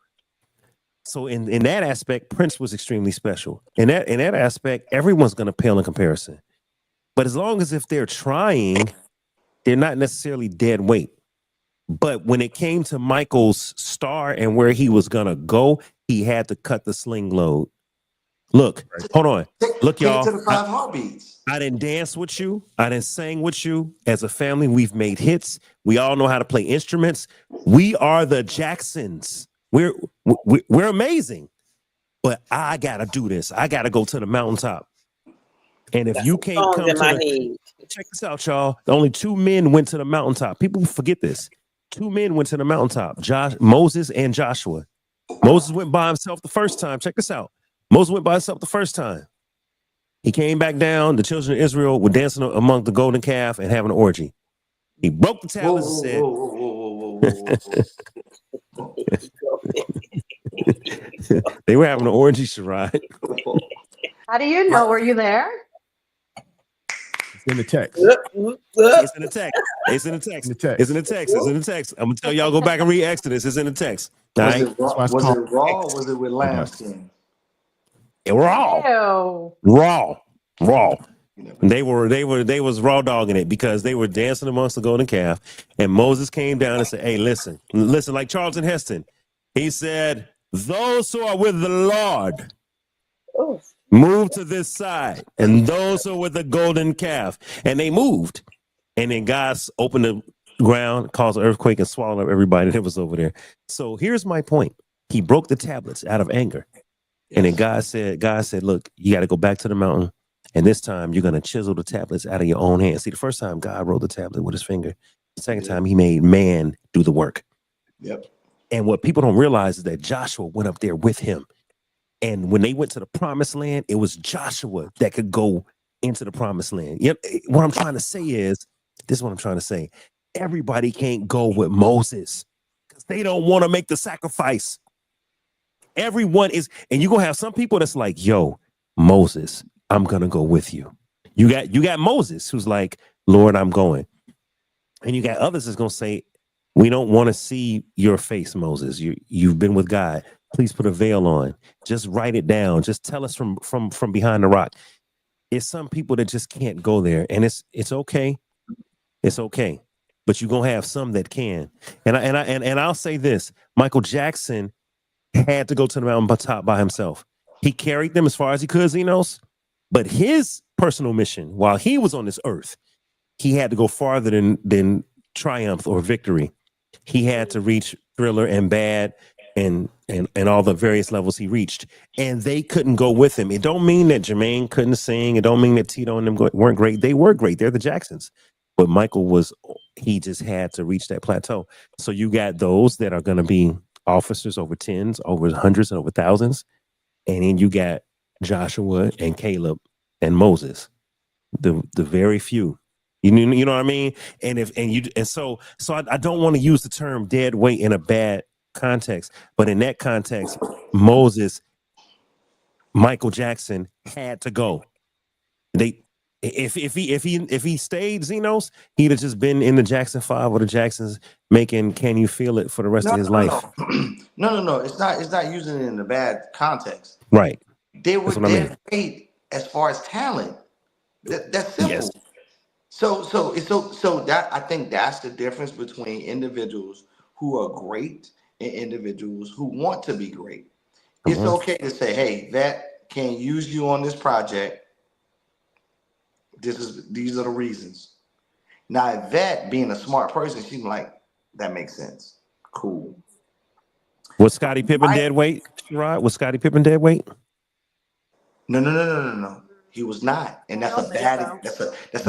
So in that aspect, Prince was extremely special. In that aspect, everyone's going to pale in comparison. But as long as if they're trying, they're not necessarily dead weight. But when it came to Michael's star and where he was going to go, he had to cut the sling load. Look, hold on. Look, y'all. To the 5 heartbeats. I didn't dance with you. I didn't sing with you. As a family, we've made hits. We all know how to play instruments. We are the Jacksons. We're amazing. But I got to do this. I got to go to the mountaintop. And if you can't come to check this out, y'all. Only 2 men went to the mountaintop. People forget this. 2 men went to the mountaintop. Moses and Joshua. Moses went by himself the first time. Check this out. Moses went by himself the first time. He came back down. The children of Israel were dancing among the golden calf and having an orgy. He broke the tablets and said, they were having an orgy, Sherrod. How do you know? Were you there? It's in the text. It's in the text. It's in the text. It's in the text. It's in the text. I'm gonna tell y'all, go back and read Exodus. It's in the text. All right? Was it raw or was it with lambskin? Raw. They was raw dogging it because they were dancing amongst the golden calf, and Moses came down and said, hey, listen, like Charlton Heston. He said, those who are with the Lord move to this side, and those who are with the golden calf. And they moved. And then God opened the ground, caused an earthquake, and swallowed up everybody that was over there. So here's my point. He broke the tablets out of anger. And then God said, look, you got to go back to the mountain. And this time you're going to chisel the tablets out of your own hand. See, the first time God wrote the tablet with his finger. The second time he made man do the work. Yep. And what people don't realize is that Joshua went up there with him. And when they went to the promised land, it was Joshua that could go into the promised land. Yep. What I'm trying to say is, this is what I'm trying to say. Everybody can't go with Moses because they don't want to make the sacrifice. Everyone is, and you're going to have some people that's like, yo, Moses, I'm going to go with you. You got Moses who's like, Lord, I'm going. And you got others that's going to say, we don't want to see your face, Moses. You've been with God. Please put a veil on. Just write it down. Just tell us from behind the rock. It's some people that just can't go there. And it's okay. It's okay. But you're going to have some that can. And I'll say this. Michael Jackson had to go to the mountaintop by himself. He carried them as far as he could, Zenos. But his personal mission, while he was on this earth, he had to go farther than triumph or victory. He had to reach Thriller and Bad and all the various levels he reached. And they couldn't go with him. It don't mean that Jermaine couldn't sing. It don't mean that Tito and them weren't great. They were great. They're the Jacksons. But Michael was he just had to reach that plateau. So you got those that are going to be officers over tens, over hundreds, and over thousands. And then you got Joshua and Caleb and Moses, the very few. You know what I mean? So I don't want to use the term dead weight in a bad context, but in that context, Moses, Michael Jackson had to go. If he stayed Xenos, he'd have just been in the Jackson 5 or the Jacksons making "Can You Feel It" for the rest of his life. No. It's not using it in a bad context. Right. They were dead weight as far as talent. That's simple. Yes. So that I think that's the difference between individuals who are great and individuals who want to be great. It's okay to say, hey, Vet, can't use you on this project. These are the reasons. Now, Vet, being a smart person, she's like, that makes sense. Cool. Was Scottie Pippen dead weight, Rod? Was Scottie Pippen dead weight? No. He was not. And that's a bad example. That's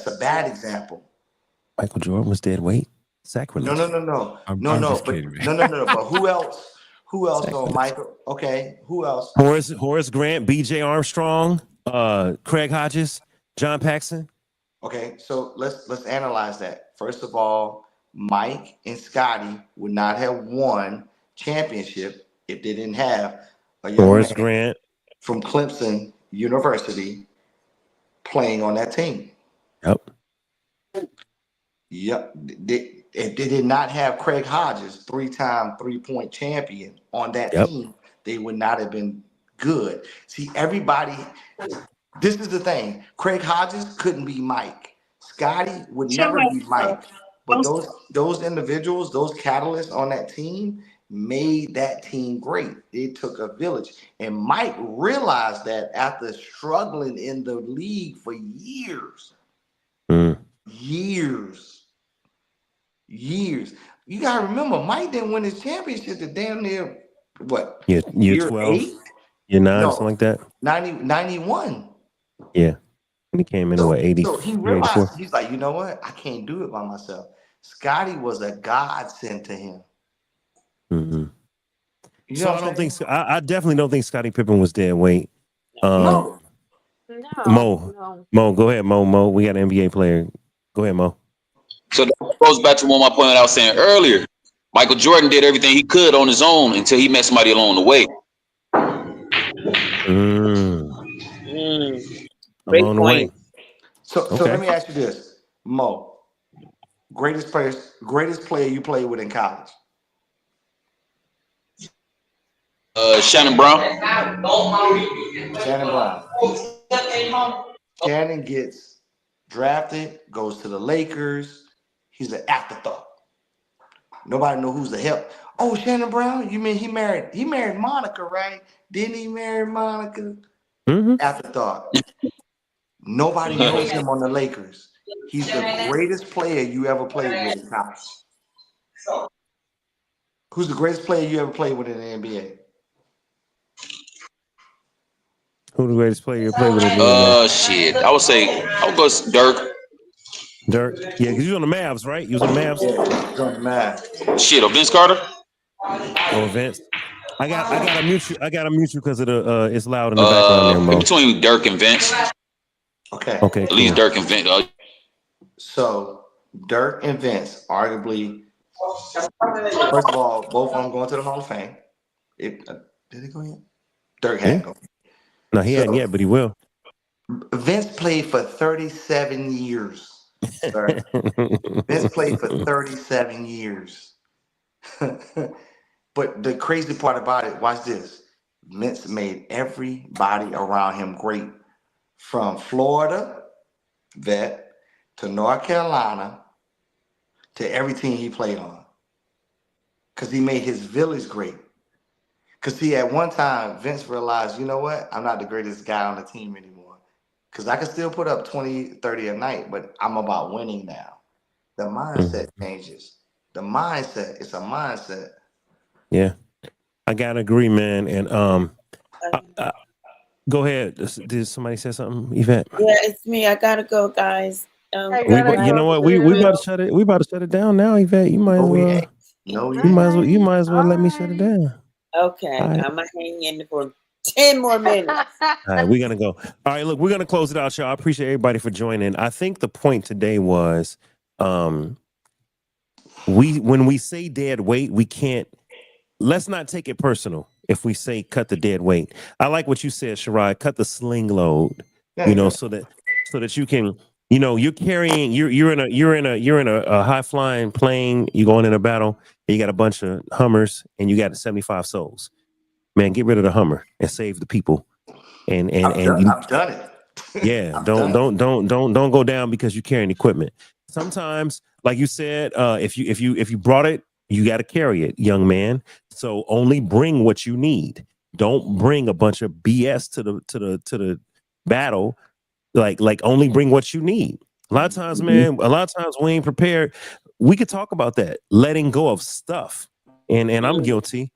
a bad example. Michael Jordan was dead weight. Sacrilege. No. I'm just kidding, man. No. But who else? Who else on Michael? Okay, who else? Horace Grant, B.J. Armstrong, Craig Hodges, John Paxson. Okay, so let's analyze that. First of all, Mike and Scotty would not have won championship if they didn't have a young Horace man Grant from Clemson University playing on that team. Yep. If they did not have Craig Hodges, 3-time 3-point champion on that team, they would not have been good. See, everybody, this is the thing. Craig Hodges couldn't be Mike. Scotty would never be Mike. But those individuals, those catalysts on that team made that team great. It took a village. And Mike realized that after struggling in the league for years. Years. You gotta remember, Mike didn't win his championship to damn near what? Year 12, 8? year 9, something like that. 91. Yeah. He came in 80. So he realized, he's like, you know what? I can't do it by myself. Scotty was a godsend to him. You know I definitely don't think Scottie Pippen was dead weight. No. Mo, go ahead, Mo. We got an NBA player. Go ahead, Mo. So that goes back to one of my point that I was saying earlier. Michael Jordan did everything he could on his own until he met somebody along the way. Great point. So let me ask you this, Mo. Greatest player you played with in college? Shannon Brown. Shannon gets drafted, goes to the Lakers. He's an afterthought. Nobody know who's the help. Oh, Shannon Brown? You mean he married Monica, right? Didn't he marry Monica? Afterthought. Nobody knows him on the Lakers. He's the greatest player you ever played with in college. Who's the greatest player you ever played with in the NBA? Who's the greatest player you played with in the NBA? Shit. I would go Dirk. Dirk? Yeah, because you was on the Mavs, right? You was on the Mavs? Yeah, he was on the Mavs. Shit, or Vince Carter? Oh, Vince. I got a mutual because of the it's loud in the background there, Mo. Between Dirk and Vince. Okay. At least Dirk and Vince. So Dirk and Vince, arguably, first of all, both of them going to the Hall of Fame. Did they go yet? Dirk hadn't gone. No, he hadn't yet, but he will. Vince played for 37 years. Sorry. Vince played for 37 years. But the crazy part about it, watch this. Vince made everybody around him great. From Florida, Vet, to North Carolina, to every team he played on. Because he made his village great. Because see, at one time, Vince realized, you know what? I'm not the greatest guy on the team anymore. Because I can still put up 20, 30 a night, but I'm about winning now. The mindset changes. The mindset, it's a mindset. Yeah. I gotta agree, man. And go ahead. Did somebody say something, Yvette? Yeah, it's me. I gotta go, guys. I We, gotta you go know what? We too. about to shut it. We about to shut it down now, Yvette. You might as Oh well. yeah. No, You yeah. might as well. You might as well All let me shut it right. down. Okay, All right. I'm gonna hang in for 10 more minutes. All right, we're gonna go. All right, look, we're gonna close it out, y'all. I appreciate everybody for joining. I think the point today was, when we say dead weight, we can't. Let's not take it personal. If we say cut the dead weight, I like what you said, Shirai. Cut the sling load. There you go. So that you can. You're carrying. You're in a high flying plane. You're going in a battle. And you got a bunch of Hummers, and you got 75 souls. Man, get rid of the Hummer and save the people. And I've done it. yeah, I've don't done it. don't go down because you're carrying equipment. Sometimes, like you said, if you brought it, you got to carry it, young man. So only bring what you need. Don't bring a bunch of BS to the battle. Like only bring what you need. A lot of times, man, we ain't prepared. We could talk about that, letting go of stuff. And I'm guilty,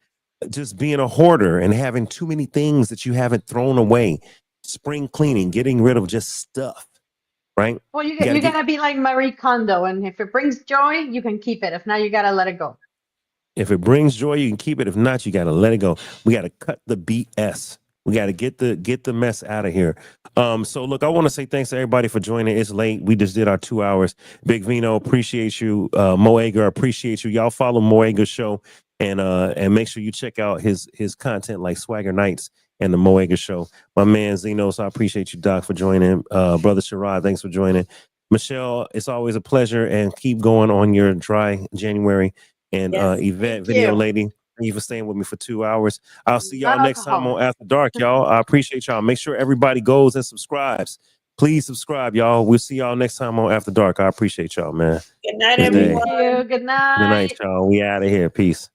just being a hoarder and having too many things that you haven't thrown away. Spring cleaning, getting rid of just stuff, right? Well, You gotta you get, gotta be like Marie Kondo, and if it brings joy, you can keep it. If not, you gotta let it go. if it brings joy, you can keep it. If not, you gotta let it go. We gotta cut the BS. We gotta get the mess out of here. So look, I want to say thanks to everybody for joining. It's late. We just did our 2 hours. Big Vino, appreciate you. Moeger, appreciate you. Y'all follow Moeger's show and make sure you check out his content like Swagger Nights and the Moeger Show. My man Zenos, I appreciate you, Doc, for joining. Brother Sherrod, thanks for joining. Michelle, it's always a pleasure, and keep going on your dry January. And Yes, Yvette, Thank video you. lady, thank you for staying with me for 2 hours. I'll see y'all Not next time alcohol. on After Dark, y'all. I appreciate y'all. Make sure everybody goes and subscribes. Please subscribe, y'all. We'll see y'all next time on After Dark. I appreciate y'all, man. Good night, Good day. everyone. Thank you. Good Good night, night. y'all. We out of here. Peace.